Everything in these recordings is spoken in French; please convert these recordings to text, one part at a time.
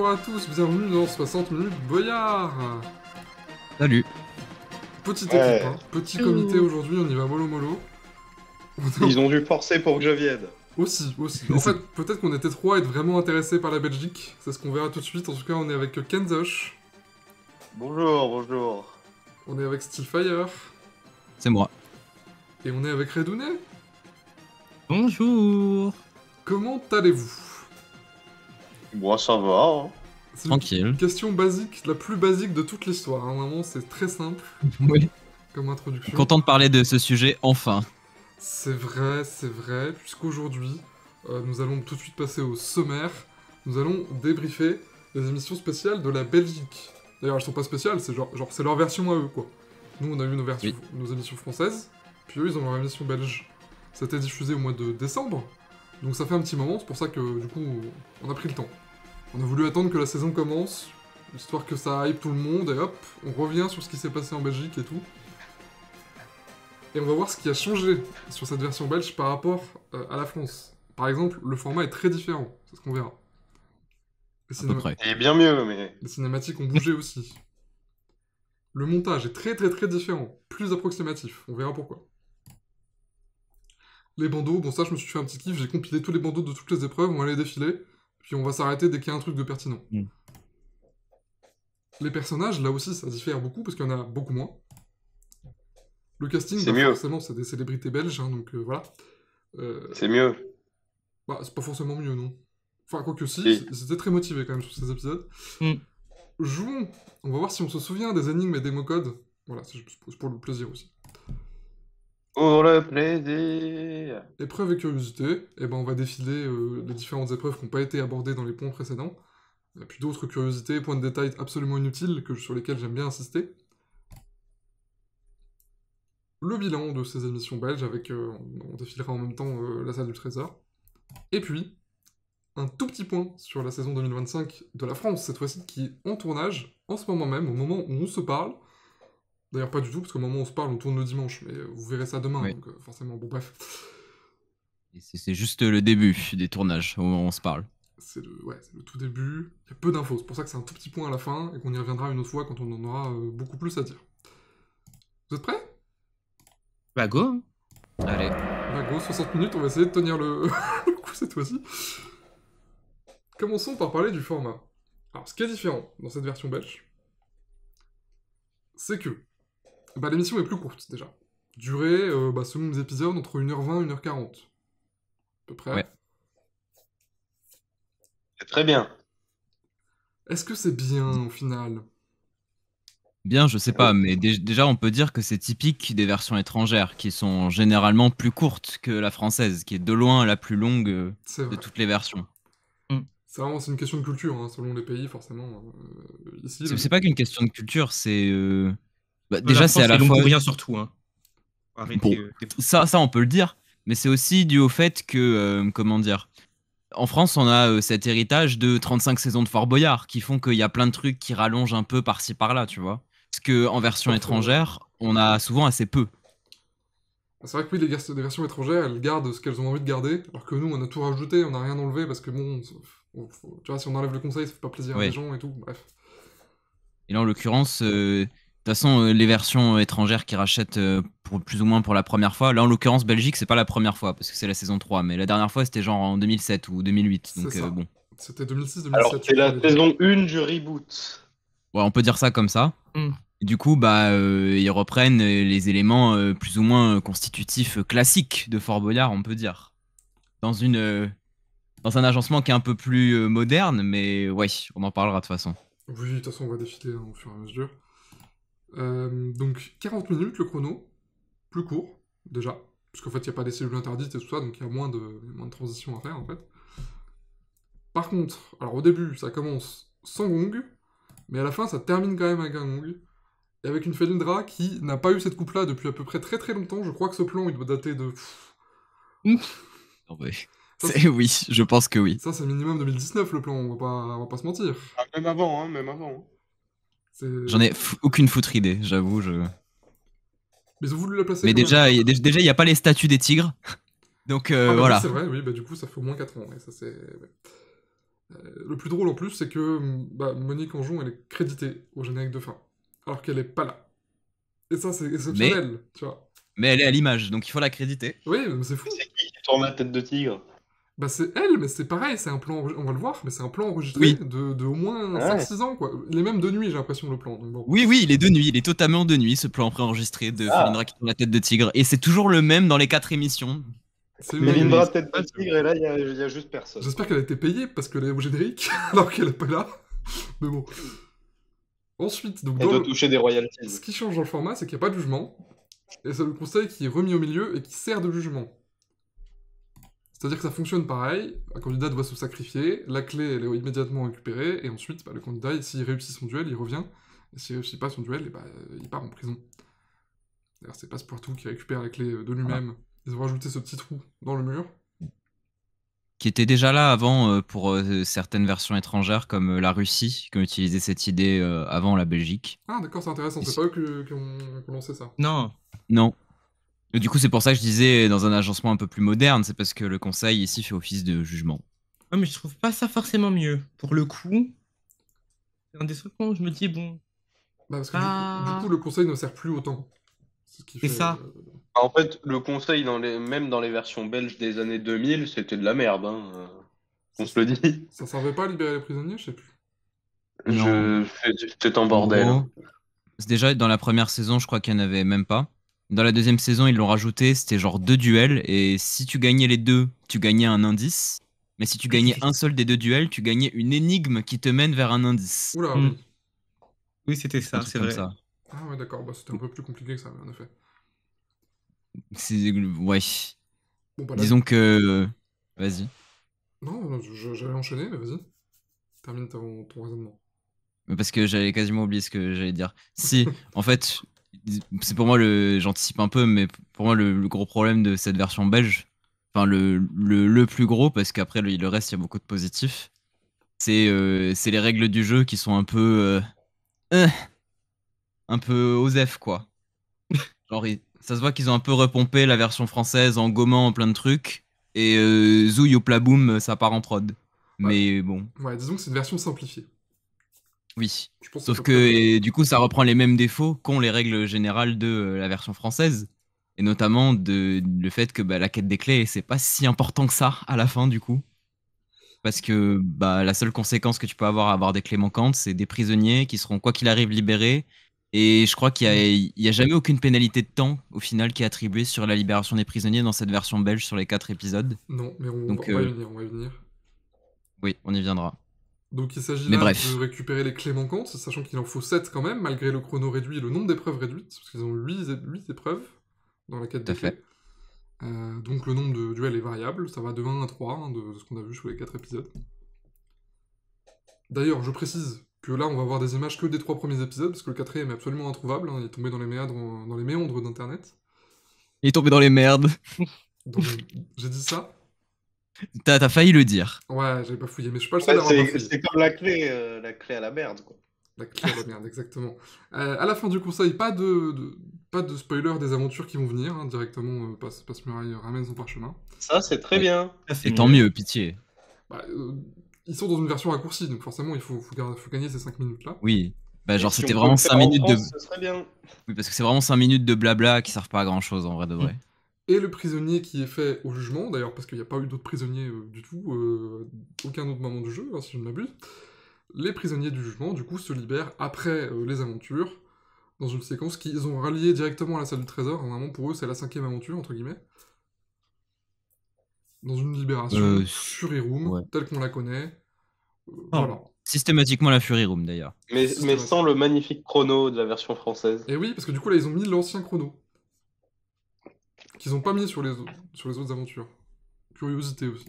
bonjour à tous, bienvenue dans 60 minutes Boyard. Salut. Petite équipe, hein, petit comité aujourd'hui, on y va mollo mollo. Ils ont dû forcer pour que je vienne. Aussi. En fait, peut-être qu'on était trois à être vraiment intéressés par la Belgique, c'est ce qu'on verra tout de suite. En tout cas, on est avec Kenzosh, Bonjour. on est avec Steelfire, C'est moi. et on est avec Redounet. Bonjour. Comment allez-vous? Moi, ça va. Hein. C'est Tranquille. une question basique, la plus basique de toute l'histoire, hein. Vraiment, c'est très simple Oui. comme introduction. Content de parler de ce sujet, enfin. C'est vrai, puisqu'aujourd'hui, nous allons tout de suite passer au sommaire. Nous allons débriefer les émissions spéciales de la Belgique. D'ailleurs, elles sont pas spéciales, c'est genre c'est leur version à eux, quoi. Nous, on a eu nos émissions françaises, puis eux, ils ont leur émission belge. Ça a été diffusé au mois de décembre, donc ça fait un petit moment, c'est pour ça que, du coup, on a pris le temps. On a voulu attendre que la saison commence, histoire que ça hype tout le monde, et hop, on revient sur ce qui s'est passé en Belgique et tout. Et on va voir ce qui a changé sur cette version belge par rapport à la France. Par exemple, le format est très différent, c'est ce qu'on verra. À peu près. Et bien mieux, mais... Les cinématiques ont bougé aussi. Le montage est très différent, plus approximatif, on verra pourquoi. Les bandeaux, bon ça je me suis fait un petit kiff, j'ai compilé tous les bandeaux de toutes les épreuves, on va les défiler, puis on va s'arrêter dès qu'il y a un truc de pertinent. Les personnages, là aussi ça diffère beaucoup, parce qu'il y en a beaucoup moins. Le casting, C'est mieux. forcément c'est des célébrités belges, hein, donc voilà. C'est mieux. Bah, c'est pas forcément mieux, non. Enfin, quoique si, Si. c'était très motivé quand même sur ces épisodes. Mm. Jouons. On va voir si on se souvient des énigmes et des mots-codes. Voilà, c'est pour le plaisir aussi. Pour le plaisir. Épreuve et curiosité. Et ben, on va défiler les différentes épreuves qui n'ont pas été abordées dans les points précédents. Et puis d'autres curiosités, points de détail absolument inutiles sur lesquels j'aime bien insister. Le bilan de ces émissions belges avec... on défilera en même temps la salle du trésor. Et puis... un tout petit point sur la saison 2025 de la France, cette fois-ci, qui est en tournage, en ce moment même, au moment où on se parle. D'ailleurs, pas du tout, parce qu'au moment où on se parle, on tourne le dimanche, mais vous verrez ça demain, Oui. donc forcément, bon bref. C'est juste le début des tournages, au moment où on se parle. C'est le tout début, il y a peu d'infos, c'est pour ça que c'est un tout petit point à la fin, et qu'on y reviendra une autre fois quand on en aura beaucoup plus à dire. Vous êtes prêts? Bah go. Allez. Bah go, 60 minutes, on va essayer de tenir le coup cette fois-ci. Commençons par parler du format. Alors, ce qui est différent dans cette version belge, c'est que bah, l'émission est plus courte, déjà. Durée, selon les épisodes, entre 1h20 et 1h40. À peu près. Ouais. C'est très bien. Est-ce que c'est bien, au final? Bien, je sais pas, mais déjà on peut dire que c'est typique des versions étrangères, qui sont généralement plus courtes que la française, qui est de loin la plus longue C'est de vrai. toutes les versions. C'est une question de culture, hein, selon les pays, forcément. Ici, C'est pas qu'une question de culture, c'est... Bah, La déjà, c'est France à la est long fois... pour rien surtout. Hein. Arrêtez, Bon, ça on peut le dire, mais c'est aussi dû au fait que, comment dire, en France, on a cet héritage de 35 saisons de Fort Boyard qui font qu'il y a plein de trucs qui rallongent un peu par-ci par-là, tu vois. Parce qu'en version étrangère, on a souvent assez peu. C'est vrai que oui, les versions étrangères, elles gardent ce qu'elles ont envie de garder, alors que nous, on a tout rajouté, on n'a rien enlevé, parce que bon, tu vois, si on enlève le conseil, ça fait pas plaisir à Ouais. les gens et tout, bref. Et là, en l'occurrence, de toute façon, les versions étrangères qui rachètent pour plus ou moins pour la première fois, là, en l'occurrence, Belgique, c'est pas la première fois, parce que c'est la saison 3, mais la dernière fois, c'était genre en 2007 ou 2008, donc C'est ça. bon. C'était 2006-2007. Alors, c'est la saison 1 du reboot. Ouais, on peut dire ça comme ça. Mm. Et du coup, bah, ils reprennent les éléments plus ou moins constitutifs classiques de Fort Boyard, on peut dire. Dans un agencement qui est un peu plus moderne, mais ouais, on en parlera de toute façon. Oui, de toute façon, on va défiler au fur et à mesure. Donc, 40 minutes le chrono, plus court, déjà, parce qu'en fait, il n'y a pas des cellules interdites et tout ça, donc il y a moins de transitions à faire, en fait. Par contre, alors au début, ça commence sans gong, mais à la fin, ça termine quand même avec un gong, et avec une Felindra qui n'a pas eu cette coupe-là depuis à peu près très longtemps. Je crois que ce plan, il doit dater de... Non, ouais. Oui, je pense que oui. Ça, c'est minimum 2019, le plan, on va pas se mentir. Ah, même avant, même avant. J'en ai aucune foutre idée, j'avoue. Mais ils ont voulu la placer Mais quand déjà, même. il n'y a pas les statues des tigres. Donc Ah bah voilà. oui, c'est vrai, oui, bah du coup, ça fait au moins 4 ans, et ça c'est... Ouais. Le plus drôle en plus, c'est que Monique Anjon, elle est créditée au générique de fin, alors qu'elle est pas là. Et ça, c'est exceptionnel, tu vois. Mais elle est à l'image, donc il faut la créditer. Oui, mais c'est fou. C'est qui tourne la tête de tigre? Bah c'est elle, mais c'est pareil, c'est un plan, on va le voir, mais c'est un plan enregistré Oui. de au moins Ouais. 5-6 ans, quoi. Il est même de nuit, j'ai l'impression, le plan. Donc bon. Oui, il est de nuit, il est totalement de nuit, ce plan préenregistré de Ah. Felindra qui tourne la tête de tigre. Et c'est toujours le même dans les 4 émissions. C'est une Mélindra dinguerie. tête de tigre, et là, il y a juste personne. J'espère qu'elle a été payée parce qu'elle est au générique, alors qu'elle est pas là. Mais bon. Ensuite, donc Elle dans doit le- toucher des royalties. ce qui change dans le format, c'est qu'il n'y a pas de jugement, et c'est le conseil qui est remis au milieu et qui sert de jugement. C'est-à-dire que ça fonctionne pareil, un candidat doit se sacrifier, la clé elle est immédiatement récupérée, et ensuite le candidat, s'il réussit son duel, il revient, et s'il réussit pas son duel, il part en prison. D'ailleurs, c'est Passepartout qui récupère la clé de lui-même. Ils ont rajouté ce petit trou dans le mur. Qui était déjà là avant pour certaines versions étrangères, comme la Russie, qui ont utilisé cette idée avant la Belgique. Ah d'accord, c'est intéressant, c'est Ici. pas eux qui ont lancé ça. Non. Non. Et du coup, c'est pour ça que je disais dans un agencement un peu plus moderne, c'est parce que le conseil ici fait office de jugement. Ouais, mais je trouve pas ça forcément mieux. Pour le coup, c'est un des trucs où je me dis, bon, Bah, parce que Ah. du coup, le conseil ne sert plus autant. C'est ce qui C'est fait, ça. En fait, le conseil, même dans les versions belges des années 2000, c'était de la merde. Hein. On se le dit. ça servait pas à libérer les prisonniers, je sais plus. Non. C'est un bordel. En hein. gros, c'est déjà, dans la première saison, je crois qu'il n'y en avait même pas. Dans la deuxième saison, ils l'ont rajouté, c'était genre 2 duels, et si tu gagnais les deux, tu gagnais un indice. Mais si tu gagnais un seul des 2 duels, tu gagnais une énigme qui te mène vers un indice. Oula, Hmm. oui. Oui, c'était Un ça, truc c'est comme vrai. ça. Ah ouais, d'accord, bah, c'était un peu plus compliqué que ça, en effet. Ouais. Bon, bah là... Disons que. Vas-y. Non, j'allais enchaîner, mais vas-y. Termine ton raisonnement. Parce que j'avais quasiment oublié ce que j'allais dire. Si, en fait, c'est pour moi j'anticipe un peu, mais pour moi le gros problème de cette version belge, enfin le plus gros, parce qu'après le reste il y a beaucoup de positifs, c'est les règles du jeu qui sont un peu osef quoi. Genre ça se voit qu'ils ont un peu repompé la version française en gommant plein de trucs et zou yopla boum ça part en prod. Mais bon. Ouais, disons que c'est une version simplifiée. Oui. Je pense Sauf à peu que près- et du coup, ça reprend les mêmes défauts qu'ont les règles générales de la version française. Et notamment le fait que la quête des clés, c'est pas si important que ça à la fin, du coup. Parce que la seule conséquence que tu peux avoir à avoir des clés manquantes, c'est des prisonniers qui seront, quoi qu'il arrive, libérés. Et je crois il y a jamais aucune pénalité de temps, au final, qui est attribuée sur la libération des prisonniers dans cette version belge sur les 4 épisodes. Non, mais Donc, on va y venir, on va y venir. Oui, on y viendra. Donc il s'agit Mais là bref. de récupérer les clés manquantes, sachant qu'il en faut 7 quand même, malgré le chrono réduit et le nombre d'épreuves réduites, parce qu'ils ont 8 épreuves dans la quête Tout à des fait. clés. Donc le nombre de duels est variable, ça va de 1 à 3, hein, de ce qu'on a vu sur les 4 épisodes. D'ailleurs, je précise que là, on va voir des images que des 3 premiers épisodes, parce que le 4ème est absolument introuvable, hein, il est tombé dans les méandres d'Internet. Il est tombé dans les merdes. J'ai dit ça? T'as failli le dire. Ouais, j'avais pas fouillé, mais je suis pas le seul à Ouais, avoir pas fouillé. c'est comme la clé à la merde. Quoi. La clé à la merde, exactement. À la fin du conseil, pas de spoiler des aventures qui vont venir, hein, directement, Passe-Muraille ramène son parchemin. Ça, c'est très Oui. bien. Ça, c'est Et tant mieux, pitié. Bah, ils sont dans une version raccourcie, donc forcément, il faut gagner ces 5 minutes-là. Oui. Genre, Si c'était on peut vraiment le 5 faire en minutes de. France, ce serait bien. Oui, parce que c'est vraiment 5 minutes de blabla qui servent pas à grand chose en vrai de vrai. Et le prisonnier qui est fait au jugement, d'ailleurs, parce qu'il n'y a pas eu d'autres prisonniers du tout, aucun autre moment du jeu, hein, si je ne m'abuse. Les prisonniers du jugement, du coup, se libèrent après les aventures, dans une séquence qu'ils ont ralliée directement à la salle du trésor. Vraiment, pour eux, c'est la 5ème aventure, entre guillemets. Dans une libération, Fury Room, ouais. telle qu'on la connaît. Oh. Voilà. Systématiquement la Fury Room d'ailleurs. Mais Systématique. sans le magnifique chrono de la version française. Et oui, parce que du coup, là, ils ont mis l'ancien chrono. Qu'ils ont pas mis sur les autres aventures. Curiosité aussi.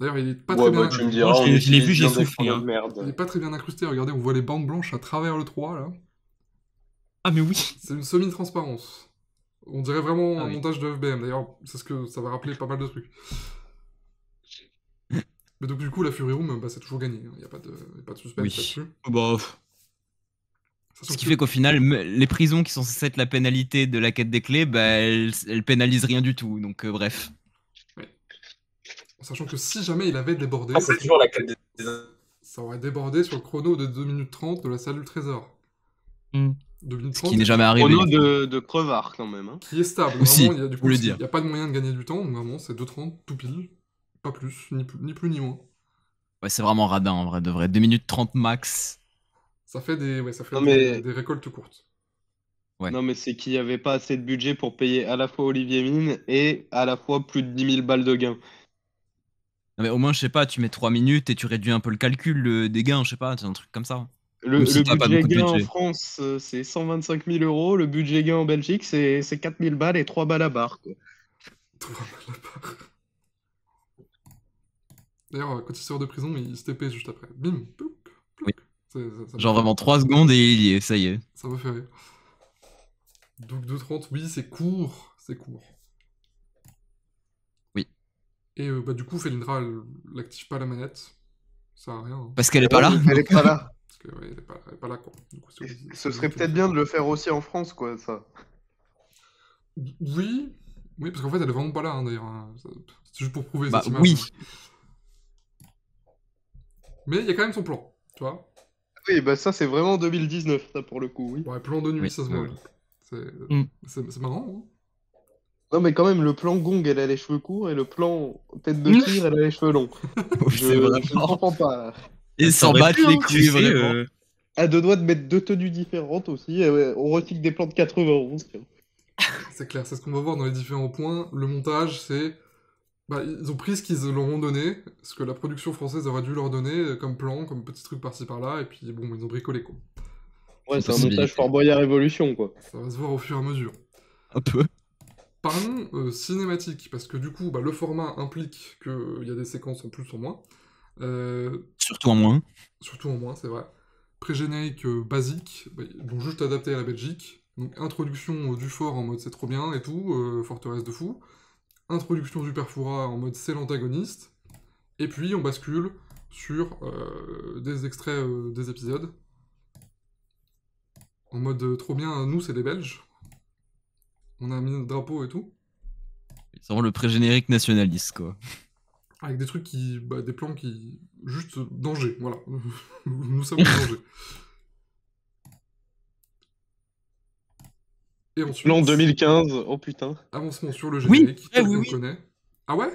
D'ailleurs, il est pas très bien. Tu me diras, Moi, on je l'ai utilise vu, j'ai bien des soufflé, chronos hein. de merde. Il est pas très bien incrusté. Regardez, on voit les bandes blanches à travers le 3, là. Ah, mais oui. C'est une semi-transparence. On dirait vraiment Ah un oui. montage de FBM. D'ailleurs, c'est ce que ça va rappeler pas mal de trucs. Mais donc, du coup, la Fury Room, c'est toujours gagné. Il n'y a pas de suspense Oui. là-dessus. Bah, Sachant Ce qui que- fait qu'au final, les prisons qui sont censées être la pénalité de la quête des clés, elles pénalisent rien du tout. Donc bref. En sachant que si jamais il avait débordé, Ah, c'est toujours la qualité des... ça aurait débordé sur le chrono de 2 minutes 30 de la salle du trésor. Hmm. 2 minutes Ce 30, qui n'est jamais arrivé. Chrono de crevard quand même. Hein. qui est stable. Aussi, Vraiment, il y a, du faut coup, le il dire. n'y a pas de moyen de gagner du temps, donc vraiment, c'est 2,30 tout pile. Pas plus, ni plus ni moins. Ouais, c'est vraiment radin en vrai de vrai. 2 minutes 30 max. Ça fait Non, mais- des récoltes courtes. Ouais. Non mais c'est qu'il n'y avait pas assez de budget pour payer à la fois Olivier Mine et à la fois plus de 10 000 balles de gains. Non, mais au moins, je sais pas, tu mets 3 minutes et tu réduis un peu le calcul des gains, je sais pas, c'est un truc comme ça. Le, Ou si le t'as pas budget beaucoup de gain en budget. France, c'est 125 000 euros. Le budget gain en Belgique, c'est 4 000 balles et 3 balles à barre. Quoi. Tout va mal là-bas. D'ailleurs, quand il sort de prison, il se TP juste après. Bim, plouc, plouc. Oui. Ça me Genre fait- vraiment 3 secondes et il y est, ça y est. Ça me fait rire. Donc 2,30, oui, c'est court. C'est court. Oui. Et bah, du coup, Felindra, elle n'active pas la manette. Ça sert à rien. Hein. Parce qu'elle est pas là. Elle est pas là. Parce que, ouais, elle est pas là, quoi. Du coup, Ce serait peut-être bien de le faire aussi en France, quoi, ça. Oui. Oui, parce qu'en fait, elle est vraiment pas là, hein, d'ailleurs. Hein. C'est juste pour prouver Bah cette image. oui. Mais il y a quand même son plan, tu vois. Oui, bah ça, c'est vraiment 2019, ça, pour le coup, oui. Ouais, plan de nuit, Oui, ça se ouais, voit. ouais. Mm. C'est marrant, hein. Non, mais quand même, le plan Gong, elle a les cheveux courts, et le plan Tête de Mm. tigre, elle a les cheveux longs. Oui, c'est Je ne vraiment. comprends pas. Et Ça s'en aurait battent pu, les hein, couilles, tu sais, vraiment. À deux doigts de mettre deux tenues différentes aussi. On recycle des plans de 91. tiens. C'est clair, c'est ce qu'on va voir dans les différents points. Le montage, c'est... Bah, ils ont pris ce qu'ils leur ont donné, ce que la production française aurait dû leur donner, comme plan, comme petits trucs par-ci par-là, et puis bon, ils ont bricolé, quoi. Ouais, c'est un Possibilité. montage Fort Boyard Révolution, quoi. Ça va se voir au fur et à mesure. Un peu. Parlons cinématique, parce que du coup, bah, le format implique qu'il y a des séquences en plus en moins. Surtout en moins. Surtout en moins, c'est vrai. Pré-générique basique, bah, ils l'ont juste adapté à la Belgique. Donc introduction du fort en mode c'est trop bien et tout, forteresse de fou. Introduction du Perfura en mode c'est l'antagoniste. Et puis on bascule sur des extraits des épisodes. En mode trop bien, nous c'est les Belges. On a mis notre drapeau et tout. C'est vraiment le pré-générique nationaliste, quoi. Avec des trucs qui. Bah, des plans qui. Juste danger, voilà. Nous sommes en danger. Et ensuite. Plan 2015, oh putain. Avancement sur le Oui, générique, tel oui, qu'on oui. connaît. Ah ouais?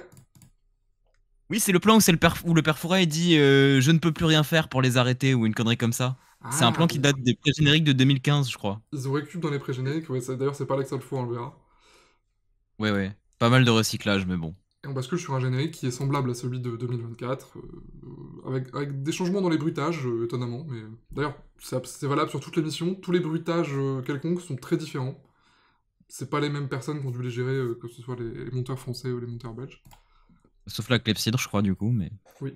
Oui, c'est le plan où, où le père Fouret dit je ne peux plus rien faire pour les arrêter ou une connerie comme ça. C'est un plan qui date des pré-génériques de 2015, je crois. Ils ont récup dans les pré-génériques, ouais, d'ailleurs c'est pas là que ça le faut, on le verra. Ouais, ouais. Pas mal de recyclage, mais bon. Et on bascule sur un générique qui est semblable à celui de 2024, avec des changements dans les bruitages, étonnamment. Mais d'ailleurs, c'est valable sur toute l'émission. Tous les bruitages quelconques sont très différents. C'est pas les mêmes personnes qui ont dû les gérer, que ce soit les monteurs français ou les monteurs belges. Sauf la clepsydre, je crois, du coup, mais... Oui.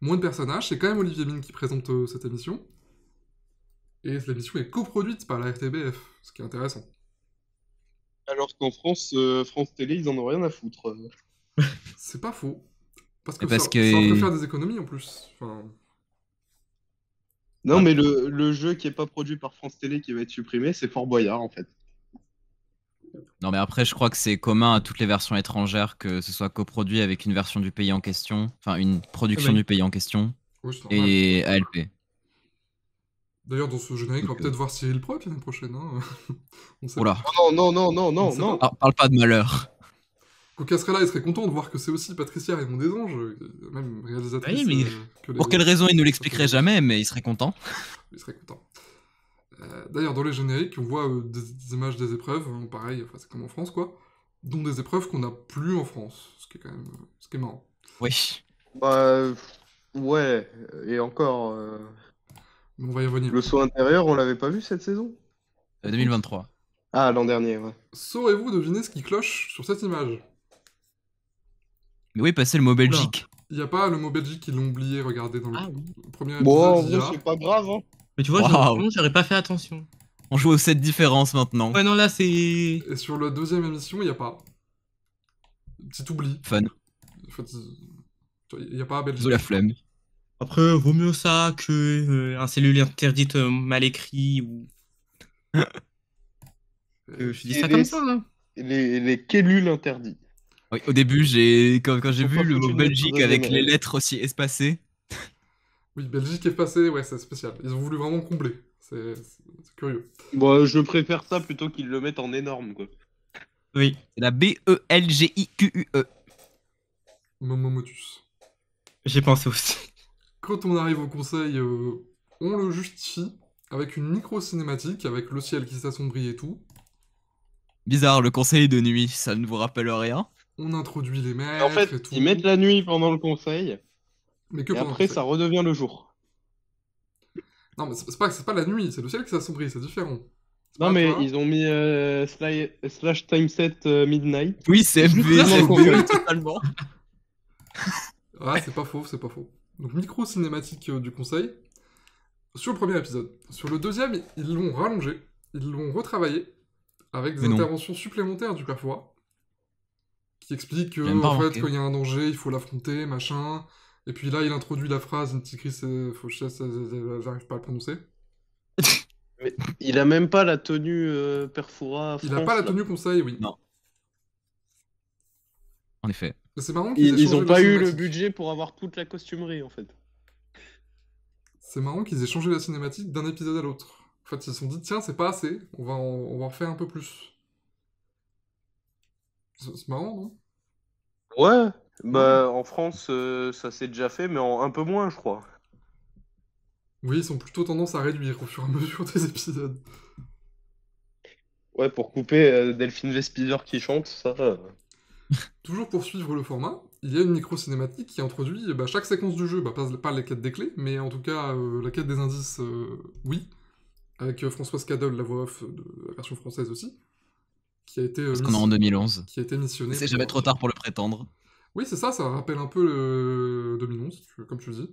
Moins de personnages, c'est quand même Olivier Mine qui présente cette émission. Et l'émission est coproduite par la RTBF, ce qui est intéressant. Alors qu'en France, France Télé, ils en ont rien à foutre. C'est pas faux. Parce que, Et parce ça que- leur fait faire des économies en plus. Enfin, Non, Ah. mais le jeu qui est pas produit par France Télé qui va être supprimé, c'est Fort Boyard, en fait. Non, mais après, je crois que c'est commun à toutes les versions étrangères que ce soit coproduit avec une version du pays en question, enfin, une production Oui. du pays en question, oui, c'est normal. et ALP. D'ailleurs, dans ce générique, on va Donc, peut-être voir Cyril Proc l'année prochaine. Hein. On sait Oula, Non, non, non, non, On non, sait non. pas. parle pas de malheur. Coca serait là, il serait content de voir que c'est aussi Patricia Raymond des Anges, même réalisatrice. Oui, mais- que les- Pour quelle raison il ne l'expliquerait jamais, mais il serait content. Il serait content. D'ailleurs, dans les génériques, on voit des images des épreuves, hein, pareil, enfin, c'est comme en France, quoi, dont des épreuves qu'on n'a plus en France, ce qui est quand même ce qui est marrant. Oui. Bah, ouais, et encore, Mais on va y revenir. le saut intérieur, on l'avait pas vu cette saison? 2023. Ah, l'an dernier, ouais. Saurez-vous deviner ce qui cloche sur cette image? Mais oui, passer le mot Belgique. Il n'y a pas le mot Belgique qu'ils l'ont oublié, regardez, dans le Ah oui. premier épisode, Bon, en il y vrai, a... c'est pas grave, hein. Mais tu vois, Waouh. j'aurais pas fait attention. On joue aux 7 différences maintenant. Ouais, non, là, c'est. Et sur la deuxième émission, il n'y a pas. Petit oubli. Fun. En fait, il n'y a pas Belgique. De la flemme. Après, vaut mieux ça que un cellule interdite mal écrit ou. Je dis Et ça les- comme ça, hein. Les quellules interdites. Oui, au début, quand j'ai Faut vu pas le foutre mot une lettre Belgique au avec deuxième les L. lettres aussi espacées. Oui, Belgique est passé, ouais, c'est spécial. Ils ont voulu vraiment combler. C'est curieux. Bon, je préfère ça plutôt qu'ils le mettent en énorme, quoi. Oui, C'est la Belgique. Momomotus. j'ai pensé aussi. Quand on arrive au conseil, on le justifie avec une micro-cinématique, avec le ciel qui s'assombrit et tout. Bizarre, le conseil de nuit, ça ne vous rappelle rien? On introduit les En maîtres fait, et tout. ils mettent la nuit pendant le conseil, Mais que et pendant le après, conseil. ça redevient le jour. Non, mais c'est pas la nuit, c'est le ciel qui s'assombrit, c'est différent. C'est Non, pas, tu mais vois. ils ont mis slash timeset midnight. Oui, c'est Juste FB, pendant c'est le conseil. FBE totalement. Ah, c'est pas faux, c'est pas faux. Donc, micro-cinématique du conseil. Sur le premier épisode. Sur le deuxième, ils l'ont rallongé, ils l'ont retravaillé, avec des Mais non, interventions supplémentaires du père Fouras, qui explique j'ai même que, pas en fait, remarqué. quand il y a un danger, il faut l'affronter, machin. Et puis là, il introduit la phrase, une petite crise, j'arrive pas à le prononcer. Mais il a même pas la tenue Perfora Il a pas France, la là. tenue conseil, oui. Non, en effet. Mais c'est marrant qu'ils aient Ils changé ont la pas eu le cinématique. budget pour avoir toute la costumerie, en fait. C'est marrant qu'ils aient changé la cinématique d'un épisode à l'autre. En fait, ils se sont dit, tiens, c'est pas assez, on va en refaire un peu plus. C'est marrant, non? Ouais, Ouais. bah en France, ça s'est déjà fait, mais en un peu moins, je crois. Oui, ils ont plutôt tendance à réduire au fur et à mesure des épisodes. Ouais, pour couper Delphine Vespizer qui chante, ça. Toujours pour suivre le format, il y a une micro-cinématique qui introduit bah, chaque séquence du jeu, bah, pas les quêtes des clés, mais en tout cas la quête des indices, oui, avec Françoise Cadol, la voix off de la version française aussi, qui a été, Parce qu'on est en 2011. qui a été missionnée C'est pour... jamais trop tard pour le prétendre. Oui, c'est ça, ça rappelle un peu le 2011, comme tu dis.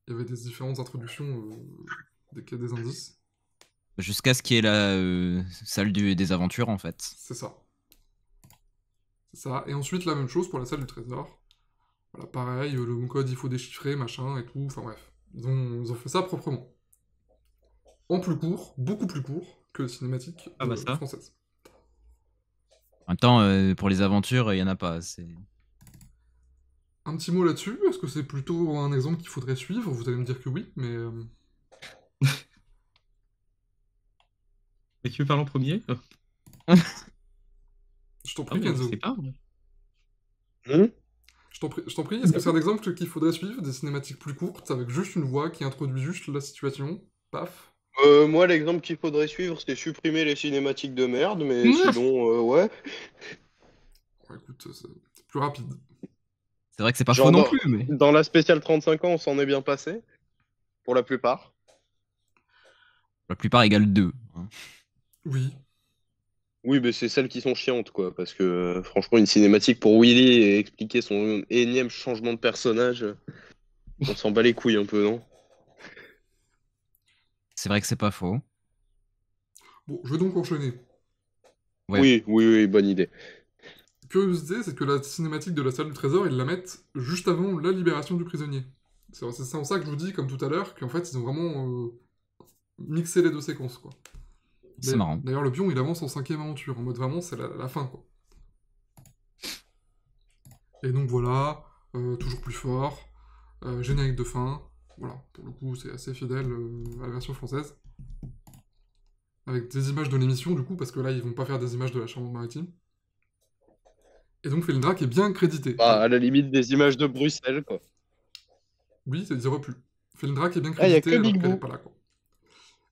Il y avait des différentes introductions des quêtes des indices. Jusqu'à ce qu'il y ait la salle des aventures, en fait. C'est ça. C'est ça. Et ensuite, la même chose pour la salle du trésor. Voilà, pareil, le code, il faut déchiffrer, machin et tout. Enfin bref, ils ont fait ça proprement. En plus court, beaucoup plus court que les cinématiques Ah bah ça. françaises. En même temps, pour les aventures, il y en a pas. Un petit mot là-dessus, est-ce que c'est plutôt un exemple qu'il faudrait suivre? Vous allez me dire que oui, mais... Et tu veux parler en premier? je t'en Ah prie, oui, je Kenzo. sais pas. Je t'en prie, est-ce que c'est un exemple qu'il faudrait suivre? Des cinématiques plus courtes, avec juste une voix qui introduit juste la situation? Paf. Moi, l'exemple qu'il faudrait suivre, c'est supprimer les cinématiques de merde, mais sinon, ouais. Ouais, écoute, c'est plus rapide. C'est vrai que c'est pas Genre, faux non plus, mais. dans la spéciale 35 ans, on s'en est bien passé, pour la plupart. La plupart égale 2. Oui. Oui, mais c'est celles qui sont chiantes, quoi, parce que franchement, une cinématique pour Willy et expliquer son énième changement de personnage, on s'en bat les couilles un peu, non? C'est vrai que c'est pas faux. Bon, je vais donc enchaîner. Ouais. Oui, oui, oui, bonne idée. Curiosité, c'est que la cinématique de la salle du trésor, ils la mettent juste avant la libération du prisonnier. C'est en ça que je vous dis, comme tout à l'heure, qu'en fait, ils ont vraiment mixé les deux séquences, quoi. C'est marrant. D'ailleurs, le pion, il avance en cinquième aventure, en mode vraiment, c'est la fin, quoi. Et donc voilà, toujours plus fort, générique de fin, voilà, pour le coup, c'est assez fidèle à la version française. Avec des images de l'émission, du coup, parce que là, ils vont pas faire des images de la chambre maritime. Et donc, Felindra est bien crédité. Bah, à la limite des images de Bruxelles, quoi. Oui, ils auraient pu. Felindra est bien Ah, y a crédité que alors Big qu'elle est Boo. pas là, quoi.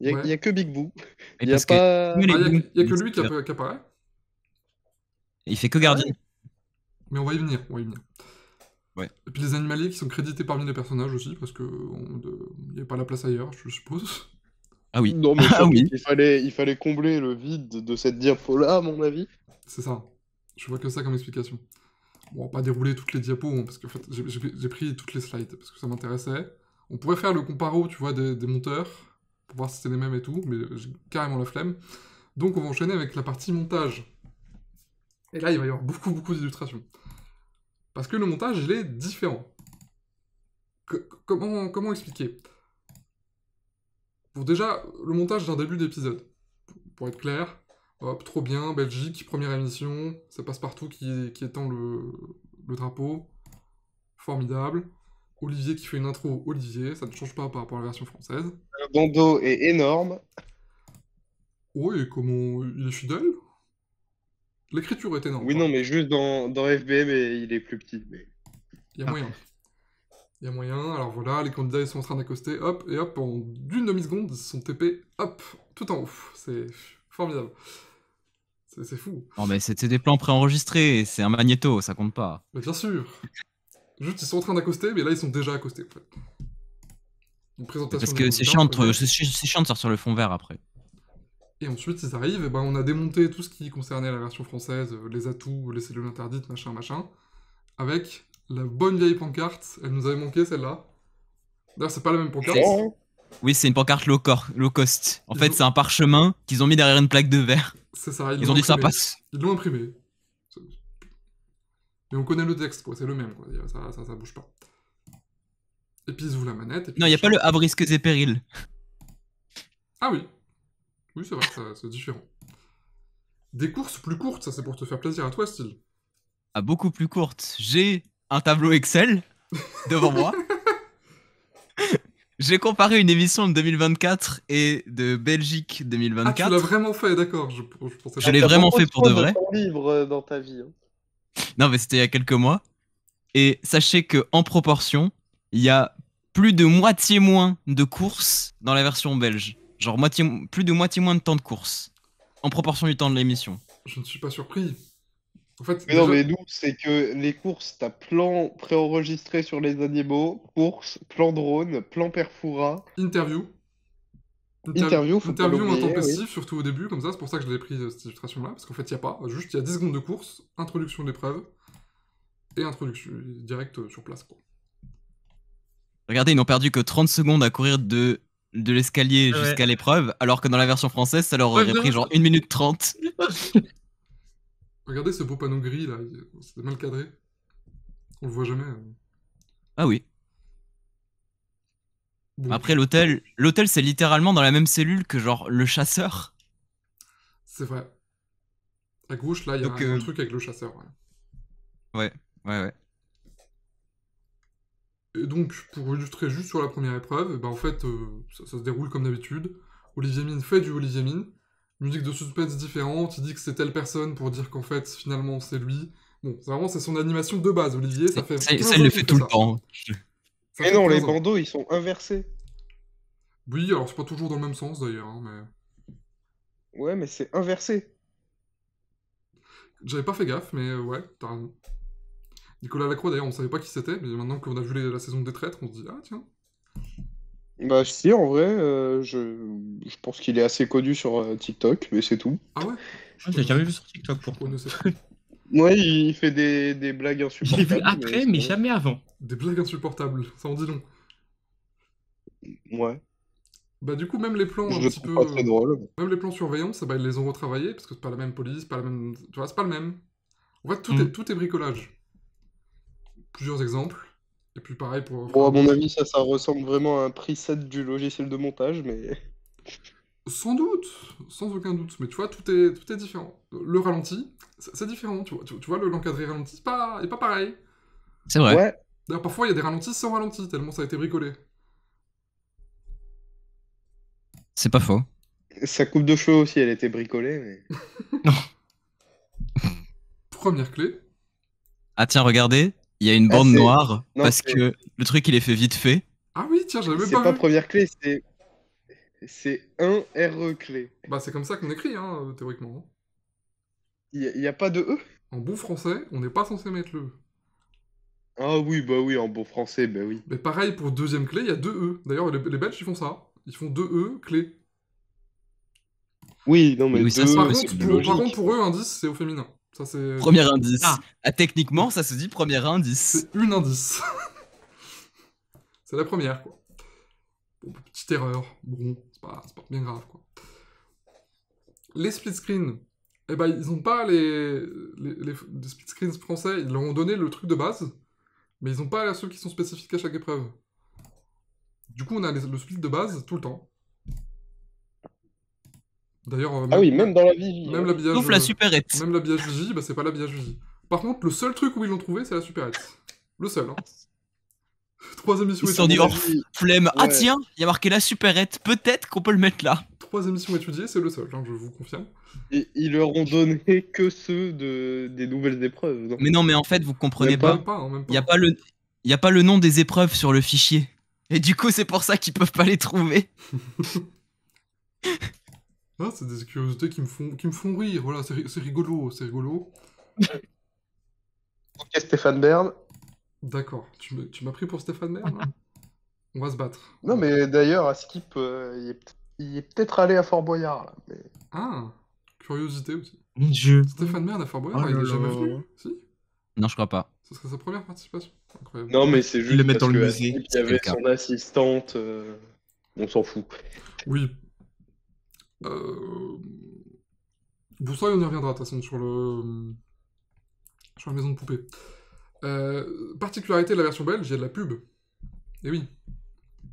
Il Ouais. y a que Big Boo. Et Il y a parce que pas. mais les Ah, bouts, y a que lui qui c'est- apparaît, il fait que Ah gardien. ouais. mais on va y venir, on va y venir. Ouais. Et puis les animaliers qui sont crédités parmi les personnages aussi, parce que il n'y a pas la place ailleurs, je suppose. Ah oui. Non, mais Ah surtout oui. il fallait combler le vide de cette diapo-là, à mon avis. C'est ça. Je vois que ça comme explication. Bon, on va pas dérouler toutes les diapos, hein, parce que en fait, j'ai pris toutes les slides, parce que ça m'intéressait. On pourrait faire le comparo, tu vois, des monteurs, pour voir si c'était les mêmes et tout, mais j'ai carrément la flemme. Donc on va enchaîner avec la partie montage. Et là, il va y avoir beaucoup, beaucoup d'illustrations. Parce que le montage, il est différent. Comment expliquer? Pour déjà, le montage d'un début d'épisode. Pour être clair, Hop, trop bien, Belgique, première émission, ça passe partout qui étend le drapeau. Formidable. Olivier qui fait une intro, Olivier, ça ne change pas par rapport à la version française. Le bandeau est énorme. Oh, et comment il est fidèle? L'écriture est énorme. Oui, par non, mais juste dans FBM, il est plus petit. Mais... Il y a moyen. Il y a moyen, alors voilà, les candidats ils sont en train d'accoster, hop, et hop, en d'une demi-seconde, ils se sont TP, hop, tout en haut. C'est formidable. C'est fou. Non, mais c'était des plans préenregistrés, c'est un magnéto, ça compte pas. Mais bien sûr. Juste, ils sont en train d'accoster, mais là, ils sont déjà accostés, en fait. Une présentation Parce des que c'est candidats, chiant de sortir le fond vert après. Et ensuite, ils arrivent, et ben, on a démonté tout ce qui concernait la version française, les atouts, les cellules interdites, machin, machin, avec la bonne vieille pancarte. Elle nous avait manqué, celle-là. D'ailleurs, c'est pas la même pancarte. Oui, c'est une pancarte low cost. En Ils fait, ont- c'est un parchemin qu'ils ont mis derrière une plaque de verre. C'est ça, Ils ont dit ça imprimé. passe. Ils l'ont imprimé. Mais on connaît le texte, quoi, c'est le même, quoi. Ça bouge pas. Et puis ils ouvrent la manette. Et puis Non, il n'y a pas le à risques et périls. Ah oui. Oui, c'est vrai, c'est différent. Des courses plus courtes, ça c'est pour te faire plaisir à toi, style. À beaucoup plus courte. J'ai un tableau Excel devant moi. J'ai comparé une émission de 2024 et de Belgique Ah, tu 2024. l'as vraiment fait, d'accord. Je pensais Je pas. l'ai vraiment fait pour de vrai. T'as beaucoup trop de temps libre dans ta vie. Hein. Non, mais c'était il y a quelques mois. Et sachez que en proportion, il y a plus de moitié moins de courses dans la version belge. Genre plus de moitié moins de temps de course. En proportion du temps de l'émission. Je ne suis pas surpris. En fait, Mais non, mais nous, c'est que les courses, t'as plan préenregistré sur les animaux, courses, plan drone, plan perfora, interview. interview, faut pas Interview l'oublier, intempestif, surtout au début, comme ça. C'est pour ça que je l'ai pris, cette illustration-là. Parce qu'en fait, il n'y a pas. Juste, il y a 10 secondes de course, introduction de l'épreuve, et introduction directe sur place, quoi. Regardez, ils n'ont perdu que 30 secondes à courir de l'escalier Ouais. jusqu'à l'épreuve, alors que dans la version française, ça leur aurait Ouais, pris genre 1 minute 30. Regardez ce beau panneau gris, là. C'est mal cadré. On le voit jamais. Ah oui. Bon, Après, l'hôtel c'est littéralement dans la même cellule que genre le chasseur. c'est vrai. À gauche, là, il y a Donc, un truc avec le chasseur. Ouais. Ouais. Et donc, pour illustrer juste sur la première épreuve, bah en fait, ça se déroule comme d'habitude. Olivier Mine fait du Olivier Mine. Musique de suspense différente, il dit que c'est telle personne pour dire qu'en fait, finalement, c'est lui. Bon, c'est son animation de base, Olivier, ça fait 15 Ça, il ans le qu'il fait tout le ça. temps. Ça Mais fait non, les 15 ans. bandeaux, ils sont inversés. Oui, alors c'est pas toujours dans le même sens, d'ailleurs, hein, mais... Ouais, mais c'est inversé. J'avais pas fait gaffe, mais ouais, t'as raison. Nicolas Lacroix, d'ailleurs, on savait pas qui c'était, mais maintenant qu'on a vu la saison des traîtres, on se dit, ah tiens. Bah si, en vrai, je pense qu'il est assez connu sur TikTok, mais c'est tout. Ah ouais? Je l'ai jamais vu sur TikTok Je pourtant. connaissais pas. Ouais, il fait des blagues Je insupportables. l'ai vu après, mais c'est jamais avant. Des blagues insupportables, ça en dit long. bon. Ouais, Bah du coup, même les plans je un le petit trouve peu... pas très drôle. Même les plans surveillance, bah, ils les ont retravaillés, parce que c'est pas la même police, pas la même... Tu vois, c'est pas le même. En fait, Mm. tout est bricolage. Plusieurs exemples. Et puis pareil pour... Bon, à mon avis, ça ressemble vraiment à un preset du logiciel de montage, mais... Sans doute, sans aucun doute. Mais tu vois, tout est différent. Le ralenti, c'est différent. Tu vois, l'encadré ralenti, il est pas pareil. C'est vrai. Ouais, D'ailleurs, parfois, il y a des ralentis sans ralenti, tellement ça a été bricolé. C'est pas faux. sa coupe de cheveux aussi, elle était bricolée, mais... Première clé. Ah tiens, regardez, il y a une Ah, bande c'est- noire non, parce c'est- que le truc il est fait vite fait. Ah oui, tiens, j'avais même C'est pas pas vu. première clé, c'est un RE clé. Bah, c'est comme ça qu'on écrit, hein, théoriquement. Il y a pas de E? En bon français, on n'est pas censé mettre le E. Ah oui, bah oui, en bon français, bah oui. Mais pareil, pour deuxième clé, il y a deux E. D'ailleurs, les Belges, ils font ça. Ils font deux E, clé. Oui, non, mais Oui, ça, deux, c'est Par possible. contre, c'est pour, logique. par contre, pour eux, indice, c'est au féminin. Ça, c'est... Premier indice. Ah. Ah, techniquement, ça se dit premier indice. C'est une indice. C'est la première, quoi. Bon, petite erreur. Bon, c'est pas bien grave, quoi. Les split screens, eh ben, ils ont pas les split screens français. Ils leur ont donné le truc de base, mais ils ont pas ceux qui sont spécifiques à chaque épreuve. Du coup, on a le split de base tout le temps. D'ailleurs, Ah oui, même dans la vie. même l'habillage, Sauf la supérette. même l'habillage Vigie, bah c'est pas l'habillage Vigie. Par contre, le seul truc où ils l'ont trouvé, c'est la supérette. Le seul, hein. 3 émissions Ils se sont dit, étudiées. oh, flemme. Ah Ouais. tiens, il y a marqué la supérette. Peut-être qu'on peut le mettre là. 3 émissions étudiées, c'est le seul, hein, je vous confirme. Et ils leur ont donné que ceux des nouvelles épreuves. Non Mais non, mais en fait, vous comprenez Même pas. Même pas, hein, même pas. Il y a pas le nom des épreuves sur le fichier. Et du coup, c'est pour ça qu'ils peuvent pas les trouver. Ah, c'est des curiosités qui me font rire, voilà, c'est rigolo, c'est rigolo. Ok, Stéphane Bern. D'accord, tu m'as pris pour Stéphane Bern, là. On va se battre. Non, mais d'ailleurs, à Skip, il est peut-être allé à Fort Boyard, là. Mais... Ah, curiosité aussi. Mon dieu. Stéphane Bern à Fort Boyard, Oh il là est jamais là. venu, si? Non, je crois pas. Ce serait sa première participation. Incroyable. Non, mais c'est juste le met parce dans le que à musée. Skip, il y C'était avait le cas. son assistante. On s'en fout. Oui. Bon, ça, on y reviendra, de toute façon, sur la maison de poupée. Particularité de la version belge, il y a de la pub. Et oui.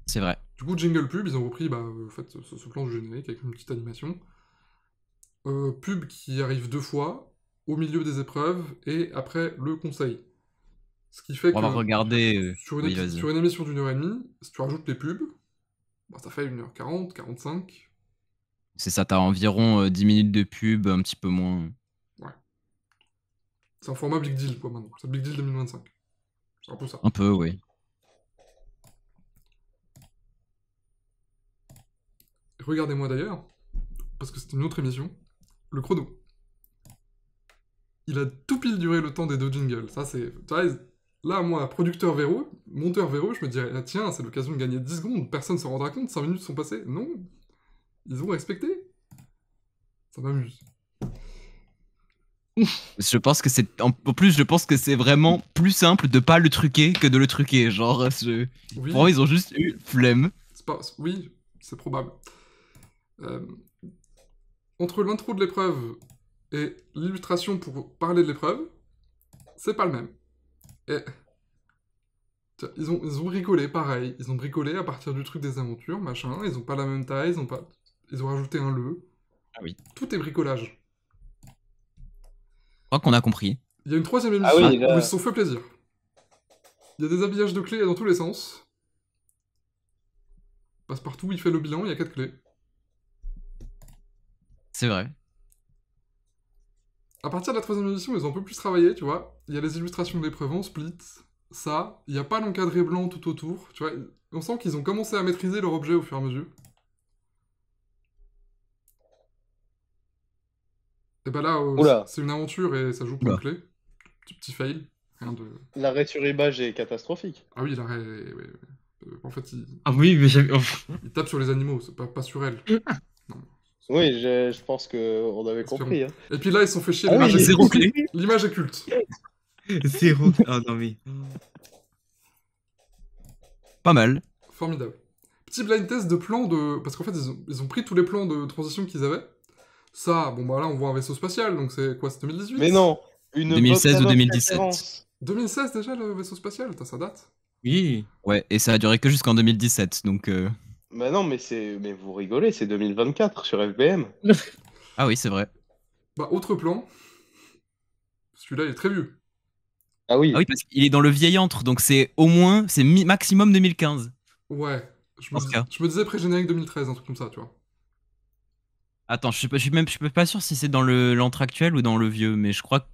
C'est vrai. Du coup, jingle pub, ils ont repris en fait, ce plan du générique avec une petite animation. Pub qui arrive 2 fois, au milieu des épreuves, et après le conseil. Ce qui fait On va que regarder. sur Oui, vas-y. une émission d'1h30, si tu rajoutes les pubs, bah, ça fait 1h40, 45. C'est ça, t'as environ 10 minutes de pub, un petit peu moins. C'est un format Big Deal, quoi, maintenant. C'est Big Deal 2025. C'est un peu ça. Un peu, oui. Regardez-moi d'ailleurs, parce que c'est une autre émission, le chrono. Il a tout pile duré le temps des 2 jingles. Ça, c'est... tu vois, là, moi, producteur Véro, monteur Véro, je me dirais, ah, tiens, c'est l'occasion de gagner 10 secondes, personne ne s'en rendra compte, 5 minutes sont passées. Non, ils ont respecté. Ça m'amuse. Je pense que c'est. En plus, je pense que c'est vraiment plus simple de pas le truquer que de le truquer. Genre, Oui, pour eux, ils ont juste eu flemme. oui, c'est probable. Entre l'intro de l'épreuve et l'illustration pour parler de l'épreuve, c'est pas le même. Et... tiens, ils ont bricolé, pareil. Ils ont bricolé à partir du truc des aventures, machin. Ils ont pas la même taille, ils ont rajouté un le. Ah oui. Tout est bricolage. Je crois qu'on a compris. Il y a une 3e Ah émission oui, là- où ils se sont fait plaisir. Il y a des habillages de clés dans tous les sens. Passe-partout, il fait le bilan, il y a 4 clés. C'est vrai. À partir de la 3e édition, ils ont un peu plus travaillé, tu vois. Il y a les illustrations de l'épreuve en split. Ça, il n'y a pas l'encadré blanc tout autour. Tu vois, on sent qu'ils ont commencé à maîtriser leur objet au fur et à mesure. Et bah là, Oula. c'est une aventure et ça joue plein de Oula. clés. Petit fail. Rien de... L'arrêt sur image est catastrophique. Ah oui, l'arrêt... ouais. En fait, Ah oui, mais j'avais. il tape sur les animaux, c'est pas sur elle. Oui, je pense qu'on avait Espérons. compris. Hein. Et puis là, ils se sont fait chier. Ah oui, l'image est- zéro clé. L'image est culte. Zéro. Ah non, mais. Pas mal. Formidable. Petit blind test de plans de... Parce qu'en fait, ils ont pris tous les plans de transition qu'ils avaient. Ça, bon bah là, on voit un vaisseau spatial, donc c'est quoi, c'est 2018? Mais non, une 2016 ou Bogdanov 2017. référence. 2016 déjà, le vaisseau spatial? Putain, ça date. Oui. Ouais, et ça a duré que jusqu'en 2017, donc... Bah non, mais vous rigolez, c'est 2024 sur FBM. Ah oui, c'est vrai. Bah, autre plan. Celui-là, il est très vieux. Ah oui. Ah oui, parce qu'il est dans le vieil antre, donc c'est au moins, c'est maximum 2015. Ouais. Dans ce cas. Je me disais pré-générique 2013, un truc comme ça, tu vois. Attends, je suis pas sûr si c'est dans l'antre actuel ou dans le vieux, mais je crois que...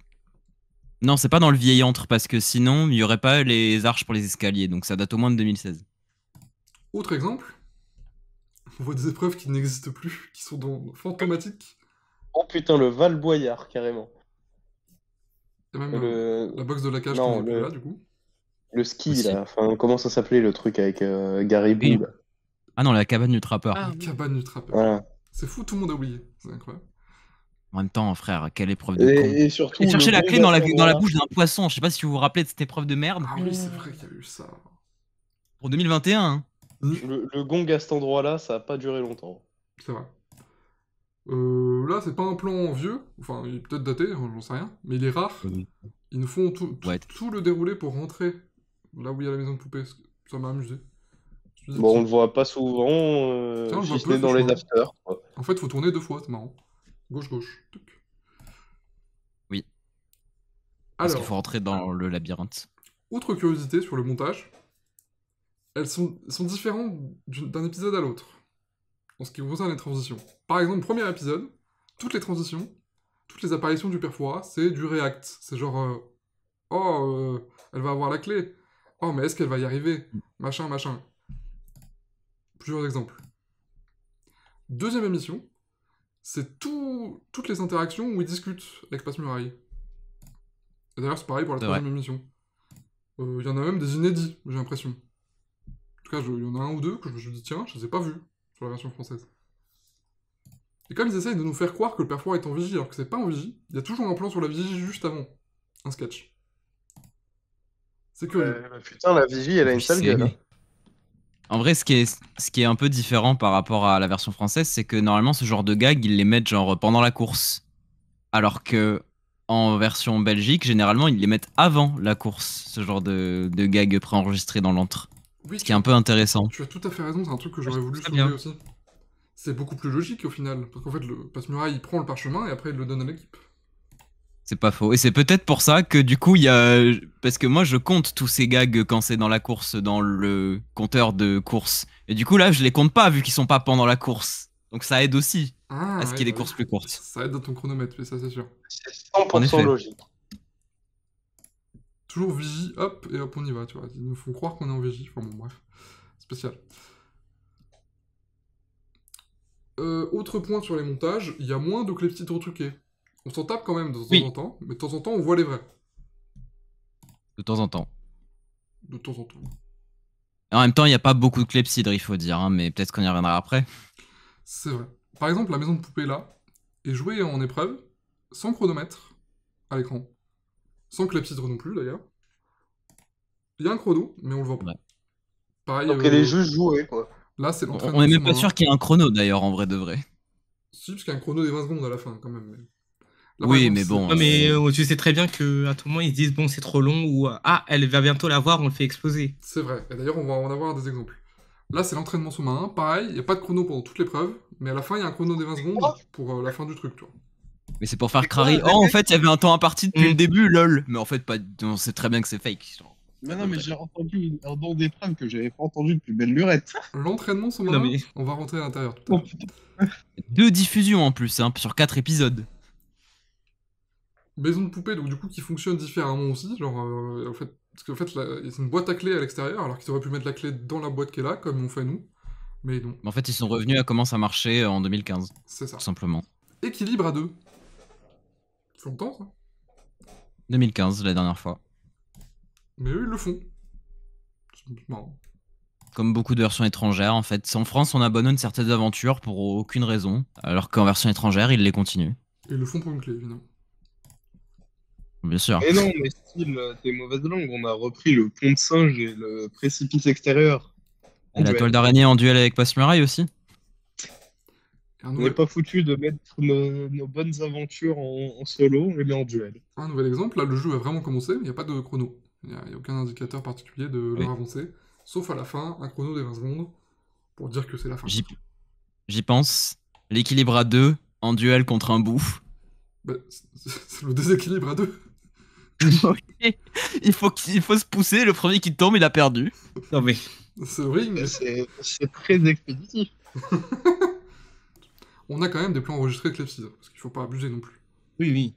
Non, c'est pas dans le vieil antre, parce que sinon, il y aurait pas les arches pour les escaliers, donc ça date au moins de 2016. Autre exemple. On voit des épreuves qui n'existent plus, qui sont dans Fantomatique. Oh putain, le Val-Boyard, carrément. Il y a même Le, la box de la cage Non, qui n'est plus le- là, du coup. le ski, Aussi. là. Enfin, comment ça s'appelait le truc avec Garibou, Oui. là. Ah non, la cabane du trappeur. Ah, La cabane du trappeur. Voilà. C'est fou, tout le monde a oublié. C'est incroyable. En même temps, frère, quelle épreuve de con. Et surtout. Et chercher le la bon clé dans la Gaston bouche d'un poisson, je sais pas si vous vous rappelez de cette épreuve de merde. Ah oui, c'est vrai qu'il y a eu ça. Pour 2021, hein. Le gong à cet endroit-là, ça a pas duré longtemps. C'est vrai. Là, c'est pas un plan vieux. Enfin, il est peut-être daté, j'en sais rien. Mais il est rare. Ils nous font Ouais. tout le déroulé pour rentrer là où il y a la maison de poupée. Ça m'a amusé. Je me dis, Bon, on le voit pas souvent, Tiens, on le si voit ce peu, n'est dans ce les choix. afters. Quoi. En fait, faut tourner 2 fois, c'est marrant. Gauche. Tuc. Oui. Parce qu'il Alors, faut rentrer dans le labyrinthe. autre curiosité sur le montage, elles sont différentes d'un épisode à l'autre, en ce qui concerne les transitions. Par exemple, premier épisode, toutes les transitions, toutes les apparitions du Père Fouras, c'est du React. C'est genre, elle va avoir la clé. Oh, mais est-ce qu'elle va y arriver? Machin. Plusieurs exemples. Deuxième émission, c'est toutes les interactions où ils discutent avec Passe-Muraille. Et d'ailleurs, c'est pareil pour la C'est troisième émission. Il y en a même des inédits, j'ai l'impression. En tout cas, il y en a un ou deux que je me suis dit, tiens, je les ai pas vus sur la version française. Et comme ils essayent de nous faire croire que le Père Fouras est en vigie alors que c'est pas en vigie, il y a toujours un plan sur la vigie juste avant. Un sketch. C'est curieux. Putain, la Vigie, elle a une sale gueule. Hein. En vrai, ce qui est un peu différent par rapport à la version française, c'est que normalement, ce genre de gag, ils les mettent genre pendant la course. Alors que en version Belgique, généralement, ils les mettent avant la course, ce genre de gag préenregistré dans l'antre. Oui, Ce qui est un peu intéressant. tu as tout à fait raison, c'est un truc que j'aurais voulu Très soulever bien. aussi. C'est beaucoup plus logique au final, parce qu'en fait, le Passe-Muraille, il prend le parchemin et après, il le donne à l'équipe. C'est pas faux. Et c'est peut-être pour ça que du coup, il y a. Parce que moi, je compte tous ces gags quand c'est dans la course, dans le compteur de course. Et du coup, là, je les compte pas vu qu'ils sont pas pendant la course. Donc ça aide aussi Ah, à ce qu'il y ait des bah courses oui. plus courtes. Ça aide dans ton chronomètre, mais ça, c'est sûr. C'est En effet. 100% logique. Toujours vigie, hop, et hop, on y va, tu vois. Ils nous font croire qu'on est en vigie. Enfin bon, bref. Spécial. Autre point sur les montages, il y a moins de clepsydres retruqués. On s'en tape quand même de temps Oui. en temps, mais de temps en temps, on voit les vrais. De temps en temps. De temps en temps. Et en même temps, il n'y a pas beaucoup de clepsydres, il faut dire, hein, mais peut-être qu'on y reviendra après. C'est vrai. Par exemple, la maison de poupée, là, est jouée en épreuve, sans chronomètre, à l'écran. Sans clepsydre non plus, d'ailleurs. Il y a un chrono, mais on le voit pas. Ouais. Pareil, Donc elle est juste jouée, quoi. là, c'est l'entraînement On est même pas sous-marin. sûr qu'il y ait un chrono d'ailleurs, en vrai de vrai. Si, parce qu'il y a un chrono des 20 secondes à la fin, quand même. Là, par Oui, exemple, mais bon. Non, mais tu sais très bien qu'à tout moment, ils se disent, bon, c'est trop long, ou ah, elle va bientôt la voir, on le fait exploser. C'est vrai. Et d'ailleurs, on va en avoir des exemples. Là, c'est l'entraînement sous-marin. Pareil, il n'y a pas de chrono pendant toute l'épreuve, mais à la fin, il y a un chrono des 20 secondes pour la fin du truc, tu vois. Mais c'est pour faire C'est quoi, crari. les Oh, en mecs fait, il y avait un temps imparti depuis Mm. le début, lol. Mais en fait, pas. On sait très bien que c'est fake. Genre. Mais non, mais j'ai entendu un don d'épreuve que j'avais pas entendu depuis belle lurette. L'entraînement sous-marin, Non, mais- on va rentrer à l'intérieur tout à l'heure. 2 diffusions en plus, hein, sur 4 épisodes. Maison de poupée, donc du coup, qui fonctionne différemment aussi. Genre, en fait, parce qu'en fait, c'est une boîte à clé à l'extérieur, alors qu'ils auraient pu mettre la clé dans la boîte qui est là, comme on fait nous. Mais non, Mais en fait, ils sont revenus à comment ça marchait en 2015, c'est ça. tout simplement. Équilibre à 2. Ça fait longtemps, ça. 2015, la dernière fois. Mais eux, ils le font. C'est marrant. Comme beaucoup de versions étrangères, en fait. En France, on abandonne certaines aventures pour aucune raison, alors qu'en version étrangère, ils les continuent. Et ils le font pour une clé, évidemment. Bien sûr. Mais non, mais style, t'es mauvaise langue. On a repris le pont de singe et le précipice extérieur. Et la toile d'araignée en duel avec Passe-Muraille aussi. Et un On n'est nouvel, pas foutu de mettre nos bonnes aventures en solo, mais en duel. un nouvel exemple, là, le jeu a vraiment commencé, mais il n'y a pas de chrono. Il n'y a aucun indicateur particulier de Oui. leur avancée. Sauf à la fin, un chrono des 20 secondes, pour dire que c'est la fin. J'y pense. L'équilibre à 2 en duel contre un bouffe. Bah, c'est le déséquilibre à 2. il faut se pousser, le premier qui tombe, il a perdu. Non, mais C'est le ring. C'est très expéditif. On a quand même des plans enregistrés avec clepsydre, parce qu'il faut pas abuser non plus. oui, oui.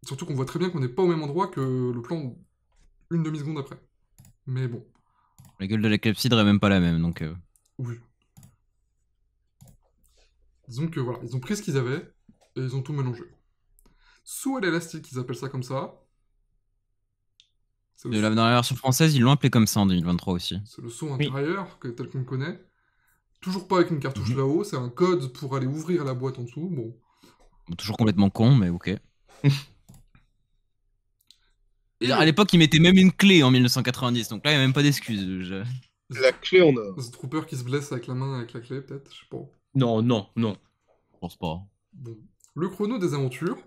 Surtout qu'on voit très bien qu'on n'est pas au même endroit que le plan une demi-seconde après. Mais bon, La gueule de la clepsydre est même pas la même, donc... oui. Disons que voilà, ils ont pris ce qu'ils avaient, et ils ont tout mélangé. Saut à l'élastique, ils appellent ça comme ça. C'est le, Dans la version française, ils l'ont appelé comme ça en 2023 aussi. c'est le saut intérieur, tel qu'on le connaît. Toujours pas avec une cartouche là-haut, c'est un code pour aller ouvrir la boîte en dessous. Bon. Bon, toujours complètement con, mais ok. Et À l'époque, ils mettaient même une clé en 1990, donc là, il n'y a même pas d'excuse. La clé en or. The Trooper qui se blesse avec la main, avec la clé, peut-être, je sais pas. Non, non, non. Je pense pas. Bon. Le chrono des aventures,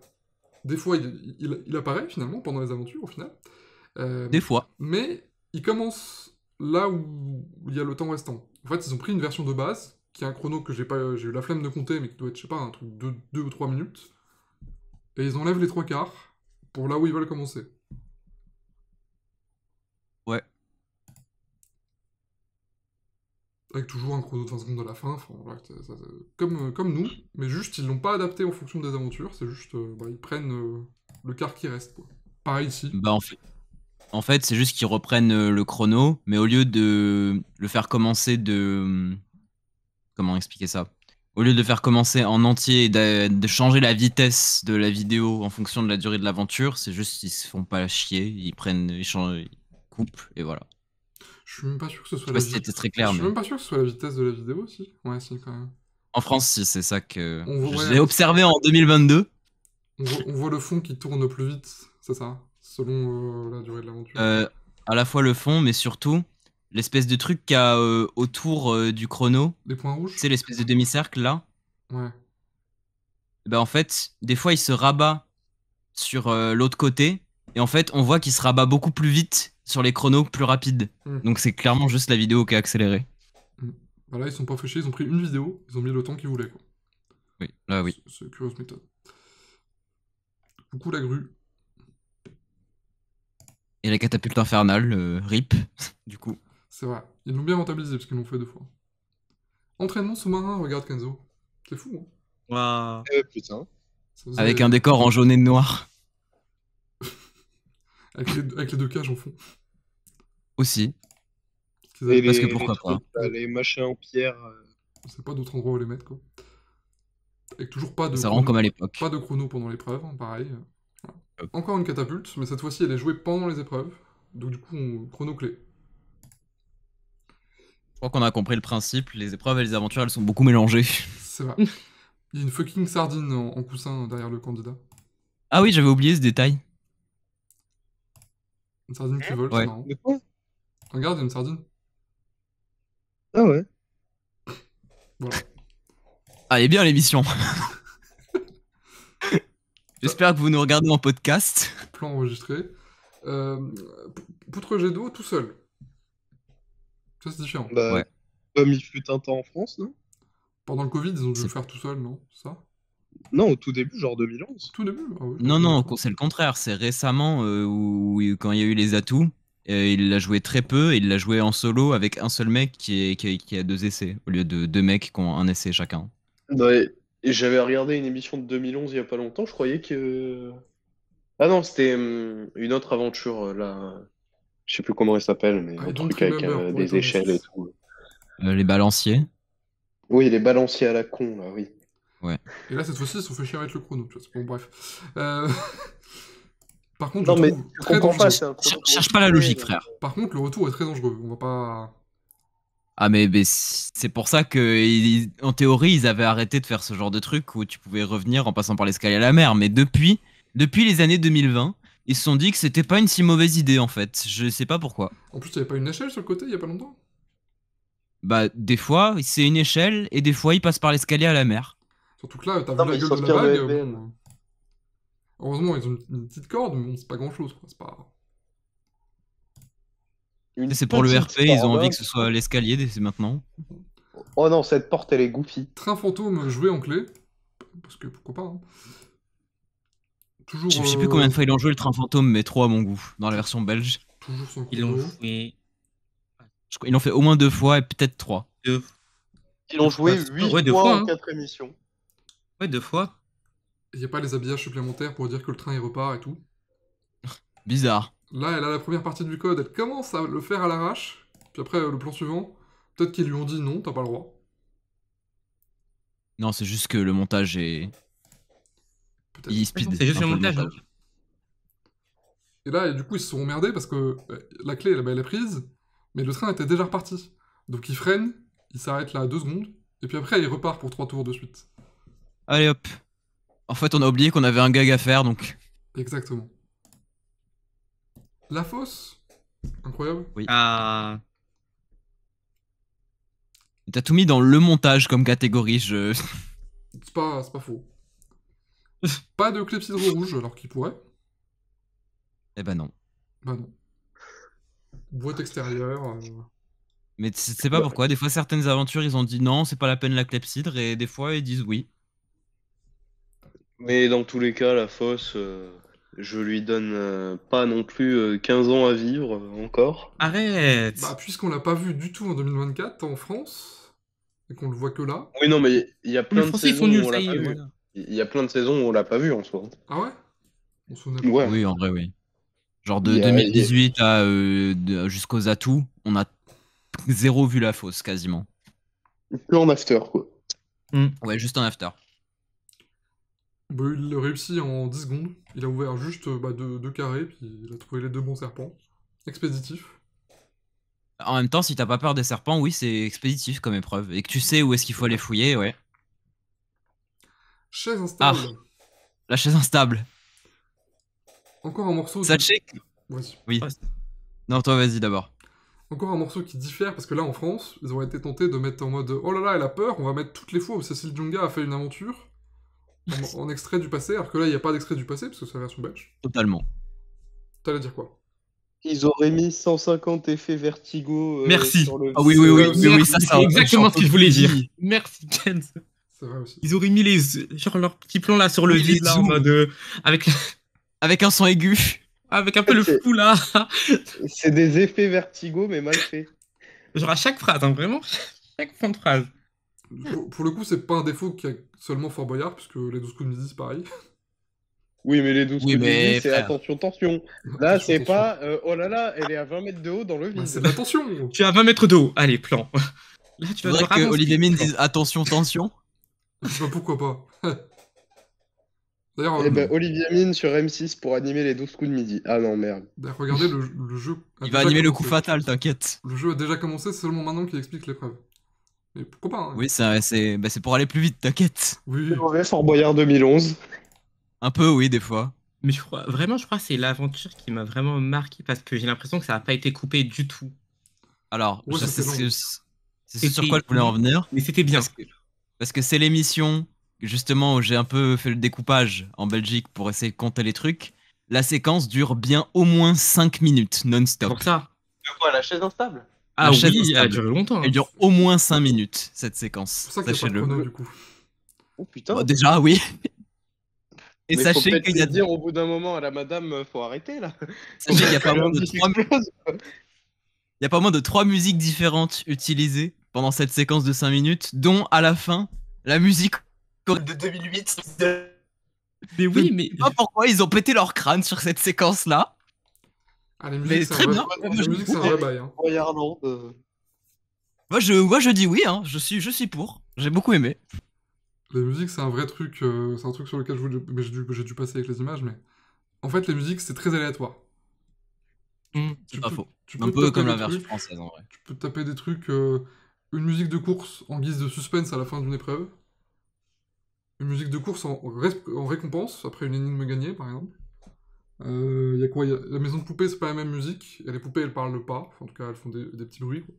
des fois il apparaît finalement pendant les aventures au final. Des fois. Mais il commence là où il y a le temps restant. En fait, ils ont pris une version de base qui est un chrono que j'ai eu la flemme de compter, mais qui doit être, je sais pas, un truc de 2 ou 3 minutes. Et ils enlèvent les 3/4 pour là où ils veulent commencer. Ouais. Avec toujours un chrono de 20 secondes à la fin, enfin, voilà, comme nous, mais juste ils l'ont pas adapté en fonction des aventures, c'est juste, ils prennent le quart qui reste, quoi. Pareil ici. Bah en fait, c'est juste qu'ils reprennent le chrono, mais au lieu de le faire commencer de... Comment expliquer ça? Au lieu de le faire commencer en entier et de changer la vitesse de la vidéo en fonction de la durée de l'aventure, c'est juste qu'ils se font pas chier, ils prennent, ils changent, ils coupent et voilà. Je suis même pas sûr que ce Je soit sais la pas si c'était très clair, Je suis mais même pas sûr que ce soit la vitesse de la vidéo, si. Ouais, si, quand même. en France, si, c'est ça que On voit- j'ai ouais, observé en 2022. On voit le fond qui tourne plus vite, c'est ça, selon la durée de l'aventure. À la fois le fond, mais surtout l'espèce de truc qu'il y a autour du chrono. Les points rouges? C'est l'espèce de demi-cercle là. Ouais. Bah en fait, des fois il se rabat sur l'autre côté. Et en fait, on voit qu'il se rabat beaucoup plus vite sur les chronos plus rapides. Donc c'est clairement juste la vidéo qui a accéléré. Bah là, ils sont pas fait chier, ils ont pris une vidéo, ils ont mis le temps qu'ils voulaient, quoi. Oui, là oui. C'est une curieuse méthode. Coucou la grue. Et la catapulte infernale, RIP, du coup. C'est vrai, ils l'ont bien rentabilisé parce qu'ils l'ont fait 2 fois. Entraînement sous-marin, regarde Kenzo. C'est fou, hein. Waouh. Putain. Ça faisait- Avec un décor en jaune et noir avec les 2 cages en fond. aussi. Parce qu'ils avaient- Parce que pourquoi pas. Les machins en pierre. On sait pas d'autres endroits où les mettre, quoi. Avec toujours pas de Ça rend chrono, comme à l'époque. pas de chrono pendant l'épreuve, hein, pareil. Voilà. Hop. Encore une catapulte, mais cette fois-ci elle est jouée pendant les épreuves. Donc du coup, chrono clé. Je crois qu'on a compris le principe. Les épreuves et les aventures, elles sont beaucoup mélangées. C'est vrai. Il y a une fucking sardine en coussin derrière le candidat. Ah oui, j'avais oublié ce détail. Une sardine qui vole, Ouais. c'est marrant. De quoi? Regarde, il y a une sardine. Ah ouais. Voilà. Allez bien l'émission. J'espère que vous nous regardez en podcast. Plan enregistré. Poutre jet d'eau tout seul. Ça c'est différent. Bah, Ouais. comme il fut un temps en France, non? Pendant le Covid, ils ont dû C'est- le faire tout seul, non? Ça? Non, au tout début, genre 2011. Tout début? Ah oui, Non, pas non, tout. c'est le contraire. C'est récemment quand il y a eu les atouts, il l'a joué très peu et il l'a joué en solo avec un seul mec qui a 2 essais au lieu de 2 mecs qui ont un essai chacun. Ouais. Et j'avais regardé une émission de 2011 il y a pas longtemps, je croyais que... Ah non, c'était une autre aventure, là. Je sais plus comment elle s'appelle, mais I un don't truc avec remember, pour des être échelles et honnête. tout. Les balanciers. Oui, les balanciers à la con, là, oui. Et là, cette fois-ci, ils se sont fait chier avec le chrono. Tu vois, bon, bref. Par contre, Non, je mais trouve tu très comprends dangereux. pas, c'est un chrono Cherche pas la logique, frère. Par contre, le retour est très dangereux. On va pas. Ah mais c'est pour ça que en théorie ils avaient arrêté de faire ce genre de truc où tu pouvais revenir en passant par l'escalier à la mer. Mais depuis les années 2020, ils se sont dit que c'était pas une si mauvaise idée en fait. Je sais pas pourquoi. En plus, il n'y avait pas une échelle sur le côté il y a pas longtemps? Bah des fois c'est une échelle et des fois ils passent par l'escalier à la mer. Surtout que là, t'as Non, vu mais la ils gueule de la s'inspirent de vague. LBN. Bon, heureusement, ils ont une petite corde, mais bon, c'est pas grand chose, quoi. C'est pas. Une C'est pour le petite RP, ils ont corde, envie hein. que ce soit l'escalier dès maintenant. Oh non, cette porte, elle est goofy. Train fantôme joué en clé. Parce que pourquoi pas, hein. Toujours. Je sais plus combien de fois ils ont joué le train fantôme, mais trop à mon goût dans la version belge. Toujours sans Ils l'ont chrono. joué Ils l'ont fait au moins 2 fois et peut-être 3. 2 Ils l'ont joué Ouais, 8 ouais, deux fois fois, en hein. 4 émissions. Ouais, 2 fois. Il n'y a pas les habillages supplémentaires pour dire que le train il repart et tout. Bizarre. Là, elle a la première partie du code, elle commence à le faire à l'arrache. Puis après, le plan suivant, peut-être qu'ils lui ont dit non, t'as pas le droit. Non, c'est juste que le montage est. Peut-être. Il speed. C'est juste un le peu montage. hein. Et là, et du coup, ils se sont emmerdés parce que la clé, elle est prise, mais le train était déjà reparti. Donc il freine, il s'arrête là 2 secondes, et puis après, il repart pour 3 tours de suite. Allez hop. En fait, on a oublié qu'on avait un gag à faire donc. Exactement. La fosse. Incroyable. Ah. T'as tout mis dans le montage comme catégorie. C'est pas faux. Pas de clepsydre rouge, alors qu'il pourrait. Eh ben non. Bah non. Boîte extérieure. Mais tu sais pas pourquoi. Des fois, certaines aventures, ils ont dit non, c'est pas la peine la clepsydre, et des fois, ils disent oui. Mais dans tous les cas, la fosse, je lui donne pas non plus 15 ans à vivre encore. Arrête. Bah, puisqu'on l'a pas vu du tout en 2024 en France, et qu'on le voit que là. Oui, non, mais il y a Les plein de Français, ils saisons sont nuls, où on ça l'a y pas est, vu. voilà. Il y a plein de saisons où on l'a pas vu en soi. Ah ouais? On se souvenait pas. Ouais. Oui, en vrai, oui. Genre Il de y a- 2018 à jusqu'aux atouts, on a zéro vu la fosse quasiment. Que en after, quoi. Ouais, juste en after. Bah, il réussit en 10 secondes. Il a ouvert juste deux carrés, puis il a trouvé les 2 bons serpents. Expéditif. En même temps, si t'as pas peur des serpents, oui, c'est expéditif comme épreuve. Et que tu sais où est-ce qu'il faut aller fouiller, ouais. Chaise instable. La chaise instable. Encore un morceau. Sachez que... Vas-y. Oui. Non, toi, vas-y d'abord. Encore un morceau qui diffère, parce que là en France, ils auraient été tentés de mettre en mode oh là là, elle a peur, on va mettre toutes les fois où Cécile Djonga a fait une aventure en extrait du passé, alors que là il n'y a pas d'extrait du passé, parce que c'est la version belge. Totalement. T'allais dire quoi? Ils auraient mis 150 effets vertigo Merci. sur le... Ah oui, oui, oui, oui, oui, ça, C'est exactement ce que je voulais dire. Merci, Ken. C'est vrai aussi. Ils auraient mis genre leur petit plan là sur le Oui, les vide là en zooms. mode avec Avec un son aigu. avec un peu le C'est- flou là. C'est des effets vertigo, mais mal faits. Genre à chaque phrase, hein, vraiment chaque fin de phrase. Pour le coup, c'est pas un défaut qu'il y a seulement Fort Boyard, puisque les 12 coups de midi c'est pareil. Oui, mais les 12 Oui, coups de mais midi, c'est frère. attention, tension. Là, Attention, c'est attention. pas oh là là, elle est à 20 mètres de haut dans le Bah, vide. c'est de l'attention. Tu as 20 mètres de haut. Allez, plan. Là, tu vas Faudrait devoir que avancer. Olivier Mine Plan. dise attention, tension. Bah, pourquoi pas. D'ailleurs, Eh ben, Olivier Mine sur M6 pour animer les 12 coups de midi. Ah non, merde. regardez, le jeu. a Il va déjà animer le commencé. coup fatal, t'inquiète. Le jeu a déjà commencé, c'est seulement maintenant qu'il explique l'épreuve. Mais pourquoi pas, hein. Oui, c'est pour aller plus vite, t'inquiète. Oui. Mauvais Fort Boyard 2011. Un peu, oui, des fois. Mais je crois que c'est l'aventure qui m'a vraiment marqué parce que j'ai l'impression que ça n'a pas été coupé du tout. Alors, Ouais, je ça, sais c'est c'est sur quoi je voulais en venir. Mais c'était bien. Parce que c'est l'émission, justement, où j'ai un peu fait le découpage en Belgique pour essayer de compter les trucs. La séquence dure bien au moins 5 minutes C'est non-stop. pour ça. De quoi, la chaise instable? Ah La chaise oui, elle a instable. duré longtemps. hein. Elle dure au moins 5 minutes, cette séquence. C'est pour ça qu'il n'y a pas de Sachez-le. chrono, du coup. Oh putain. Bon, déjà, oui. Et Mais faut sachez peut-être qu'il y a lui dire au bout d'un moment à la madame, faut arrêter là. sachez qu'il y a pas Faut moins lui de dire 3 quelque chose. Il y a pas moins de 3 musiques différentes utilisées pendant cette séquence de 5 minutes, dont à la fin, la musique de 2008. Mais oui, mais Je sais pas pourquoi ils ont pété leur crâne sur cette séquence-là. Ah, les Mais musiques, c'est très un vrai... bien. la Moi, je musique, c'est un vrai bail, hein. Boyardland. Moi, je dis oui, hein. Je suis pour. J'ai beaucoup aimé. Les musiques, c'est un vrai truc, c'est un truc sur lequel mais j'ai dû passer avec les images, mais... En fait, les musiques, c'est très aléatoire. C'est pas faux. Tu Un peux peu taper comme des la version trucs, française, en vrai. tu peux taper des trucs, une musique de course en guise de suspense à la fin d'une épreuve. Une musique de course en récompense, après une énigme gagnée, par exemple. Y a quoi La maison de poupées, c'est pas la même musique. Et les poupées, elles parlent pas. Enfin, en tout cas, elles font des petits bruits, quoi.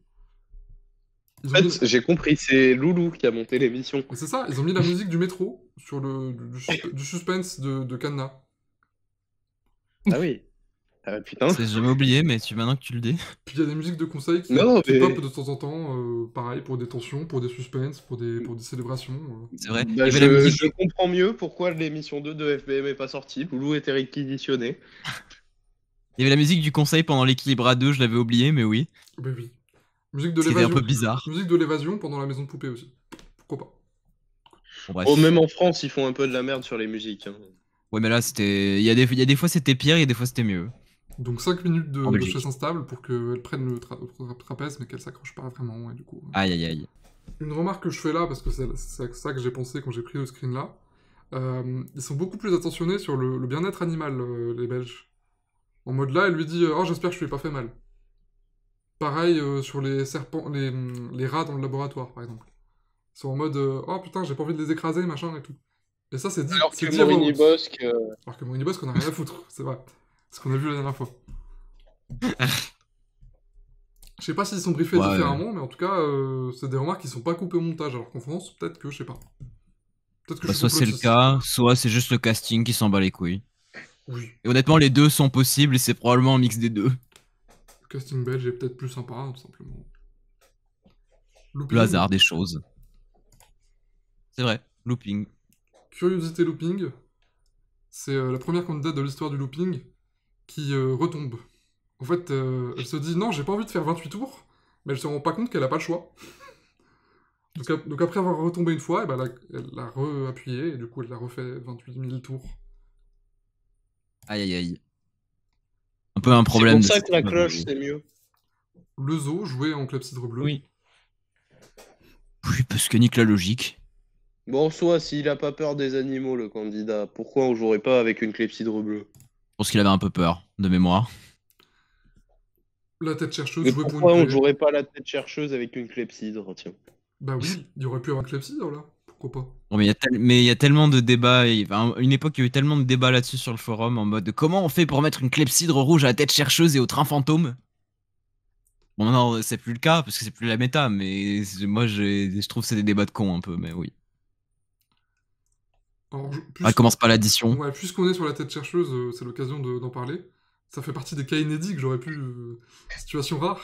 Ils En ont mis- fait, j'ai compris, c'est Loulou qui a monté l'émission. Mais c'est ça, ils ont mis la musique du métro sur du suspense de Cadenas. Ah oui. Ah putain. C'est jamais oublié, mais maintenant que tu le dis. Puis il y a des musiques de conseils qui Non, mais- pop de temps en temps, pareil, pour des tensions, pour des suspens, pour des célébrations. C'est vrai. Bah, Il y avait la musique. je comprends mieux pourquoi l'émission 2 de FBM est pas sortie. Loulou était réquisitionné. Il y avait la musique du conseil pendant l'équilibre à 2, je l'avais oublié, mais oui. Ben oui. Musique de C'était un l'évasion. peu bizarre. Musique de l'évasion pendant la maison de poupée aussi. Pourquoi pas? Bon, bref. Oh, même en France, ils font un peu de la merde sur les musiques. Hein. Ouais, mais là, c'était. Il y a des fois c'était pire et des fois c'était mieux. Donc 5 minutes En de Belgique. chaise instable pour qu'elle prenne le trapèze, mais qu'elle s'accroche pas vraiment, et du coup... Aïe aïe aïe. Une remarque que je fais là, parce que c'est à ça que j'ai pensé quand j'ai pris le screen là, ils sont beaucoup plus attentionnés sur le bien-être animal, les Belges. En mode là, elle lui dit oh, j'espère que je lui ai pas fait mal. Pareil sur les serpents, les rats dans le laboratoire, par exemple. Ils sont en mode oh putain, j'ai pas envie de les écraser, machin et tout. Et ça, c'est dit, Alors c'est que dit à voix Morini haute. Bosque, Alors que Morini Bosque, on a rien à foutre, c'est vrai. C'est ce qu'on a vu la dernière fois. Je sais pas s'ils sont briefés Ouais. différemment, mais en tout cas, c'est des remarques qui sont pas coupées au montage, alors qu'en France, peut-être que, je sais pas. Peut-être que Bah, je suis soit c'est le complotiste. cas, soit c'est juste le casting qui s'en bat les couilles. Oui, Et honnêtement, les deux sont possibles et c'est probablement un mix des deux. le casting belge est peut-être plus sympa, tout simplement. Looping. Le hasard des choses. C'est vrai, looping. Curiosité looping. C'est la première candidate de l'histoire du looping qui retombe. En fait, elle se dit non, j'ai pas envie de faire 28 tours, mais elle se rend pas compte qu'elle a pas le choix. Donc après avoir retombé une fois, eh ben, elle l'a re-appuyé, et du coup elle l'a refait 28 000 tours. Aïe aïe aïe. Un peu un C'est problème. pour de ça cette que la épreuve, cloche, oui. c'est mieux. Le zoo joué en clepsydre bleu. Oui. Oui, parce que nique la logique. Bon, en soi, s'il a pas peur des animaux, le candidat, pourquoi on jouerait pas avec une clepsydre bleue? Je pense qu'il avait un peu peur, de mémoire. La tête chercheuse Mais jouée pour pourquoi une on clé. jouerait pas la tête chercheuse avec une clepsydre, tiens? Bah oui, il y aurait pu avoir un clepsydre là, pourquoi pas. Bon, mais il y a tellement de débats. Enfin, une époque, il y a eu tellement de débats là-dessus sur le forum en mode comment on fait pour mettre une clepsydre rouge à la tête chercheuse et au train fantôme. Bon, non, c'est plus le cas parce que c'est plus la méta, mais moi je trouve que c'est des débats de cons un peu, mais oui. Alors, Ah, commence pas l'addition. Ouais, puisqu'on est sur la tête chercheuse, c'est l'occasion d'en parler. Ça fait partie des cas inédits que j'aurais pu... situation rare.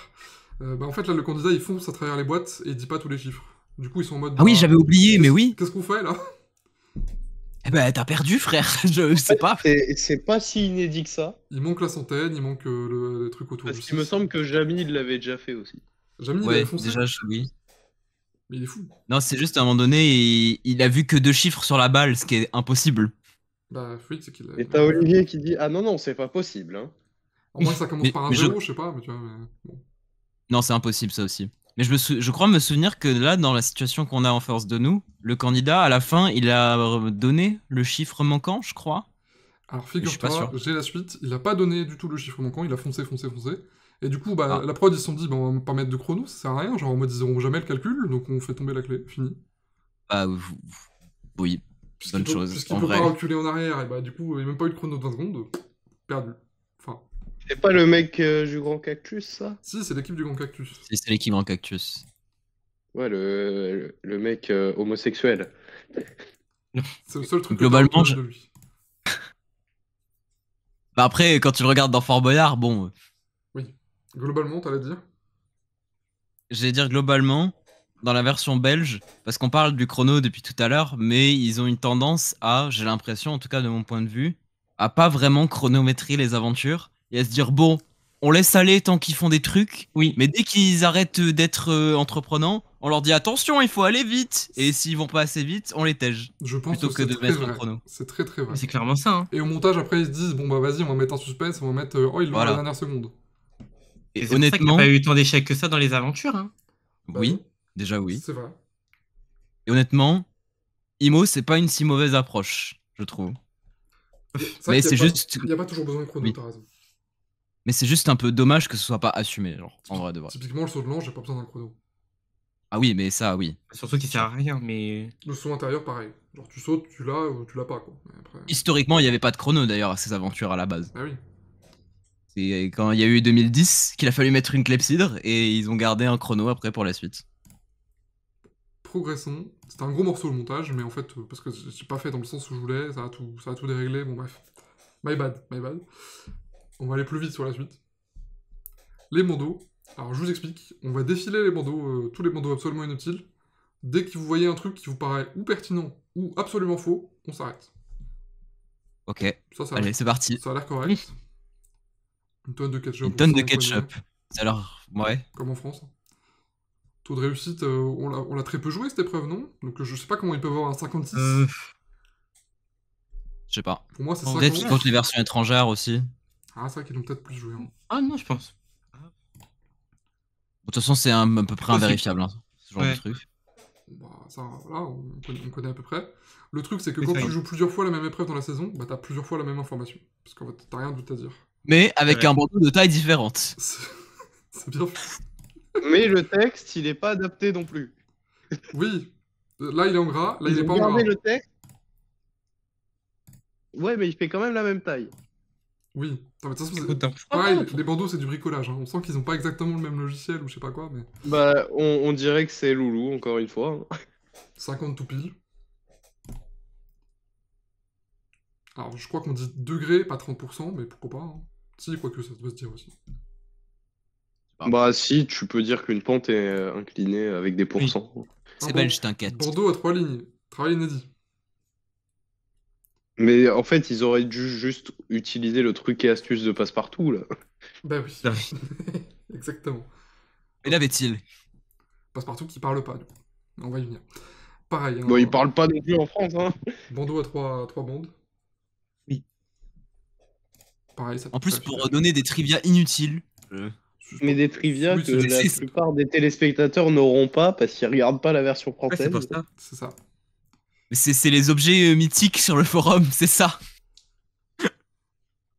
Bah en fait là le candidat il fonce à travers les boîtes et il dit pas tous les chiffres. Du coup ils sont en mode... Ah oui, bah, j'avais oublié, mais oui. Qu'est-ce qu'on fait là? Eh ben, t'as perdu, frère. Je sais pas. C'est pas si inédit que ça, Il manque la centaine, il manque le truc autour parce du qu'il me 6. semble que Jamil l'avait déjà fait aussi. Jamie il Ouais, avait foncé. déjà, oui. Mais il est fou. Non, c'est juste à un moment donné, il a vu que 2 chiffres sur la balle, ce qui est impossible. Bah oui, c'est qu'il a... Et t'as Olivier qui dit ah non, c'est pas possible, hein. En moins ça commence Mais- par un mais je- 0, je sais pas, mais tu vois... Bon. Non, c'est impossible, ça aussi. Mais je crois me souvenir que là, dans la situation qu'on a en face de nous, le candidat, à la fin, il a donné le chiffre manquant, je crois. Alors suis pas figure-toi, sûr. j'ai la suite, il a pas donné du tout le chiffre manquant, il a foncé. Et du coup, bah, Ah. la prod ils se sont dit, bah, on va pas mettre de chrono, ça sert à rien, genre en mode ils auront jamais le calcul, donc on fait tomber la clé, fini. Ah, oui, bonne chose, Puisqu'il en peut vrai. pas reculer en arrière, et bah du coup, il n'y a même pas eu de chrono de 20 secondes, perdu. Enfin, C'est pas le mec du grand cactus, ça? si, c'est l'équipe du Grand Cactus. C'est l'équipe en cactus. Ouais, le mec homosexuel. C'est le seul truc Globalement, que t'as retenu de lui. Bah après, quand tu le regardes dans Fort Boyard, bon, Globalement, t'allais dire? j'allais dire globalement, dans la version belge, parce qu'on parle du chrono depuis tout à l'heure, mais ils ont une tendance à, j'ai l'impression, en tout cas de mon point de vue, à pas vraiment chronométrer les aventures et à se dire bon, on laisse aller tant qu'ils font des trucs, Oui. mais dès qu'ils arrêtent d'être entreprenants, on leur dit attention, il faut aller vite, et s'ils vont pas assez vite, on les tège. Je pense Plutôt que que c'est de très mettre un vrai. chrono. C'est très très vrai. C'est clairement ça. Hein. Et au montage, après, ils se disent, bon bah vas-y, on va mettre un suspense, on va mettre, oh, ils l'ont à Voilà. la dernière seconde. Et C'est pour ça qu'il n'y honnêtement, a pas eu tant d'échecs que ça dans les aventures. Hein. oui, déjà oui. C'est vrai. Et honnêtement, Imo, c'est pas une si mauvaise approche, je trouve. vrai Mais qu'il y a c'est pas- juste, Il n'y a pas toujours besoin de chrono, Oui. t'as raison. mais c'est juste un peu dommage que ce soit pas assumé, genre, en vrai de vrai. Typiquement, le saut de l'ange, j'ai pas besoin d'un chrono. Ah oui, mais ça, oui. Surtout qu'il sert à rien, mais. Le saut intérieur, pareil. Genre, tu sautes, tu l'as ou tu l'as pas, quoi. Mais après... Historiquement, il n'y avait pas de chrono d'ailleurs à ces aventures à la base. Bah oui. C'est quand il y a eu 2010 qu'il a fallu mettre une clepsydre et ils ont gardé un chrono après pour la suite. Progressons. C'était un gros morceau le montage, mais en fait, parce que j'ai pas fait dans le sens où je voulais, ça a tout déréglé, bon bref. My bad. On va aller plus vite sur la suite. Les bandeaux. Alors je vous explique, on va défiler les bandeaux, tous les bandeaux absolument inutiles. Dès que vous voyez un truc qui vous paraît ou pertinent ou absolument faux, on s'arrête. Ok, Ça allez, c'est parti. ça a l'air correct. Une tonne de ketchup. Une tonne on de sent le poignet, ketchup. Alors, ouais. comme en France. Taux de réussite, on l'a très peu joué cette épreuve, non? Donc je sais pas comment ils peuvent avoir un 56. Je sais pas. Pour moi, c'est Peut-être 50. qu'ils comptent les versions étrangères aussi. Ah, c'est vrai qu'ils l'ont peut-être plus joué. Hein. Ah non, je pense. De toute façon, c'est à peu près invérifiable, hein, ce genre Ouais. de truc. Bah, ça, voilà, on connaît à peu près. Le truc, c'est que Oui, quand ça y tu est. joues plusieurs fois la même épreuve dans la saison, bah t'as plusieurs fois la même information. Parce qu'en fait, t'as rien d'autre à dire. Mais avec Ouais. un bandeau de taille différente. C'est bien fait. Mais le texte, il est pas adapté non plus. Oui, là il est en gras, là il Ils est ont pas en gardé gras. le texte. Ouais, mais il fait quand même la même taille. Oui. Non, mais de toute façon, c'est Écoute, hein. pareil, les bandeaux c'est du bricolage. Hein. On sent qu'ils ont pas exactement le même logiciel ou je sais pas quoi, mais Bah, on dirait que c'est Loulou, encore une fois. 50 tout pile. Alors je crois qu'on dit degrés, pas 30%, mais pourquoi pas. Hein. Si, quoique ça doit se dire aussi. Bah si, tu peux dire qu'une pente est inclinée avec des pourcents. C'est Ah, belge, t'inquiète. Bordeaux a 3 lignes. Travail inédit. Mais en fait, ils auraient dû juste utiliser le truc et astuce de passe-partout, là. Bah oui. Ah oui. Exactement. Et l'avait-il? Passe-partout qui parle pas, du coup. On va y venir. Pareil, hein, Bon, ils parlent pas non plus en France, hein. Bordeaux a 3 bandes. Oui. Pareil, ça En plus, pour ça- donner des trivia inutiles. Mais des trivia Oui, que la c'est- plupart des téléspectateurs n'auront pas parce qu'ils regardent pas la version Ouais, c'est française. pour ça. C'est ça. Mais c'est les objets mythiques sur le forum, c'est ça.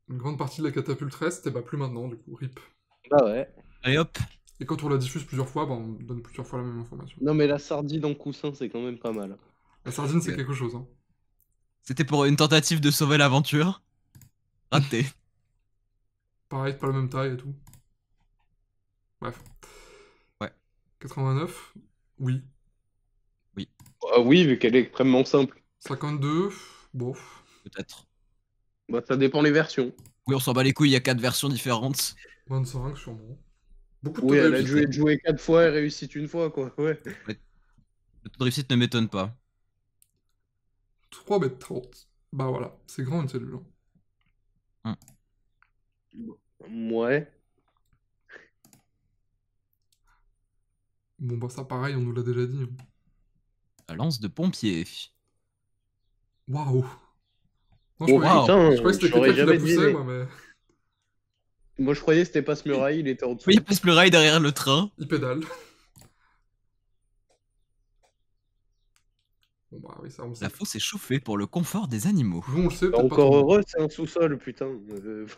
Une grande partie de la catapulte reste, et bah plus maintenant, du coup, RIP. Bah ouais. Allez hop. Et quand on la diffuse plusieurs fois, bah on donne plusieurs fois la même information. Non, mais la sardine en coussin, c'est quand même pas mal. La sardine, c'est Ouais. quelque chose, hein. C'était pour une tentative de sauver l'aventure. Raté. Pareil, pas la même taille et tout. Bref. Ouais. 89, oui. Ah oui, vu qu'elle est extrêmement simple. 52, bof. Peut-être. Bah, ça dépend les versions. Oui, on s'en bat les couilles, il y a 4 versions différentes. 25, sûrement. Beaucoup de Oui, taux de elle a réussite. dû être jouée 4 fois et réussit une fois, quoi. Ouais. Le taux de réussite ne m'étonne pas. 3 mètres 30. Bah voilà, c'est grand une cellule. Hein. Ouais. Bon bah ça pareil, on nous l'a déjà dit. Hein. La lance de pompier. Waouh. Non, Oh croyais- putain, je croyais que c'était j'aurais quelqu'un qui la jamais poussait, deviné. moi, mais Moi, je croyais que c'était pas ce muraille, il était en dessous. Oui, il passe le rail derrière le train. il pédale. Bon bah oui, ça on le sait. La fosse est chauffée pour le confort des animaux. Nous on le sait, Bah, peut-être pas encore tout le monde. heureux, c'est un sous-sol, putain.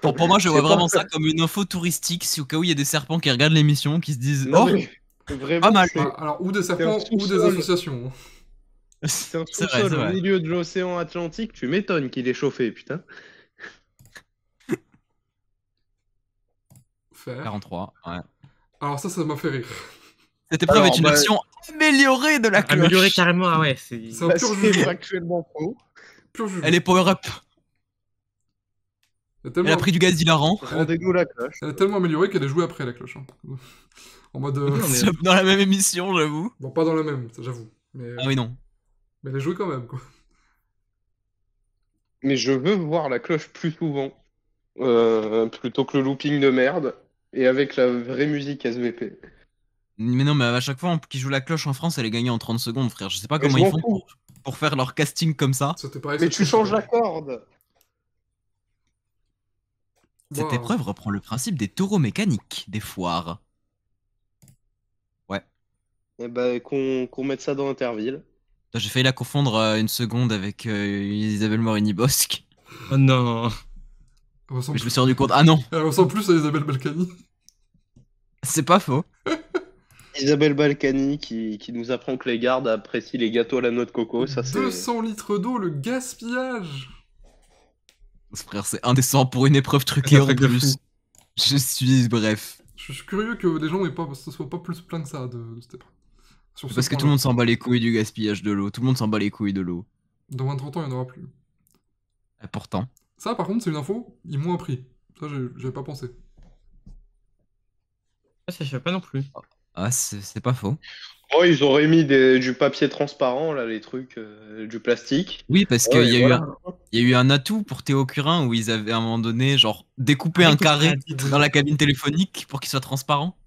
Pour moi, je C'est vois pas- vraiment ça comme une info touristique, si au cas où il y a des serpents qui regardent l'émission, qui se disent Non, Oh, mais vraiment, pas mal. c'est- Ah, alors, ou des serpents, ou des sous-sol. associations. Hein. C'est un c'est vrai, sous-sol c'est au vrai. milieu de l'océan Atlantique, tu m'étonnes qu'il est chauffé, putain. Faire. 43, ouais. Alors ça m'a fait rire. Cette épreuve Alors, est une bah- version améliorée de la cloche. Améliorer carrément, ah ouais, c'est. C'est un Bah, pur c'est jugement. factuellement faux. Pur jugement. Elle est power-up. Elle est Elle tellement, a pris du gaz hilarant. Rendez-nous la cloche. elle est tellement améliorée qu'elle est jouée après la cloche. Hein. En mode... Non, mais- C'est dans la même émission, j'avoue. Bon, pas dans la même, ça, j'avoue. Mais... Ah oui, non. mais elle est jouée quand même, quoi. Mais je veux voir la cloche plus souvent. Plutôt que le looping de merde. Et avec la vraie musique SVP. Mais non, mais à chaque fois qu'ils jouent la cloche en France, elle est gagnée en 30 secondes, frère. Je sais pas Mais comment je ils m'en font fous. pour faire leur casting comme ça. C'était pareil. Mais cette tu cloche, changes quoi. la corde. Cette Waouh. épreuve reprend le principe des taureaux mécaniques des foires. Eh ben, qu'on mette ça dans Interville. Putain, j'ai failli la confondre une seconde avec Isabelle Morini-Bosque. Oh non. Elle ressemble, Mais je me suis rendu compte, ah non, elle ressemble plus à Isabelle Balkany. c'est pas faux. Isabelle Balkany qui nous apprend que les gardes apprécient les gâteaux à la noix de coco. Ça, c'est... 200 litres d'eau, le gaspillage. Frère, c'est indécent pour une épreuve truquée Un en truc de plus. fou. Je suis, bref. Je suis curieux que les gens ce soit pas plus plein que ça de cette épreuve. Sur ce Parce que tout point-là. le monde s'en bat les couilles du gaspillage de l'eau. Tout le monde s'en bat les couilles de l'eau. Dans 20-30 ans, il n'y en aura plus. Et pourtant. Ça, par contre, c'est une info, ils m'ont appris. Ça, j'avais pas pensé. Ah, ça, je sais pas non plus. Ah, c'est pas faux. Oh, ils auraient mis du papier transparent, là, les trucs, du plastique. Oui, parce Ouais, qu'il y, et a voilà. il y a eu un atout pour Théo Curin où ils avaient à un moment donné, genre, découpé un Arrête, carré arrête. dans la cabine téléphonique pour qu'il soit transparent.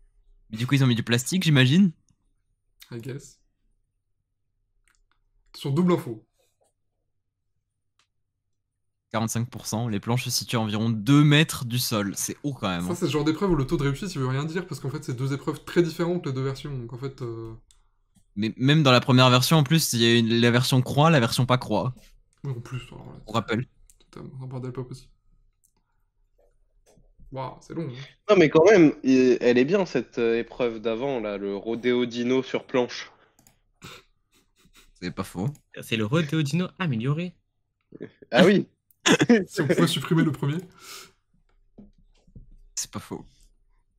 Mais du coup, ils ont mis du plastique, j'imagine. I guess. Sur double info. 45%. Les planches se situent à environ 2 mètres du sol. C'est haut quand même. Ça, Hein. c'est ce genre d'épreuve où le taux de réussite, il veut rien dire, parce qu'en fait, c'est deux épreuves très différentes, les deux versions. Donc, en fait, Mais même dans la première version, en plus, il y a la version croix, la version pas croix. oui, en plus, alors là, On rappelle. c'est un bordel pas possible. Waouh, c'est long. Hein. Non, mais quand même, elle est bien, cette épreuve d'avant, là, le rodéo dino sur planche. C'est pas faux. C'est le rodéo dino amélioré. Ah oui. Si on pouvait supprimer le premier. C'est pas faux.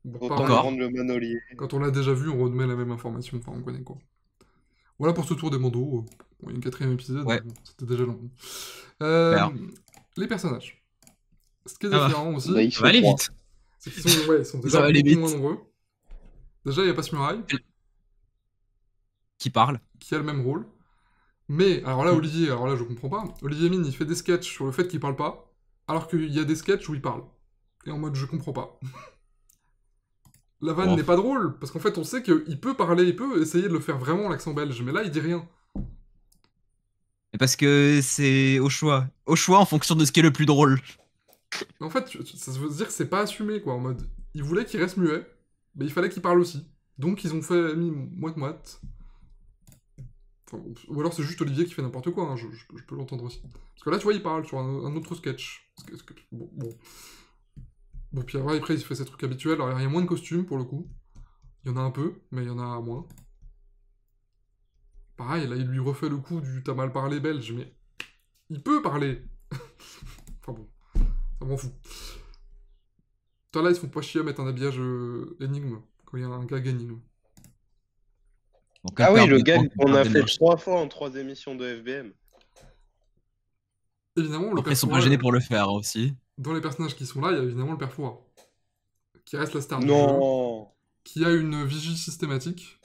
Bon, Autant pareil, Encore. prendre le manolier. quand on l'a déjà vu, on remet la même information. Enfin, on connaît quoi. Voilà pour ce tour des bandeaux. Bon, il y a une quatrième épisode, Ouais. mais bon, c'était déjà long. Super. Les personnages. Ce qui est Ah bah. différent aussi, Bah, ils Ça sont va aller trois. vite. c'est qu'ils sont, ouais, ils sont Ça déjà va aller beaucoup vite. moins nombreux. Déjà, il y a Passe-Muraille, Qui parle. qui a le même rôle. Mais, alors là, Mm. Olivier, alors là, je comprends pas. Olivier Mine, il fait des sketchs sur le fait qu'il parle pas, alors qu'il y a des sketchs où il parle. Et en mode, je comprends pas. La vanne Oh. n'est pas drôle, parce qu'en fait, on sait qu'il peut parler, il peut essayer de le faire vraiment l'accent belge, mais là, il dit rien. Mais parce que c'est au choix. Au choix en fonction de ce qui est le plus drôle. Mais en fait, ça veut dire que c'est pas assumé, quoi, en mode, ils voulaient qu'il reste muet, mais il fallait qu'il parle aussi. Donc, ils ont mis moite-moite. Enfin, ou alors c'est juste Olivier qui fait n'importe quoi, hein, je peux l'entendre aussi. Parce que là, tu vois, il parle sur un autre sketch. Bon, puis après, il fait ses trucs habituels. Alors, il y a moins de costumes, pour le coup. Il y en a un peu, mais il y en a moins. Pareil, là, il lui refait le coup du « t'as mal parlé belge », mais il peut parler. Enfin bon, ça m'en fout. Toi, là, ils se font pas chier à mettre un habillage énigme, quand il y a un gag énigme. Bon, Ah oui, perte le de gag temps, qu'on a perte fait d'énergie. 3 fois en 3 émissions de FBM. Évidemment, le Après, ils sont père pas Fouras, gênés pour le faire aussi. dans les personnages qui sont là, il y a évidemment le père Fouras, qui reste la star du jeu, Non. qui a une vigie systématique.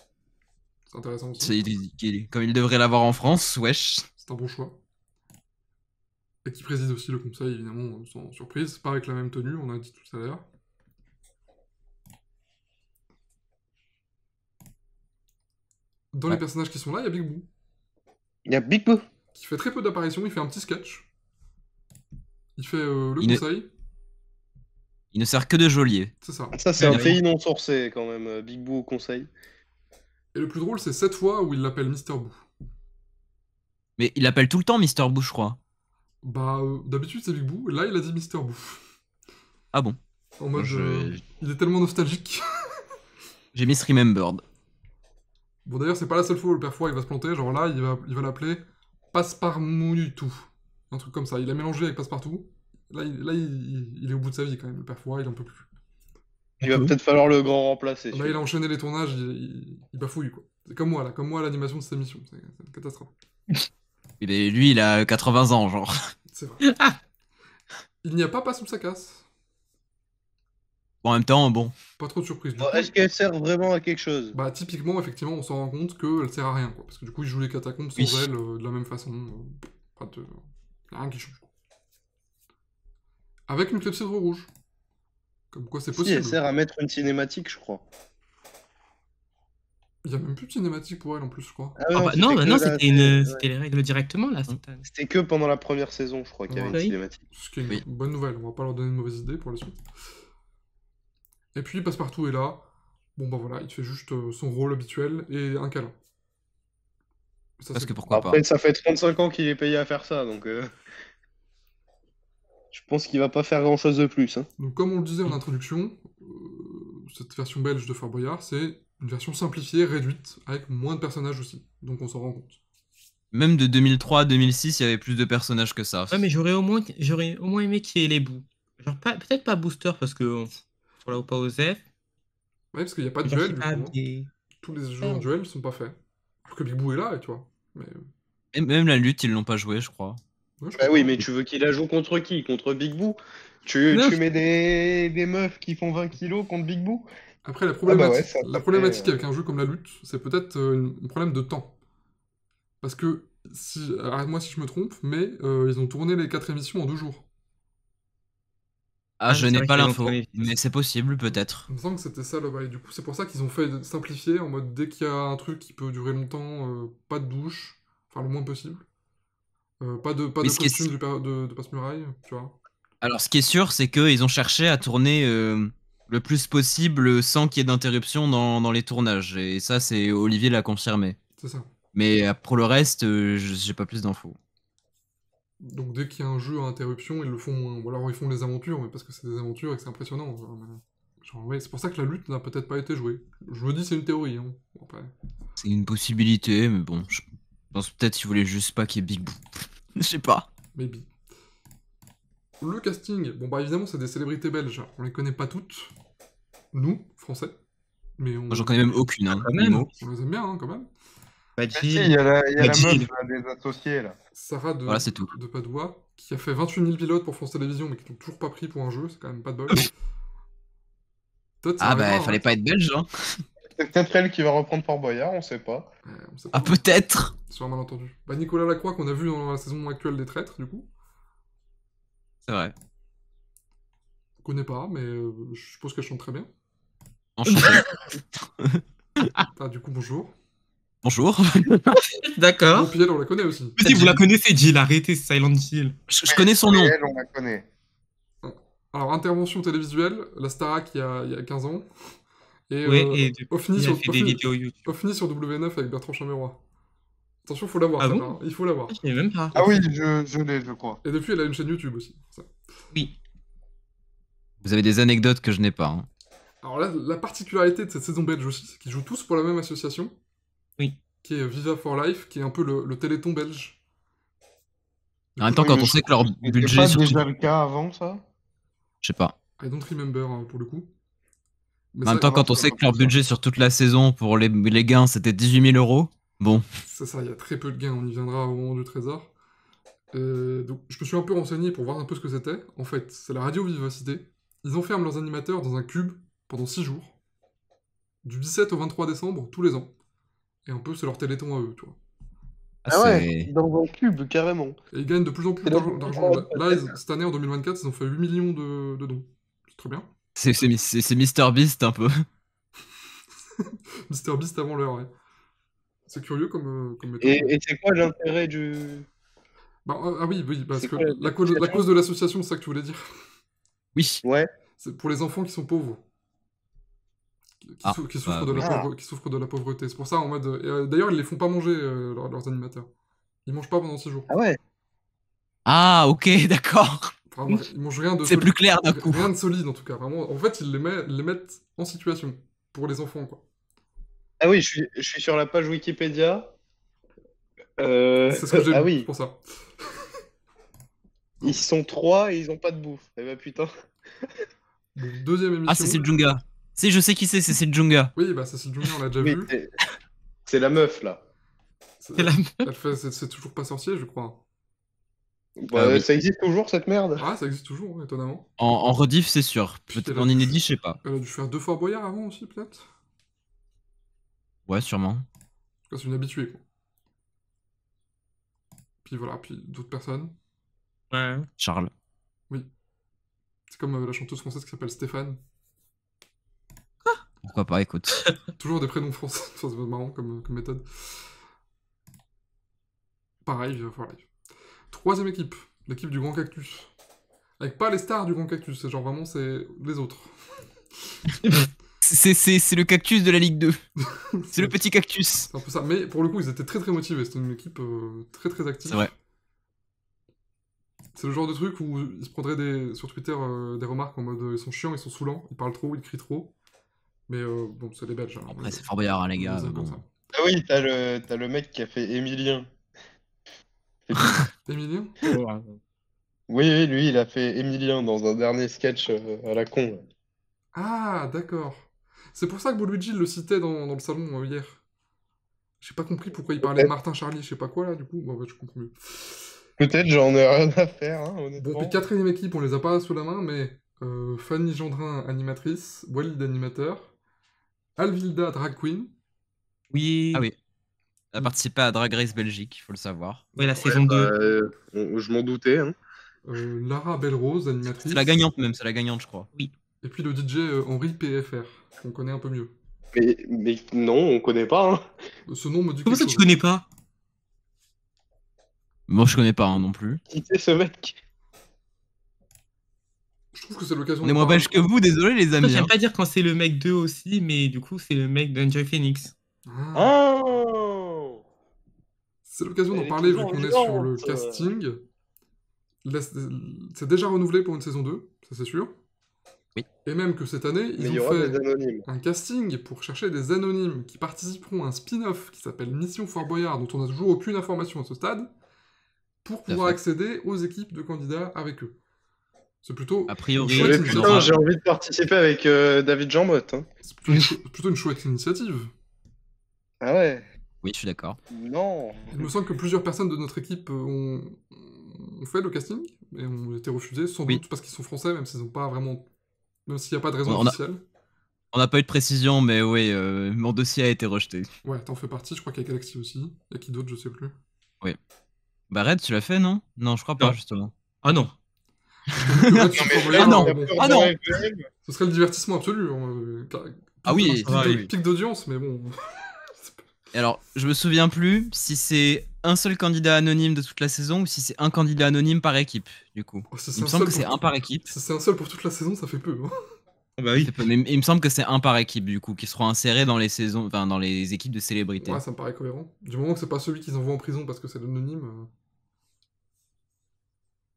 C'est intéressant aussi. Comme il devrait l'avoir en France, wesh. C'est un bon choix. Et qui préside aussi le conseil, évidemment, sans surprise. Pas avec la même tenue, on a dit tout à l'heure. Dans les Ouais. personnages qui sont là, il y a Big Boo, Il y a Big Boo. qui fait très peu d'apparitions, il fait un petit sketch. Il fait le Il ne- conseil, Il ne sert que de geôlier. c'est ça. Ça, c'est Ouais, un ouais. pays non sourcé quand même, Big Boo au conseil. Et le plus drôle, c'est cette fois où il l'appelle Mister Boo. Mais il appelle tout le temps Mister Bush, je crois. Bah, d'habitude c'est Big Boo, et là il a dit Mister Boo. Ah bon. En mode, Je- il est tellement nostalgique. J'ai misremembered. Bon, d'ailleurs, c'est pas la seule fois où le père Fouras il va se planter, genre là, il va l'appeler Passeparmoutou. Un truc comme ça, il a mélangé avec Passepartout. Là, il est au bout de sa vie quand même, le père Fouras, il en peut plus. Il va peut-être falloir le grand remplacer. Là, il a enchaîné les tournages, il bafouille, quoi. C'est comme moi, là, comme moi à l'animation de cette émission, c'est une catastrophe. Lui, il a 80 ans, genre. C'est vrai. Il n'y a pas sous sa casse. Bon, en même temps, bon. Pas trop de surprise. Du coup, Est-ce qu'elle sert vraiment à quelque chose? bah, typiquement, effectivement, on s'en rend compte qu'elle sert à rien, quoi. Parce que du coup, il joue les catacombes sans Oui. elle, de la même façon. Y a rien qui change, quoi. Avec une clepsydre rouge. Comme quoi, c'est Si, elle possible. sert à mettre une cinématique, je crois. Il y a même plus de cinématique pour elle, en plus, je crois. Ah Ah bah, c'était non, que bah non, là, c'était les règles directement là. C'était que pendant la première saison, je crois, qu'il y avait Ouais. une cinématique. Ce qui est une Oui. bonne nouvelle, on va pas leur donner de mauvaises idées pour la suite. Et puis Passepartout est là. Bon bah voilà, il fait juste son rôle habituel et un câlin. Ça, Parce c'est que bon. pourquoi pas. Après, ça fait 35 ans qu'il est payé à faire ça, donc je pense qu'il va pas faire grand-chose de plus. Hein. Donc comme on le disait en introduction, cette version belge de Fort Boyard, c'est une version simplifiée, réduite, avec moins de personnages aussi. Donc on s'en rend compte. Même de 2003 à 2006, il y avait plus de personnages que ça. Ouais, mais j'aurais au moins aimé qu'il y ait les bouts. Genre, peut-être pas Booster parce que sur la ou pas Osef. Ouais, parce qu'il n'y a pas de Genre, duel, c'est du pas coup. Hein. des- Tous les jeux en duel sont pas faits. Alors que Big Boo est là, tu vois. Mais, Et même la lutte, ils l'ont pas joué, je crois. ouais, je Bah crois oui, pas. mais tu veux qu'il la joue contre qui? Contre Big Boo? Tu Non. mets des meufs qui font 20 kilos contre Big Boo? Après, la bah problématique, ouais, ça la fait, problématique avec un jeu comme la lutte, c'est peut-être un problème de temps. Parce que, arrête-moi si je me trompe, mais ils ont tourné les 4 émissions en 2 jours. Ah, je c'est n'ai vrai pas qu'ils l'ont l'info, tourné vite. mais c'est possible, peut-être. Il me semble que c'était ça le bail. Du coup, c'est pour ça qu'ils ont fait simplifier, en mode dès qu'il y a un truc qui peut durer longtemps, pas de douche, enfin le moins possible. Pas de Mais ce qui est- costume de passe-muraille, tu vois. Alors, ce qui est sûr, c'est qu'ils ont cherché à tourner le plus possible sans qu'il y ait d'interruption dans les tournages. Et ça, c'est Olivier l'a confirmé. C'est ça. Mais pour le reste, j'ai pas plus d'infos. Donc dès qu'il y a un jeu à interruption, ils le font moins. Ou alors ils font des aventures, mais parce que c'est des aventures et que c'est impressionnant. Genre, ouais, c'est pour ça que la lutte n'a peut-être pas été jouée. Je me dis c'est une théorie, hein. Bon, après. C'est une possibilité, mais bon, je pense peut-être qu'ils voulaient juste pas qu'il y ait Big Boo. Je sais pas. Maybe. Le casting, bon bah évidemment c'est des célébrités belges, on les connaît pas toutes, nous, français, mais on, Moi, j'en connais même aucune, hein. Quand même. Nimo. on les aime bien hein, quand même. Bah, Mais si, Jill. il y a la Jill. meuf là, des associés là. Sarah Voilà, c'est tout. de Padoua, qui a fait 28 000 pilotes pour France Télévisions, mais qui n'ont toujours pas pris pour un jeu, c'est quand même pas de bol. Toi, Ah ça bah, arrivera, fallait hein. pas être belge, hein. C'est peut-être elle qui va reprendre Fort Boyard, on sait pas. On sait Ah, pas. peut-être. Sur un malentendu. Bah, Nicolas Lacroix, qu'on a vu dans la saison actuelle des Traîtres, du coup. C'est vrai. Je connais pas, mais je suppose qu'elle chante très bien. Enchanté. Ah, du coup, bonjour. Bonjour. D'accord. Bon, puis elle, on la connaît aussi. Si vous la connaissez, Jill, arrêtez, c'est Silent Jill. Je connais son nom. Et elle, on la connaît. Alors, intervention télévisuelle, la Starac il y a 15 ans. Et Ouais, et depuis, Ofni il sur, a fait des vidéos YouTube. Ofni sur W9 avec Bertrand Chameroy. Attention, faut l'avoir, Ah ça, bon hein. Il faut l'avoir. Je savais même pas. Ah oui, je l'ai, je crois. Et depuis, elle a une chaîne YouTube aussi. Ça. Oui. Vous avez des anecdotes que je n'ai pas. Hein. Alors là, la particularité de cette saison belge aussi, c'est qu'ils jouent tous pour la même association. Oui. Qui est Viva for Life, qui est un peu le Téléthon belge. En même temps, quand on sait que leur C'était budget pas sur déjà le cas avant, ça? je sais pas. I don't remember, pour le coup. Mais En même ça, temps, quand on sait que leur budget sur toute la saison pour les gains c'était 18 000 €, bon. c'est ça, il y a très peu de gains, on y viendra au moment du trésor. Donc, je me suis un peu renseigné pour voir un peu ce que c'était. En fait, c'est la radio Vivacité. Ils enferment leurs animateurs dans un cube pendant 6 jours. Du 17 au 23 décembre, tous les ans. Et un peu, c'est leur téléthon à eux, tu vois. Ah ouais, dans un cube, carrément. Et ils gagnent de plus en plus C'est la d'argent. plus Là, cette année, en 2024, ils ont fait 8 millions de dons. C'est très bien. C'est Mister Beast un peu. Mister Beast avant l'heure, ouais. C'est curieux comme méthode. Et c'est quoi l'intérêt du... Bah, oui, parce C'est que quoi la cause de l'association, c'est ça que tu voulais dire. Oui. Ouais. C'est pour les enfants qui sont pauvres. Qui souffrent de la pauvreté. C'est pour ça, en mode... D'ailleurs, ils les font pas manger, leurs animateurs. Ils mangent pas pendant 6 jours. Ah ouais. Ah, ok, d'accord. Enfin, ils mangent rien de C'est plus clair d'un coup. Rien de solide, en tout cas. Vraiment. En fait, ils les mettent en situation. Pour les enfants, quoi. Ah oui, je suis sur la page Wikipédia. C'est ce que j'ai Ah lu, oui, c'est pour ça. ils sont 3 et ils ont pas de bouffe. Eh ben putain. Donc, deuxième émission. Ah, Cécile Junga. Si, je sais qui c'est Cécile Junga. Oui, bah Cécile Junior, on l'a déjà Oui, vu. c'est la meuf là. C'est la Elle fait c'est toujours pas sorcier, je crois. Bah, oui. Ça existe toujours cette merde. Ah, ça existe toujours, étonnamment. En rediff, c'est sûr. Puis Peut-être elle a en dû- inédit, je sais pas. Elle a dû faire 2 Fort Boyard avant aussi, peut-être. Ouais, sûrement. En tout cas, c'est une habituée, quoi. Puis voilà, puis d'autres personnes. Ouais. Charles. C'est comme la chanteuse française qui s'appelle Stéphane. Pourquoi pas, écoute. Toujours des prénoms français. Enfin, c'est marrant comme méthode. Pareil, voilà. Troisième équipe, l'équipe du Grand Cactus. Avec pas les stars du Grand Cactus, c'est genre vraiment c'est les autres. C'est le cactus de la Ligue 2. C'est le petit cactus. C'est un peu ça. Mais pour le coup, ils étaient très très motivés. C'était une équipe très très active. C'est vrai. C'est le genre de truc où ils se prendraient sur Twitter des remarques en mode ils sont chiants, ils sont saoulants, ils parlent trop, ils crient trop. Mais bon, c'est les Belges. Hein. Après, c'est Fort Boyard, hein, les gars. Ils aiment bon. comme ça. Ah oui, t'as le mec qui a fait Émilien. Emilien Oui, lui, il a fait Émilien dans un dernier sketch à la con. Là. Ah, d'accord. C'est pour ça que Luigi le citait dans le salon hier. J'ai pas compris pourquoi il parlait de Martin Charlie, je sais pas quoi là, du coup. Bon, en fait, je comprends mieux. Peut-être j'en ai rien à faire, hein, Bon, honnêtement. puis quatrième équipe, on les a pas sous la main, mais Fanny Gendrin, animatrice, Walid, animateur, Alvilda, drag queen, Oui. Ah oui. Elle a participé à Drag Race Belgique, il faut le savoir. Ouais, la saison 2. Je m'en doutais. Hein. Lara Belrose, animatrice, C'est la gagnante même, c'est la gagnante, je crois. et puis le DJ Henri PFR, qu'on connaît un peu mieux. Mais non, on connaît pas. Hein. Ce nom me dit Comment quelque ça, tu chose. connais pas? Moi, je connais pas hein, non plus. Qui c'est ce mec? Je trouve que c'est l'occasion On de est moins parler- belges que vous, désolé les Moi, amis. j'aime hein. pas dire quand c'est le mec 2 aussi, mais du coup, c'est le mec d'Enjoy Phoenix. Ah, Oh c'est l'occasion d'en Elle est parler vu toujours qu'on est vivante, sur le casting. C'est déjà renouvelé pour une saison 2, ça c'est sûr. Oui. Et même que cette année, Mais ils il y ont aura fait des anonymes. un casting pour chercher des anonymes qui participeront à un spin-off qui s'appelle Mission Fort Boyard, dont on n'a toujours aucune information à ce stade, pour pouvoir fait. accéder aux équipes de candidats avec eux. C'est plutôt, A priori, Chouette Mais initiative. on putain, aura- j'ai envie de participer avec David Jambot. Hein. c'est plutôt une chouette initiative. Ah ouais. Oui, je suis d'accord. Non. Il me semble que plusieurs personnes de notre équipe ont fait le casting et ont été refusées, sans Oui. doute parce qu'ils sont français, même s'ils n'ont pas vraiment. Même s'il n'y a pas de raison On a- officielle. On n'a pas eu de précision, mais oui, mon dossier a été rejeté. Ouais, t'en fais partie, je crois qu'il y a Galaxy aussi. Il y a qui d'autre, je sais plus. Bah Red, tu l'as fait, non? Non, je crois pas, Non. justement. Ah non. Que Red, Super mais Voyeur, ah non. bon, Ah non. ce serait le divertissement absolu. Ah oui, Pic d'audience, mais bon. Et alors, je me souviens plus si c'est un seul candidat anonyme de toute la saison ou si c'est un candidat anonyme par équipe, du coup. Oh, si Il me semble que c'est un par équipe. Si c'est un seul pour toute la saison, ça fait peu. Hein. Ah bah oui. C'est peu, mais il me semble que c'est un par équipe, du coup, qui seront insérés dans les saisons, enfin, dans les équipes de célébrités. Ouais, ça me paraît cohérent. Du moment que c'est pas celui qu'ils envoient en prison parce que c'est l'anonyme.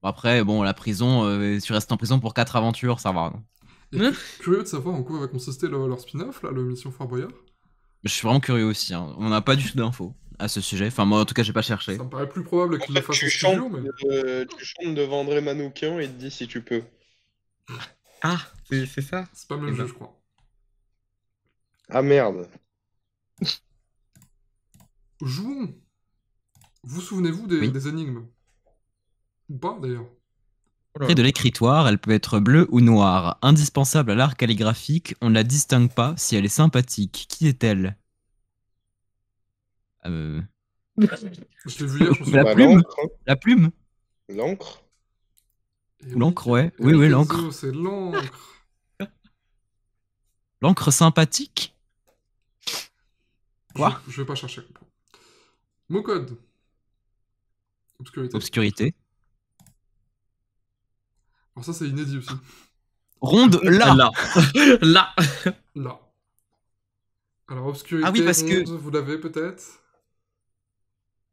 Bon, après, bon, la prison, tu restes en prison pour 4 aventures, ça va. Non. Et curieux de savoir en quoi va consister leur spin-off, là, le Mission Fort Boyard. Je suis vraiment curieux aussi, hein. On n'a pas du tout d'infos à ce sujet. Enfin, moi, en tout cas, j'ai pas cherché. Ça me paraît plus probable En qu'ils le fait, fassent en tu studio, chantes, mais tu chantes devant André Manoukian et il te dit si tu peux. Ah, c'est ça. c'est pas le même Eh jeu, ben. je crois. Ah merde. Jouons. Vous souvenez-vous des, Oui. des énigmes? Ou pas, d'ailleurs? Près de l'écritoire, elle peut être bleue ou noire. Indispensable à l'art calligraphique, on ne la distingue pas si elle est sympathique. Qui est-elle? Je l'ai vu hier, je me La souviens. Bah, plume. l'encre, hein. La plume? L'encre. Et Ou l'encre, ouais. et Oui, oui, l'encre. Kenzo, c'est l'encre. L'encre sympathique? Quoi? Je vais pas chercher à comprendre. Mot code. Obscurité. Obscurité. Alors ça, c'est inédit aussi. Ronde là. Là. Là. Alors, obscurité, Ah oui, parce que- ronde, vous l'avez peut-être?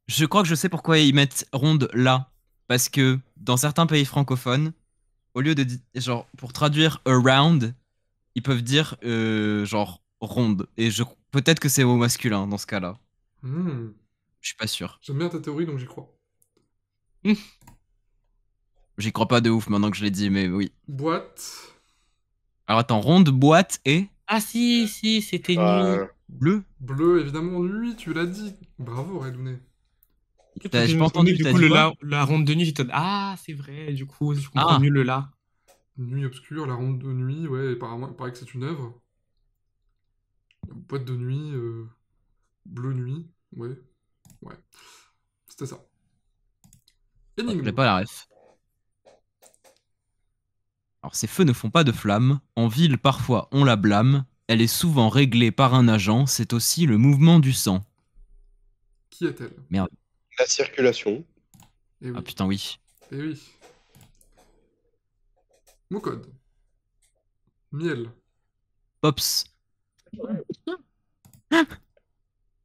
Je crois que je sais pourquoi ils mettent ronde là. Parce que dans certains pays francophones, au lieu de genre pour traduire around, ils peuvent dire genre ronde. Et peut-être que c'est au masculin dans ce cas-là. Hmm. Je suis pas sûr. J'aime bien ta théorie, donc j'y crois. J'y crois pas de ouf maintenant que je l'ai dit, mais oui. Boîte. Alors attends, ronde, boîte et Ah si, c'était nuit. Bah, bleu. Bleu, évidemment, nuit, tu l'as dit. Bravo, Redouné. J'ai pas entendu, Du t'as coup, dit quoi la ronde de nuit, j'étais. Ah, c'est vrai, du coup, je comprends Ah. mieux le là. Nuit obscure, la ronde de nuit, ouais, apparemment, il paraît que c'est une œuvre. Boîte de nuit, bleu nuit, ouais. Ouais. C'était ça. Énigme. J'ai pas la ref. Alors ces feux ne font pas de flammes. En ville, parfois, on la blâme. Elle est souvent réglée par un agent. C'est aussi le mouvement du sang. Qui est-elle? la circulation. Eh oui. Ah putain, oui. Eh oui. Mot code. Miel. Pops.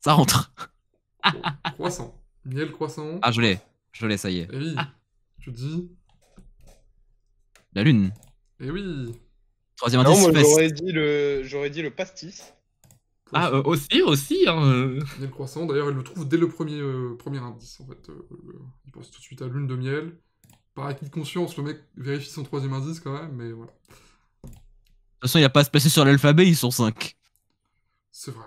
Ça rentre. Bon, croissant. Miel, croissant. Ah, je l'ai. Je l'ai, ça y est. Eh oui. Tu dis. La lune. Eh oui. Troisième Non, indice, moi fesse. j'aurais dit le pastis. Ah, Croissant. aussi, hein. Miel croissant. D'ailleurs, elle le trouve dès le premier indice, en fait. Il pense tout de suite à lune de miel. Par acquis de conscience, le mec vérifie son troisième indice quand même, mais voilà. De toute façon, il a pas à se placer sur l'alphabet, ils sont 5. C'est vrai.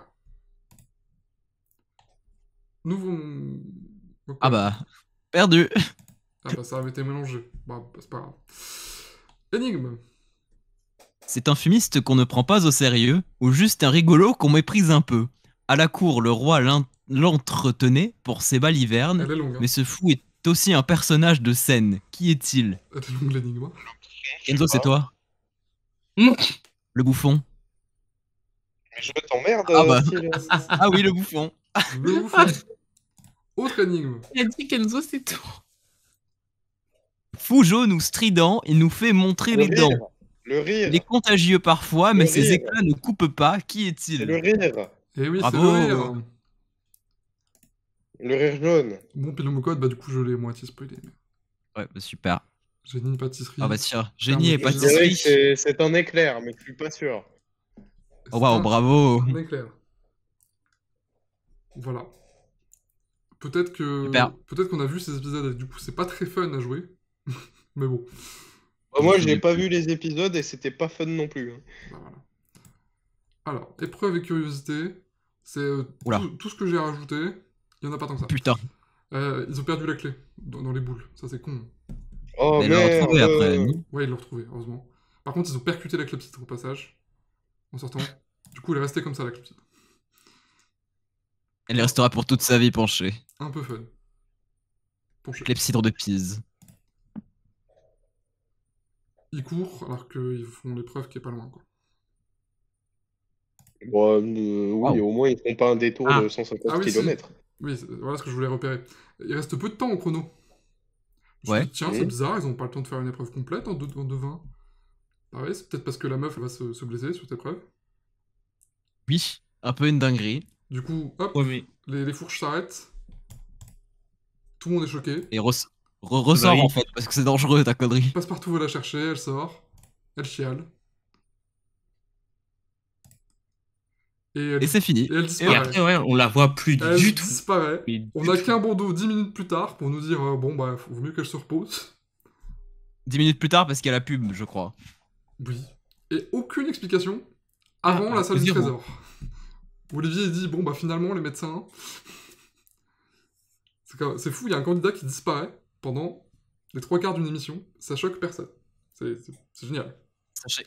Nouveau. mot Ah code. bah, perdu. Ah bah, ça avait été mélangé. Bah, c'est pas grave. Énigme. C'est un fumiste qu'on ne prend pas au sérieux, ou juste un rigolo qu'on méprise un peu. À la cour, le roi l'entretenait pour ses balivernes, Elle est longue. Hein. mais ce fou est aussi un personnage de scène. Qui est-il? Elle est longue, l'énigme. Hein. Enzo, c'est toi? Mm. Le bouffon. Mais je t'emmerde. Ah bah. Cyril. Ah oui, le bouffon. Le bouffon. Autre énigme. Il a dit qu'Enzo, c'est tout. Fou jaune ou strident, il nous fait montrer Le les dents. rire. Le rire. Il est contagieux parfois, mais Le ses rire. éclats ne coupent pas. Qui C'est est-il? le rire. Eh oui, c'est Bravo. le rire. Le rire jaune. Bon, puis le mot code, bah du coup, je l'ai moitié spoilé. Mais... Ouais, bah super. Génie, pâtisserie. Ah bah tiens, génie et Terme- Je dirais que pâtisserie. c'est un éclair, mais je suis pas sûr. Oh waouh, bravo. Un éclair. Voilà. Peut-être Super. qu'on a vu ces épisodes et du coup c'est pas très fun à jouer. Mais bon, Bah, moi, Je j'ai l'ai pas plus. vu les épisodes et c'était pas fun non plus. Hein. bah voilà. Alors, épreuve et curiosité, c'est Oula. tout ce que j'ai rajouté. Il y en a pas tant que ça. Putain. Ils ont perdu la clé dans les boules. Ça c'est con. Oh Mais elle l'a merde. retrouvé après. non Ouais, ils l'ont retrouvé, heureusement. Par contre, ils ont percuté la clepsydre au passage. en sortant. Du coup, il est resté comme ça, la clepsydre. Elle restera pour toute sa vie penchée. Un peu fun. Penché. Clepsydre de Pise. Ils courent alors qu'ils font l'épreuve qui est pas loin, quoi. Bon, oui, Wow. au moins ils font pas un détour Ah. de 150 Ah oui, si. km. Oui, voilà ce que je voulais repérer. Il reste peu de temps au chrono. Je me Ouais. suis dit, tiens, c'est bizarre, ils ont pas le temps de faire une épreuve complète en 2-20. Pareil, c'est peut-être parce que la meuf elle va se blesser sur cette épreuve. Oui, un peu une dinguerie. Du coup, hop, Ouais, mais les fourches s'arrêtent. Tout le monde est choqué. Et ressort oui. en fait, parce que c'est dangereux ta connerie. Passepartout va la chercher, elle sort. Elle chiale. Et c'est fini. Et elle Et disparaît. après, ouais, on la voit plus Elle du tout. disparaît. Mais On du a tout. qu'un bandeau 10 minutes plus tard pour nous dire bon bah vaut mieux qu'elle se repose. 10 minutes plus tard parce qu'il y a la pub, je crois. Oui. Et aucune explication avant la salle du zéro. trésor. Olivier il dit bon bah finalement les médecins. C'est fou, il y a un candidat qui disparaît pendant les 3 quarts d'une émission. Ça choque personne. C'est génial.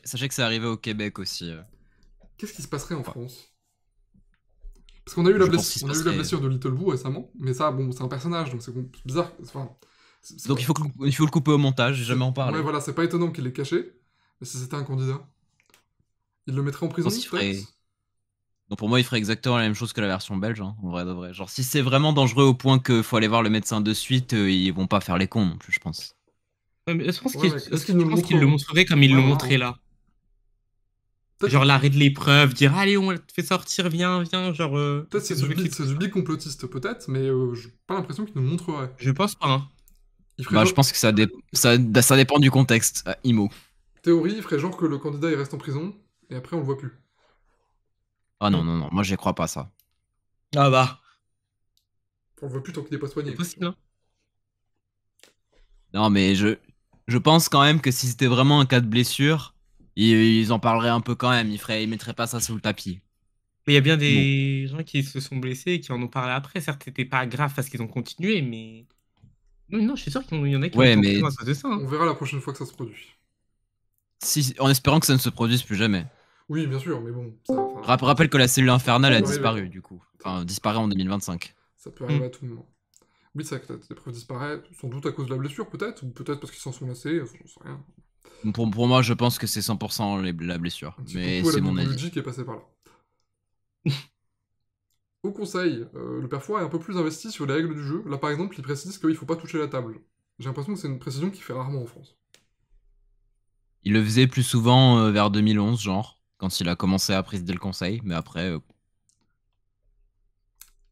Sachez que c'est arrivé au Québec aussi. Qu'est-ce qui se passerait en France? Parce qu'on a eu la Je pense qu'il se passerait- blessure de Little Boo récemment, mais ça, bon, c'est un personnage, donc c'est bizarre. Enfin, Donc il faut le couper au montage, j'ai jamais en parlé. Ouais, voilà, c'est pas étonnant qu'il l'ait caché, mais si c'était un candidat, il le mettrait en prison, pense qu'il peut-être. ferait- Donc pour moi, il ferait exactement la même chose que la version belge, hein, en vrai de vrai. Genre, si c'est vraiment dangereux au point qu'il faut aller voir le médecin de suite, ils vont pas faire les cons non plus, je pense. Ouais, mais je pense Ouais, qu'il mais est-ce qu'ils nous je pense le qu'ils le montreront montreraient comme ils Ouais, l'ont voilà, montré hein. là. Peut-être Genre l'arrêt de l'épreuve, dire allez, on te fait sortir, viens, genre. peut-être c'est du big complotiste, peut-être, mais j'ai pas l'impression qu'il nous le montrerait. Je pense pas, hein. Il ferait Bah, genre- je pense que ça dépend du contexte. Imo. Théorie, il ferait genre que le candidat il reste en prison, et après on le voit plus. Ah non, non, non, moi j'y crois pas ça. Ah bah, On le voit plus tant qu'il est pas soigné. c'est possible, hein. Non, mais je pense quand même que si c'était vraiment un cas de blessure, ils en parleraient un peu quand même. Ils mettraient pas ça sous le tapis. Mais il y a bien des gens qui se sont blessés et qui en ont parlé après. Certes, c'était pas grave parce qu'ils ont continué, mais. Non, je suis sûr qu'il y en a qui Ouais, ont été en mais- prison à cause de ça, hein. On verra la prochaine fois que ça se produit. En espérant que ça ne se produise plus jamais. Oui, bien sûr, mais bon, ça, enfin, Rappelle que la cellule infernale a Ouais, disparu, ouais. du coup. Enfin, disparaît en 2025. ça peut arriver à tout moment. Oui, c'est vrai que l'épreuve disparaît, sans doute à cause de la blessure, peut-être, ou peut-être parce qu'ils s'en sont lassés, j'en sais rien. Pour moi, je pense que c'est 100% la blessure. Un petit Mais coucou à c'est la mon avis. Luigi qui est passé par là. Au conseil, le père Fouras est un peu plus investi sur les règles du jeu. Là, par exemple, il précise qu'il faut pas toucher la table. J'ai l'impression que c'est une précision qu'il fait rarement en France. Il le faisait plus souvent vers 2011, genre, quand il a commencé à présider le conseil. Mais après,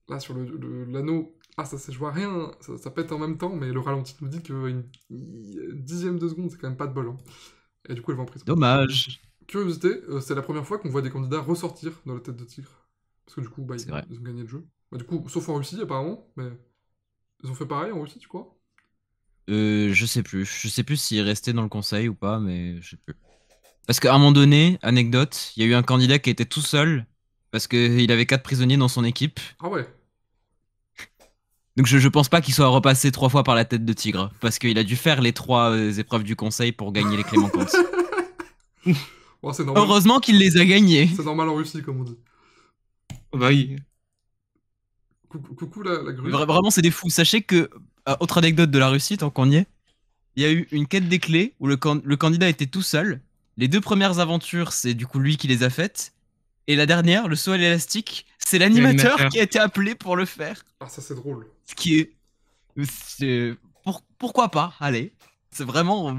Là, sur l'anneau... Ah, je vois rien, ça pète en même temps, mais le ralenti nous dit qu'une dixième de seconde, c'est quand même pas de bol. Hein. Et du coup, elle va en prison. dommage. Curiosité, c'est la première fois qu'on voit des candidats ressortir dans la tête de tigre. Parce que du coup, C'est vrai. ils ont gagné le jeu. Bah, du coup, sauf en Russie, apparemment, mais... Ils ont fait pareil en Russie, tu crois? Je sais plus. Je sais plus s'il restait dans le conseil ou pas, mais je sais plus. Parce qu'à un moment donné, anecdote, il y a eu un candidat qui était tout seul parce qu'il avait 4 prisonniers dans son équipe. Ah ouais. Donc je pense pas qu'il soit repassé 3 fois par la tête de tigre parce qu'il a dû faire les 3 épreuves du conseil pour gagner les clés manquantes. Bon, c'est normal. Heureusement qu'il les a gagnées. C'est normal en Russie, comme on dit. Bah oui. Coucou la grue. Vraiment, c'est des fous. Sachez que, autre anecdote de la Russie, tant qu'on y est, il y a eu une quête des clés où le candidat était tout seul. Les 2 premières aventures, c'est du coup lui qui les a faites. Et la dernière, le saut à l'élastique, c'est l'animateur L'animateur. qui a été appelé pour le faire. Ah, ça c'est drôle. Ce qui est. Pourquoi pas? Allez. C'est vraiment.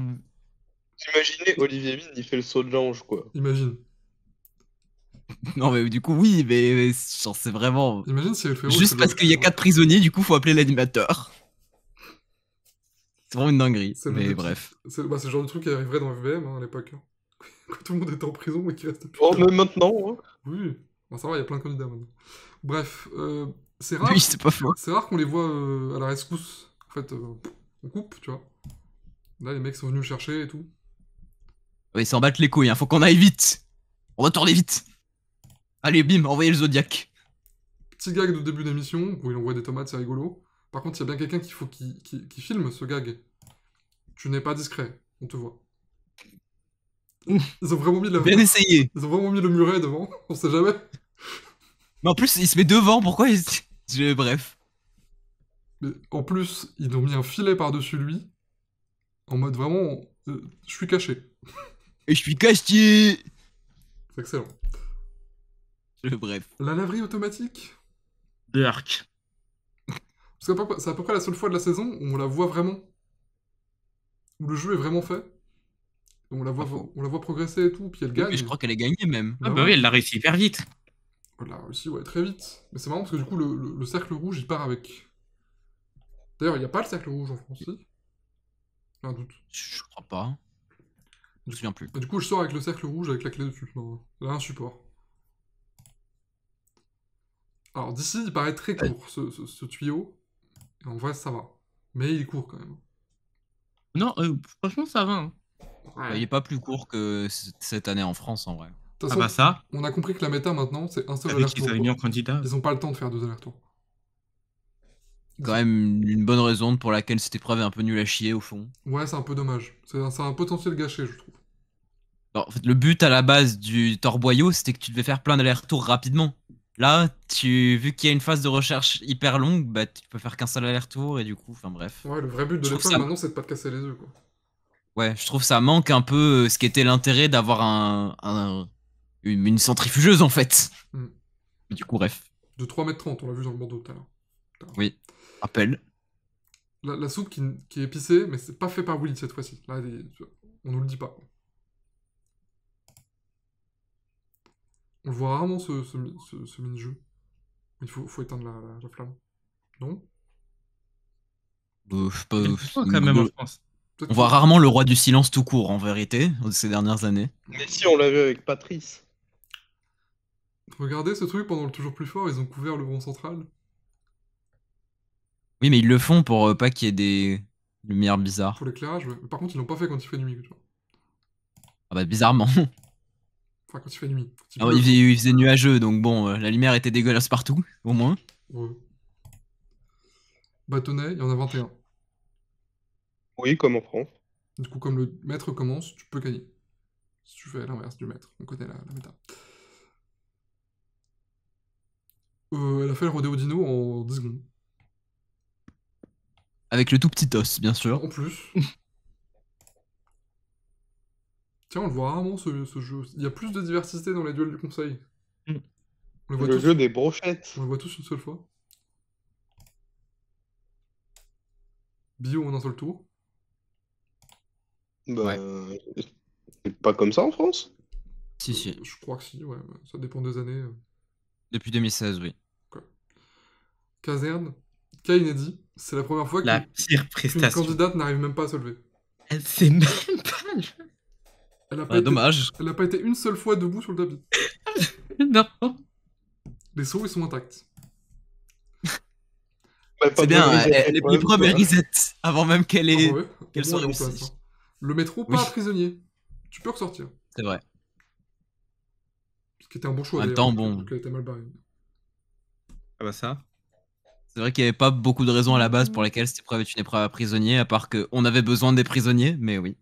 Imaginez Olivier Mine, il fait le saut de l'ange, quoi. Imagine. Non, mais du coup, oui, mais genre, c'est vraiment. Imagine si elle fait Juste parce qu'il y a 4 prisonniers, du coup, faut appeler l'animateur. C'est vraiment une dinguerie. C'est le Mais truc bref. C'est le genre de truc qui arriverait dans FVM hein, à l'époque. hein. Quand tout le monde était en prison et qu'il restait plus. Oh, que- même maintenant, hein. Oui. Bon, ça va, il y a plein de candidats maintenant. Bref, c'est rare. Oui, c'est pas faux. C'est rare qu'on les voit à la rescousse. En fait, on coupe, tu vois. Là, les mecs sont venus le chercher et tout. Oui, s'en battent les couilles, hein. Faut qu'on aille vite. On doit tourner vite. Allez, bim, envoyez le Zodiac. Petit gag de début d'émission où il envoie des tomates, c'est rigolo. Par contre, il y a bien quelqu'un qu'il faut qui filme ce gag. Tu n'es pas discret, on te voit. Ils ont vraiment mis Bien essayé. Ils ont vraiment mis le muret devant, on sait jamais. Mais en plus, il se met devant, pourquoi il... Bref. Mais en plus, ils ont mis un filet par-dessus lui, en mode vraiment, je suis caché. Et je suis caché. C'est excellent. Bref. La laverie automatique. Burk. Parce que c'est à peu près la seule fois de la saison où on la voit vraiment. Où le jeu est vraiment fait. On la voit progresser et tout, puis elle gagne. Oui, je crois qu'elle a gagné même. Ah bah oui, elle l'a réussi hyper vite. Elle a réussi, ouais, très vite. Mais c'est marrant parce que du coup, le cercle rouge, il part avec. D'ailleurs, il n'y a pas le cercle rouge en France, si. J'ai un doute. Je crois pas. Je me souviens plus. Et du coup, je sors avec le cercle rouge avec la clé dessus. Non, là, un support. Alors, d'ici, il paraît très court, ce tuyau. Et en vrai, ça va. Mais il est court quand même. Non, franchement, ça va. Hein. Il est pas plus court que cette année en France en vrai. De toute Ah façon, bah ça, on a compris que la méta maintenant, c'est un seul avec aller-retour. qu'ils avaient mis en candidat. Ils ont pas le temps de faire 2 allers-retours. Quand même une bonne raison pour laquelle cette épreuve est un peu nulle à chier au fond. Ouais, c'est un peu dommage. C'est un potentiel gâché, je trouve. Alors, en fait, le but à la base du torboyau, c'était que tu devais faire plein d'allers-retours rapidement. Là, vu qu'il y a une phase de recherche hyper longue, bah tu peux faire qu'un seul aller-retour et du coup, enfin bref. Ouais, le vrai but de Je trouve l'épreuve ça- maintenant, c'est de pas te casser les œufs, quoi. Ouais, je trouve ça manque un peu ce qui était l'intérêt d'avoir une centrifugeuse en fait. Mm. Du coup, bref. De 3,30 m, on l'a vu dans le Bordeaux tout à l'heure. Oui, rappel. La soupe qui est épicée, mais c'est pas fait par Willy cette fois-ci. Là, on nous le dit pas. On le voit rarement ce mini-jeu. Il faut éteindre la flamme. Non? Je sais pas, Il y a plus quand même en France. Peut-être on voit que- rarement le roi du silence tout court en vérité, ces dernières années. Mais si, on l'a vu avec Patrice. Regardez ce truc pendant le toujours plus fort, ils ont couvert le rond central. Oui, mais ils le font pour pas qu'il y ait des lumières bizarres. Pour l'éclairage, ouais. Mais par contre, ils l'ont pas fait quand il fait nuit, tu vois. Ah bah bizarrement. Enfin, quand il fait nuit. Quand il Alors, pleut, il faisait nuageux, donc bon, la lumière était dégueulasse partout, au moins. ouais. Bâtonnet, il y en a 21. Oui, comme en France. Du coup, comme le maître commence, tu peux gagner. Si tu fais l'inverse du maître, on connaît la méta. Elle a fait le rodéo dino en 10 secondes. Avec le tout petit os, bien sûr. En plus. Tiens, on le voit rarement ce jeu. Il y a plus de diversité dans les duels du conseil. Mm. On les voit Le tous, jeu des brochettes. on les voit tous une seule fois. Bio en un seul tour. Bah, c'est pas comme ça en France. Si, si. Je crois que si, ouais. Ça dépend des années. Depuis 2016, oui. Caserne, cas inédit. C'est la première fois La pire qu'une prestation. candidate n'arrive même pas à se lever. Elle sait même pas. Elle a pas Ah, été- dommage. Elle n'a pas été une seule fois debout sur le tapis. Non. Les sauts, ils sont intacts. Bah, pas C'est de bien, reset elle est quand même, l'épreuve est quoi. reset avant même qu'elle ait. Ah bah ouais, qu'elle au moins, soit elle est en réussie. place, hein. Le métro, Oui. pas prisonnier. Tu peux ressortir. C'est vrai. Ce qui était un bon choix En même d'ailleurs, temps, vu bon. qu'elle était mal barrée. Ah bah ça. C'est vrai qu'il n'y avait pas beaucoup de raisons à la base pour lesquelles cette épreuve est une épreuve à prisonniers, à part qu'on avait besoin des prisonniers, mais oui.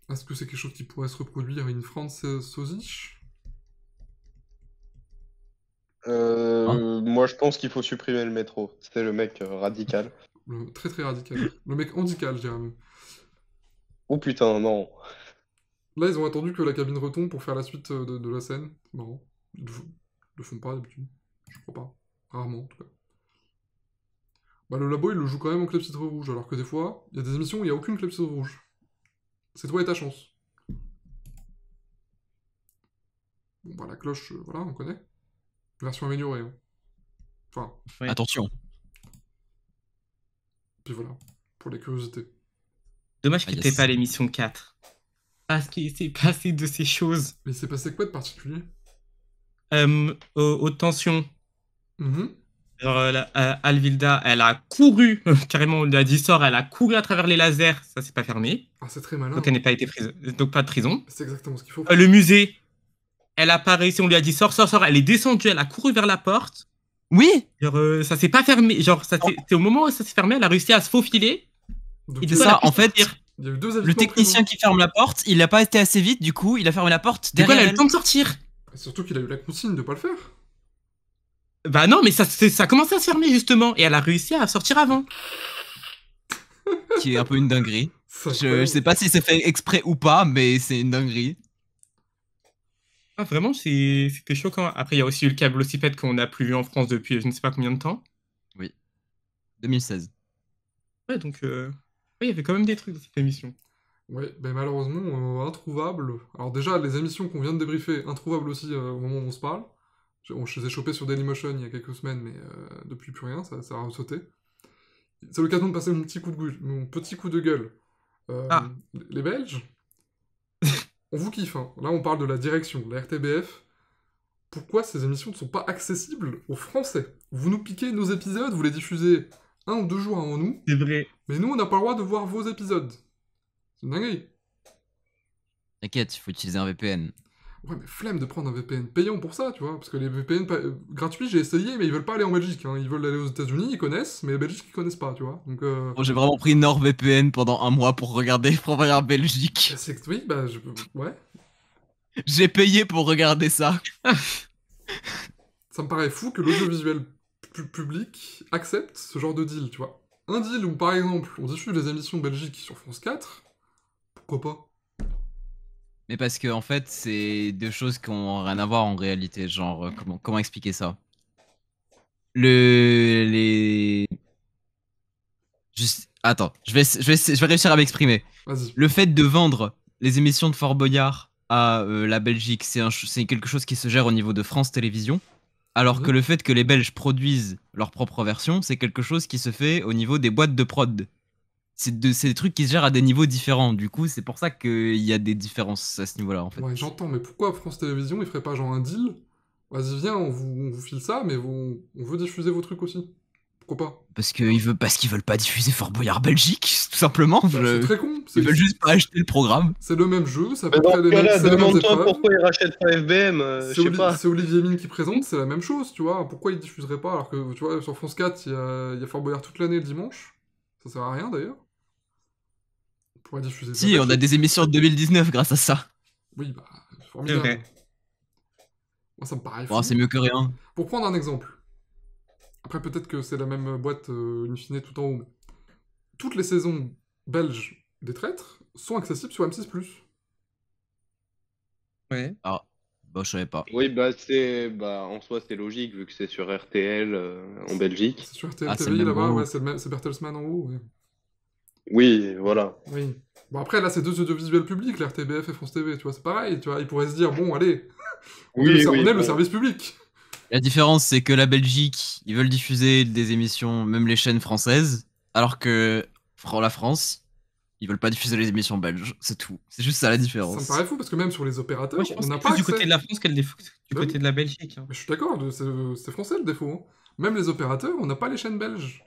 Est-ce que c'est quelque chose qui pourrait se reproduire in France Sausage? Moi, je pense qu'il faut supprimer le métro. C'était le mec radical. Très très radical. Le mec handical, je dirais même. Oh putain, non. Là, ils ont attendu que la cabine retombe pour faire la suite de la scène. C'est marrant. Ils le font pas d'habitude. Je crois pas. Rarement, en tout cas. Bah, le labo, il le joue quand même en clepsydre rouge, alors que des fois, il y a des émissions où il n'y a aucune clepsydre rouge. C'est toi et ta chance. Bon, bah, la cloche, voilà, on connaît. Version améliorée, hein. Enfin, Ouais. Attention. puis voilà, pour les curiosités. Dommage Ah, qu'il yes. n'était pas à l'émission 4. Parce qu'il s'est passé de ces choses. Mais il s'est passé quoi de particulier? Haute tension. Mhm. Genre, Alvilda, elle a couru, carrément, on lui a dit sort, elle a couru à travers les lasers, ça c'est pas fermé. Ah, c'est très malin. Donc elle n'est pas été donc pas de prison. C'est exactement ce qu'il faut. Le musée, elle a pas réussi, on lui a dit sort, sort, sort, elle est descendue, elle a couru vers la porte. Oui, Genre, ça s'est pas fermé, genre, c'est au moment où ça s'est fermé, elle a réussi à se faufiler. Donc, Et c'est du coup, ça, elle a pu en fait. sortir. Il y a eu 2 Le avis en technicien prison. qui ferme la porte, il a pas été assez vite, du coup, il a fermé la porte Du coup, elle a derrière eu elle. le temps de sortir. Et surtout qu'il a eu la consigne de pas le faire. Bah non, mais ça a commencé à se fermer justement. Et elle a réussi à sortir avant. Qui est un peu une dinguerie. C'est Je incroyable. sais pas si c'est fait exprès ou pas, mais c'est une dinguerie. Ah, vraiment, c'était choquant. Après, il y a aussi eu le câble Velocipède qu'on n'a plus vu en France depuis je ne sais pas combien de temps. 2016. Ouais, donc, ouais, il y avait quand même des trucs dans cette émission. Ouais, ben malheureusement, introuvable. Alors déjà, les émissions qu'on vient de débriefer, introuvables aussi au moment où on se parle. Je les ai chopés sur Dailymotion il y a quelques semaines, mais depuis plus rien, ça a sauté. C'est l'occasion de passer mon petit coup de gueule. Ah. Les Belges, on vous kiffe, hein. Là, on parle de la direction, la RTBF. Pourquoi ces émissions ne sont pas accessibles aux Français? Vous nous piquez nos épisodes, vous les diffusez 1 ou 2 jours avant nous, C'est vrai. mais nous, on n'a pas le droit de voir vos épisodes. C'est une dinguerie. T'inquiète, il faut utiliser un VPN. Ouais, mais flemme de prendre un VPN payant pour ça, tu vois, parce que les VPN gratuits, j'ai essayé, mais ils veulent pas aller en Belgique, hein. Ils veulent aller aux États-Unis, ils connaissent, mais la Belgique, ils connaissent pas, tu vois. Donc, Bon, j'ai vraiment pris NordVPN pendant 1 mois pour regarder Fort Belgique. oui, bah, ouais. J'ai payé pour regarder ça. Ça me paraît fou que l'audiovisuel public accepte ce genre de deal, tu vois. Un deal où, par exemple, on diffuse les émissions Belgique sur France 4, pourquoi pas? Mais parce que en fait, c'est deux choses qui ont rien à voir en réalité. Genre, comment expliquer ça? Les Juste... Attends, je vais réussir à m'exprimer. Vas-y. Le fait de vendre les émissions de Fort Boyard à la Belgique, c'est quelque chose qui se gère au niveau de France Télévisions. Alors que le fait que les Belges produisent leur propre version, c'est quelque chose qui se fait au niveau des boîtes de prod. C'est des trucs qui se gèrent à des niveaux différents. Du coup, c'est pour ça qu'il y a des différences à ce niveau-là, en fait. Ouais, j'entends, mais pourquoi France Télévisions, ils feraient pas genre un deal? Vas-y, viens, on vous file ça, mais on veut diffuser vos trucs aussi. Pourquoi pas? Parce qu'ils veulent pas diffuser Fort Boyard Belgique, tout simplement. Bah, c'est très con. Ils veulent juste pas acheter le programme. C'est le même jeu, ça Mais peut dans près ce cas-là, c'est les mêmes demande-toi épreuves. pourquoi ils rachètent pas FBM, je sais pas. C'est Olivier Mine qui présente, c'est la même chose, tu vois. Pourquoi ils diffuseraient pas alors que, tu vois, sur France 4, il y a Fort Boyard toute l'année le dimanche. Ça sert à rien d'ailleurs. On pourrait diffuser de la Si, on a Belgique. des émissions de 2019 grâce à ça. Oui, bah, C'est formidable. vrai. Moi, ça me paraît fou. Bon, c'est mieux que rien. Pour prendre un exemple. Après, peut-être que c'est la même boîte, in fine, tout en haut. Mais toutes les saisons belges des traîtres sont accessibles sur M6+. Ouais. Ah, bah, je savais pas. Oui, en soi, c'est logique vu que c'est sur RTL en Belgique. C'est sur RTL Ah, c'est TV le même là-bas, gros. ouais, c'est Bertelsmann en haut. Ouais. Oui, voilà. Oui. Bon, après, là, c'est deux audiovisuels publics, la RTBF et France TV, tu vois, c'est pareil, tu vois, ils pourraient se dire, bon, allez, on est le bon. service public. La différence, c'est que la Belgique, ils veulent diffuser des émissions, même les chaînes françaises, alors que la France, ils veulent pas diffuser les émissions belges. C'est tout. C'est juste ça la Ça différence. me paraît fou, parce que même sur les opérateurs, Moi, je pense on que n'a c'est pas plus du accès. côté de la France qu'elle du Bah côté oui. de la Belgique. Hein. Mais je suis d'accord, c'est français le défaut. Hein. Même les opérateurs, on n'a pas les chaînes belges.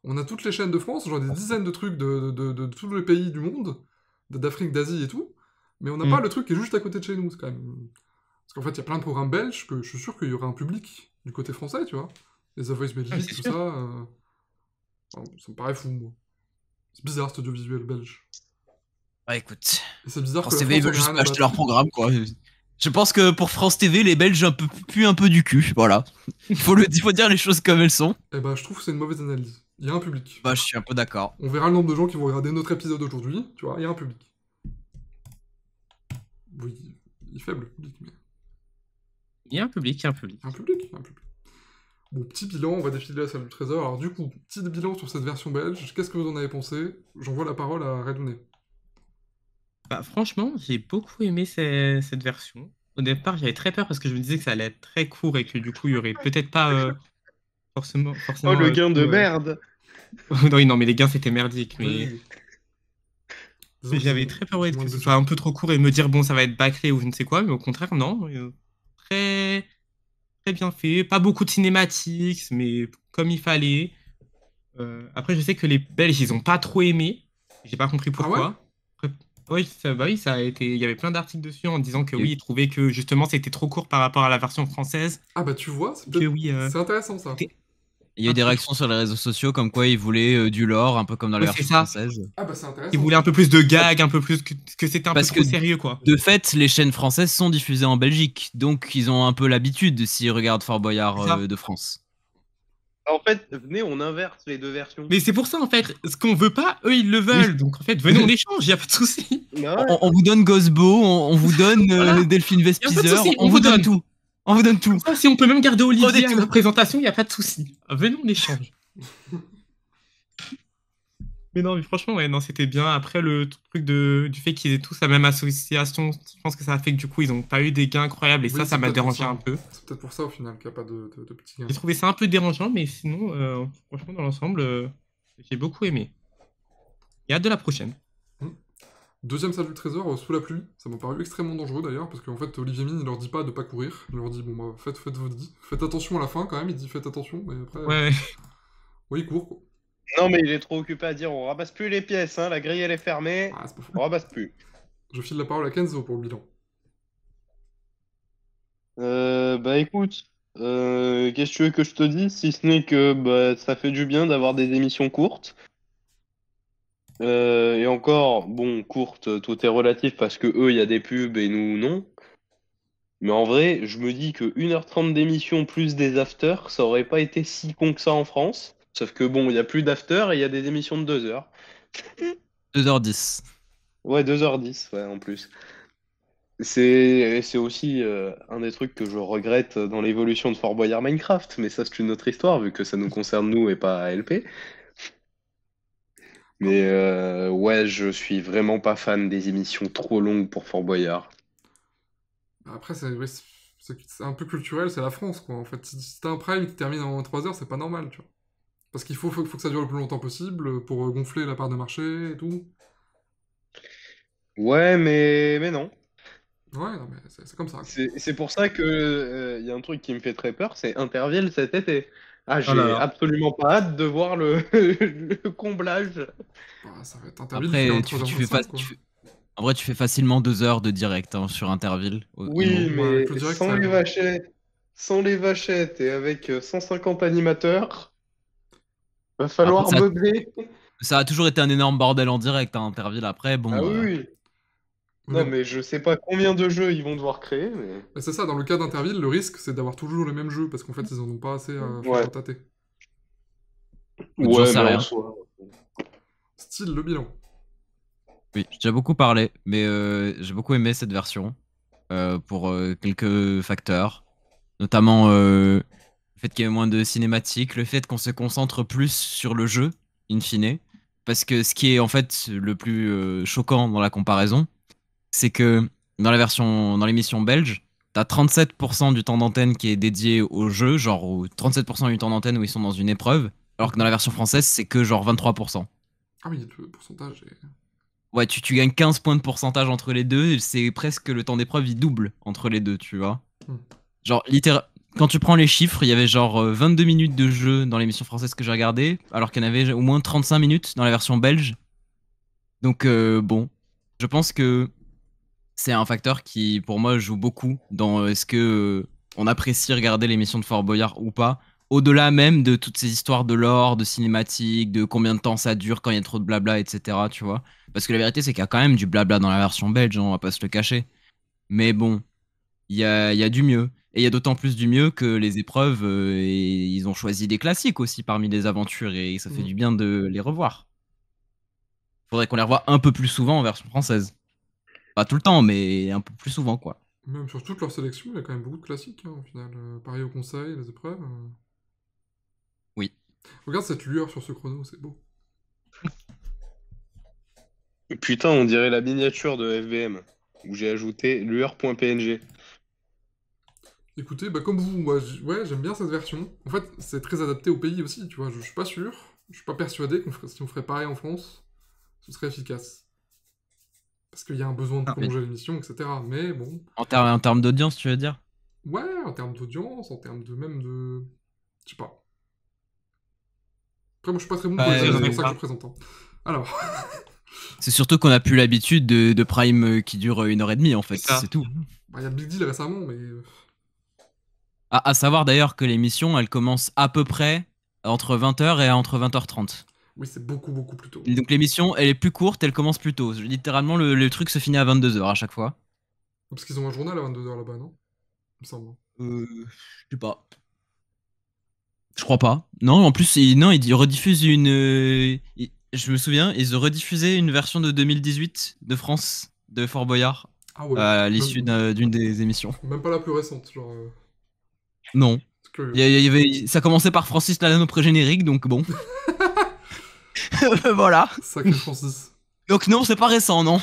On a toutes les chaînes de France, genre des dizaines de trucs de tous les pays du monde, d'Afrique, d'Asie et tout, mais on n'a pas le truc qui est juste à côté de chez nous, c'est quand même... Parce qu'en fait, il y a plein de programmes belges que je suis sûr qu'il y aurait un public du côté français, tu vois. Les The Voice Belgique, c'est tout sûr. ça... enfin, ça me paraît fou, moi. C'est bizarre, cet audiovisuel belge. Ah, écoute. Et c'est bizarre France que la TV, ils France veulent en ait juste rien pas à acheter battre. leur programme, quoi. Je pense que pour France TV, les Belges puent un peu du cul, voilà. Il faut dire les choses comme elles sont. Eh ben, je trouve que c'est une mauvaise analyse. Il y a un public. Bah, je suis un peu d'accord. On verra le nombre de gens qui vont regarder notre épisode aujourd'hui, tu vois, il y a un public. Oui, il est faible, le public, mais... Il y a un public, il y a un public. Un public. Bon, petit bilan, on va défiler la salle du trésor. Alors du coup, petit bilan sur cette version belge, qu'est-ce que vous en avez pensé? J'envoie la parole à Redouné. Bah, franchement, j'ai beaucoup aimé cette version. Au départ, j'avais très peur parce que je me disais que ça allait être très court et que du coup, il y aurait peut-être pas forcément. Oh, le gain de tout, merde. Oui, non, mais les gains, c'était merdique. Mais Oui. Désolé, j'avais très peur moins que de ce budget. soit un peu trop court et me dire, bon, ça va être bâclé ou je ne sais quoi, mais au contraire, non. Très, très bien fait. Pas beaucoup de cinématiques, mais comme il fallait. Après, je sais que les Belges, ils ont pas trop aimé. J'ai pas compris pourquoi. Oui, ça a été. Il y avait plein d'articles dessus en disant que Et- oui, ils trouvaient que justement c'était trop court par rapport à la version française. Ah bah tu vois, c'est Que peut-être- oui, c'est intéressant ça. c'était- Il y a eu des réactions sur les réseaux sociaux comme quoi ils voulaient du lore, un peu comme dans la Ouais, version c'est ça. française. Ah bah c'est intéressant. Ils voulaient un peu plus de gags, un peu plus que c'était un peu Parce trop que- sérieux, quoi. De fait, les chaînes françaises sont diffusées en Belgique, donc ils ont un peu l'habitude s'ils regardent Fort Boyard C'est ça. de France. En fait, venez, on inverse les deux versions. Mais c'est pour ça, en fait, ce qu'on veut pas, eux, ils le veulent. Donc, en fait, venez, on échange, y a pas de souci. Ah ouais. On vous donne Gosbo, on vous donne Voilà. Delphine Y a pas de Vespizer, souci, on vous donne tout. On vous donne tout. Ah, si on peut même garder Olivier Prenez à tout. la présentation, y a pas de souci. Venez, on échange. Mais non, mais franchement, ouais, non, c'était bien. Après, le truc du fait qu'ils aient tous la même association, je pense que ça a fait que du coup, ils ont pas eu des gains incroyables. Et Oui, ça c'est m'a peut-être pour dérangé ça. un peu. C'est peut-être pour ça au final qu'il n'y a pas de petits gains. J'ai trouvé ça un peu dérangeant, mais sinon, franchement, dans l'ensemble, j'ai beaucoup aimé. Et hâte de la prochaine. Deuxième salle du trésor, sous la pluie. Ça m'a paru extrêmement dangereux d'ailleurs, parce qu'en fait, Olivier Mine, il leur dit pas de pas courir. Il leur dit, bon bah, faites votre vie. Faites attention à la fin quand même, il dit faites attention, mais après. Ouais. Oui, il court quoi. Non, mais il est trop occupé à dire on ramasse plus les pièces, hein, la grille elle est fermée, Ah, c'est pas faux. on ramasse plus. Je file la parole à Kenzo pour le bilan. Bah écoute, qu'est-ce que tu veux que je te dise, si ce n'est que bah, ça fait du bien d'avoir des émissions courtes. Et encore, bon, courtes, tout est relatif parce que eux, il y a des pubs et nous, non. Mais en vrai, je me dis que 1h30 d'émission plus des afters, ça aurait pas été si con que ça en France. Sauf que bon, il y a plus d'afters et il y a des émissions de 2 heures. 2h10. Ouais, 2h10, ouais, en plus. C'est aussi un des trucs que je regrette dans l'évolution de Fort Boyard Minecraft, mais ça c'est une autre histoire vu que ça nous concerne nous et pas ALP. Mais ouais, je suis vraiment pas fan des émissions trop longues pour Fort Boyard. Après, oui, c'est un peu culturel, c'est la France quoi. En fait, si t'as un prime qui termine en 3 heures, c'est pas normal, tu vois. Parce qu'il faut que ça dure le plus longtemps possible pour gonfler la part de marché et tout. Ouais, mais non. Ouais, non, mais c'est comme ça. quoi. C'est pour ça que y a un truc qui me fait très peur, c'est Interville cet été. Ah, j'ai Oh là là. absolument pas hâte de voir le comblage. Bah, ça va être Interville qui fait un Après, 3h35, quoi. en vrai, tu fais facilement 2 heures de direct hein, sur Interville. Oui, Ouais, mais plus direct, sans ça les va. sans les vachettes et avec 150 animateurs, va falloir Après, ça- meubler. Ça a toujours été un énorme bordel en direct, hein, Interville. Après, bon. Ah oui, oui. Oui, Non, mais je sais pas combien de jeux ils vont devoir créer, mais... mais c'est ça, dans le cas d'Interville, le risque c'est d'avoir toujours les mêmes jeux, parce qu'en fait ils en ont pas assez à Ouais. faire tâter. J'en sais mais rien. en soi. Style, le bilan. Oui, j'ai déjà beaucoup parlé, mais j'ai beaucoup aimé cette version pour quelques facteurs, notamment le fait qu'il y ait moins de cinématiques, le fait qu'on se concentre plus sur le jeu, in fine, parce que ce qui est en fait le plus choquant dans la comparaison, c'est que dans l'émission belge, t'as 37% du temps d'antenne qui est dédié au jeu, genre 37% du temps d'antenne où ils sont dans une épreuve, alors que dans la version française, c'est que genre 23%. Ah oui, le pourcentage est... Ouais, tu gagnes 15 points de pourcentage entre les deux, c'est presque le temps d'épreuve, il double entre les deux, tu vois. Hmm. Genre, quand tu prends les chiffres, il y avait genre 22 minutes de jeu dans l'émission française que j'ai regardée, alors qu'il y en avait au moins 35 minutes dans la version belge. Donc, bon, je pense que c'est un facteur qui, pour moi, joue beaucoup dans est-ce que on apprécie regarder l'émission de Fort Boyard ou pas. Au-delà même de toutes ces histoires de lore, de cinématiques, de combien de temps ça dure quand il y a trop de blabla, etc. Tu vois. Parce que la vérité, c'est qu'il y a quand même du blabla dans la version belge, hein, on va pas se le cacher. Mais bon, il y a du mieux. Et il y a d'autant plus du mieux que les épreuves, et ils ont choisi des classiques aussi parmi les aventures, et ça fait Mhm. du bien de les revoir. Faudrait qu'on les revoie un peu plus souvent en version française. Pas tout le temps, mais un peu plus souvent, quoi. Même sur toute leur sélection, il y a quand même beaucoup de classiques, hein, au final. Pareil au conseil, les épreuves. Oui. Regarde cette lueur sur ce chrono, c'est beau. Putain, on dirait la miniature de FVM, où j'ai ajouté lueur.png. Écoutez, bah comme vous, moi, ouais, j'aime bien cette version. En fait, c'est très adapté au pays aussi, tu vois. Je suis pas sûr, je suis pas persuadé si on ferait pareil en France, ce serait efficace. Parce qu'il y a un besoin de Ah, mais- prolonger l'émission, etc. Mais bon, En termes d'audience, tu veux dire? ouais, en termes d'audience, en termes de même de... Je sais pas. Après, moi, je suis pas très bon pour Ouais, les avis, c'est ouais, pour ça que ouais. je présente. Hein. Alors, C'est surtout qu'on a plus l'habitude de Prime qui dure 1h30 en fait, C'est ça. c'est tout. bah, il y a Big Deal récemment, mais... À savoir d'ailleurs que l'émission, elle commence à peu près Entre 20h et entre 20h30. Oui, c'est beaucoup, beaucoup plus tôt. Et donc l'émission, elle est plus courte, elle commence plus tôt. Littéralement, le truc se finit à 22h à chaque fois. Parce qu'ils ont un journal à 22h là-bas, non? Il me semble. Je sais pas. Je crois pas. Non, en plus, ils rediffusent une... je me souviens, ils ont rediffusé une version de 2018 de France, de Fort Boyard, Ah ouais. à l'issue d'une des émissions. Même pas la plus récente, genre. Non. C'est curieux. Ça commençait par Francis Lalanne au pré-générique, donc bon. Voilà. Sacré Francis. Donc non, c'est pas récent, non.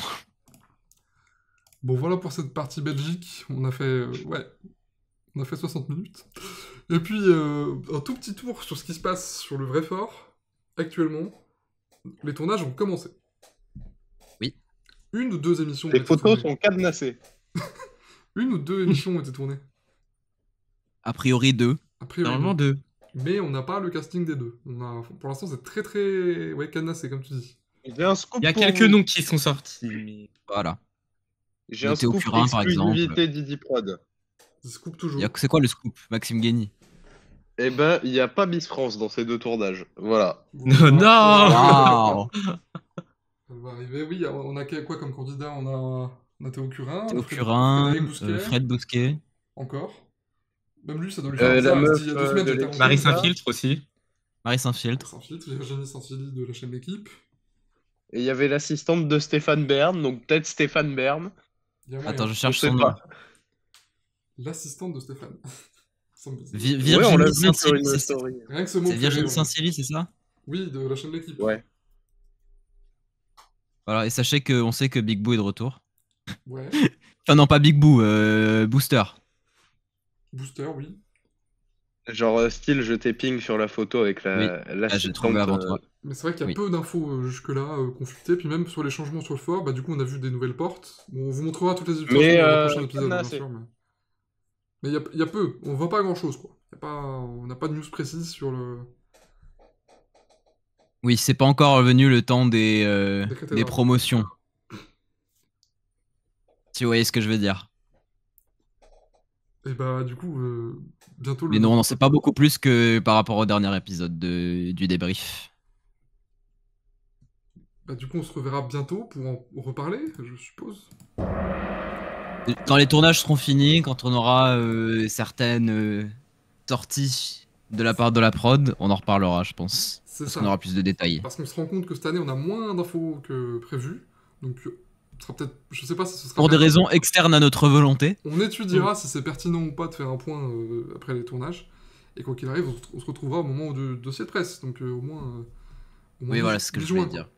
Bon, voilà pour cette partie Belgique. On a fait. Ouais. On a fait 60 minutes. Et puis, un tout petit tour sur ce qui se passe sur le vrai fort. Actuellement, les tournages ont commencé. Oui. Une ou deux émissions ont Les été photos tournées. sont cadenassées. Une ou deux émissions ont été tournées. A priori 2. A priori. Normalement 2. Mais on n'a pas le casting des deux. Pour l'instant, c'est très très. Ouais, cadenassé, comme tu dis. J'ai un scoop Il y a pour quelques vous. noms qui sont sortis. Mais... Voilà. J'ai un Théo scoop Curin, par exclusivité Didi Prod. Ils se coupent toujours. C'est quoi le scoop, Maxime Guény? Eh ben, il n'y a pas Miss France dans ces deux tournages. Voilà. Voilà. Non. Waouh. Elle va arriver. Oui, on a quoi comme candidat? On a Théo Curin. Théo Frédéric Curin, Bousquet. Fred Bousquet. Encore. Même lui, ça doit lui faire La bizarre. meuf Il y a 2 semaines, de j'étais en l'équipe. Marie Canada. Saint-Filtre aussi. Marie Saint-Filtre. Saint-Filtre, Virginie Saint-Silly de la chaîne L'équipe. Et il y avait l'assistante de Stéphane Bern, donc peut-être Stéphane Bern. Il y a moyen. Attends, je cherche on sait son nom. pas. L'assistante de Stéphane. Ça me- Ouais, on l'a Virginie vu sur Saint-Silly, une c'est story. Rien que ce mot. c'est fait Virginie rire. Saint-Silly, c'est ça? Oui, de la chaîne L'équipe. Ouais. Voilà, et sachez qu'on sait que Big Boo est de retour. Ouais. Enfin non, pas Big Boo, Booster. Booster, oui. Genre, style, je t'ai ping sur la photo avec Oui. l'assistante. J'ai trouvé avant toi. Mais c'est vrai qu'il y a Oui. peu d'infos jusque-là consultées, puis même sur les changements sur le fort, bah du coup on a vu des nouvelles portes. Bon, on vous montrera toutes les illustrations Mais, dans le prochain épisode, cadenas, bien c'est- sûr. Mais il y a peu, on voit pas grand-chose, quoi. On n'a pas de news précise sur le... Oui, c'est pas encore revenu le temps des cathédrales. promotions. Si vous voyez ce que je veux dire. Et bah du coup, bientôt le... Mais non, on n'en sait pas beaucoup plus que par rapport au dernier épisode du débrief. Bah du coup on se reverra bientôt pour en reparler, je suppose. Quand les tournages seront finis, quand on aura certaines sorties de la part de la prod, on en reparlera, je pense. C'est Parce ça. qu'on aura plus de détails. Parce qu'on se rend compte que cette année on a moins d'infos que prévu. Donc ce sera peut-être... Je sais pas si ce sera... Pour des raisons externes à notre volonté. On étudiera si c'est pertinent ou pas de faire un point après les tournages. Et quoi qu'il arrive, on se retrouvera au moment du dossier de presse. Donc au moins Oui, voilà, c'est ce que je mi-juin, voulais dire. quoi.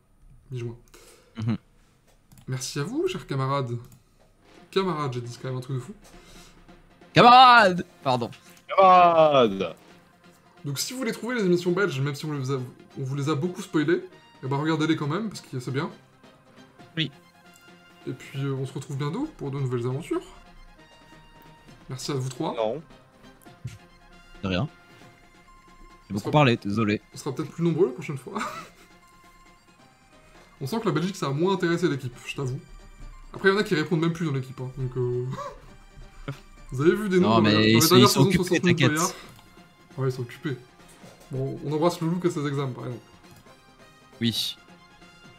Mi-juin. Mhm. Merci à vous, chers camarades. Camarades, j'ai dit quand même un truc de fou. Camarades! Pardon. Camarade. Donc si vous voulez trouver les émissions belges, même si on vous les a beaucoup spoilées, eh ben regardez-les quand même, parce que c'est bien. Oui. Et puis on se retrouve bientôt pour de nouvelles aventures. Merci à vous trois. Non. De rien. J'ai beaucoup parlé, désolé. On sera peut-être plus nombreux la prochaine fois. On sent que la Belgique, ça a moins intéressé l'équipe, je t'avoue. Après, il y en a qui répondent même plus dans l'équipe, hein, donc... Vous avez vu des noms Non, dans mais la ils sont dernière saison de occupés, 60 minutes t'inquiète. Boyard. Ouais, ils sont occupés. Bon, on embrasse Loulou qui a ses examens, par exemple. Oui.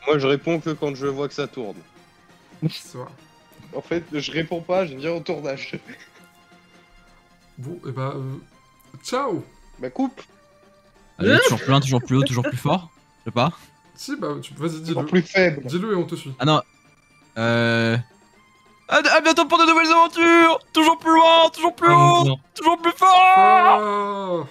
Moi, je réponds que quand je vois que ça tourne. C'est vrai. En fait, je réponds pas, je viens au tournage. Bon, et bah... ciao. Bah, coupe. Allez, toujours plein, toujours plus haut, toujours plus fort. Je sais pas. Si, bah, vas-y, dis-le. Encore plus faible. Dis-le et on te suit. Ah non. À bientôt pour de nouvelles aventures! Toujours plus loin, toujours plus Ah, haut, non. toujours plus fort! Ah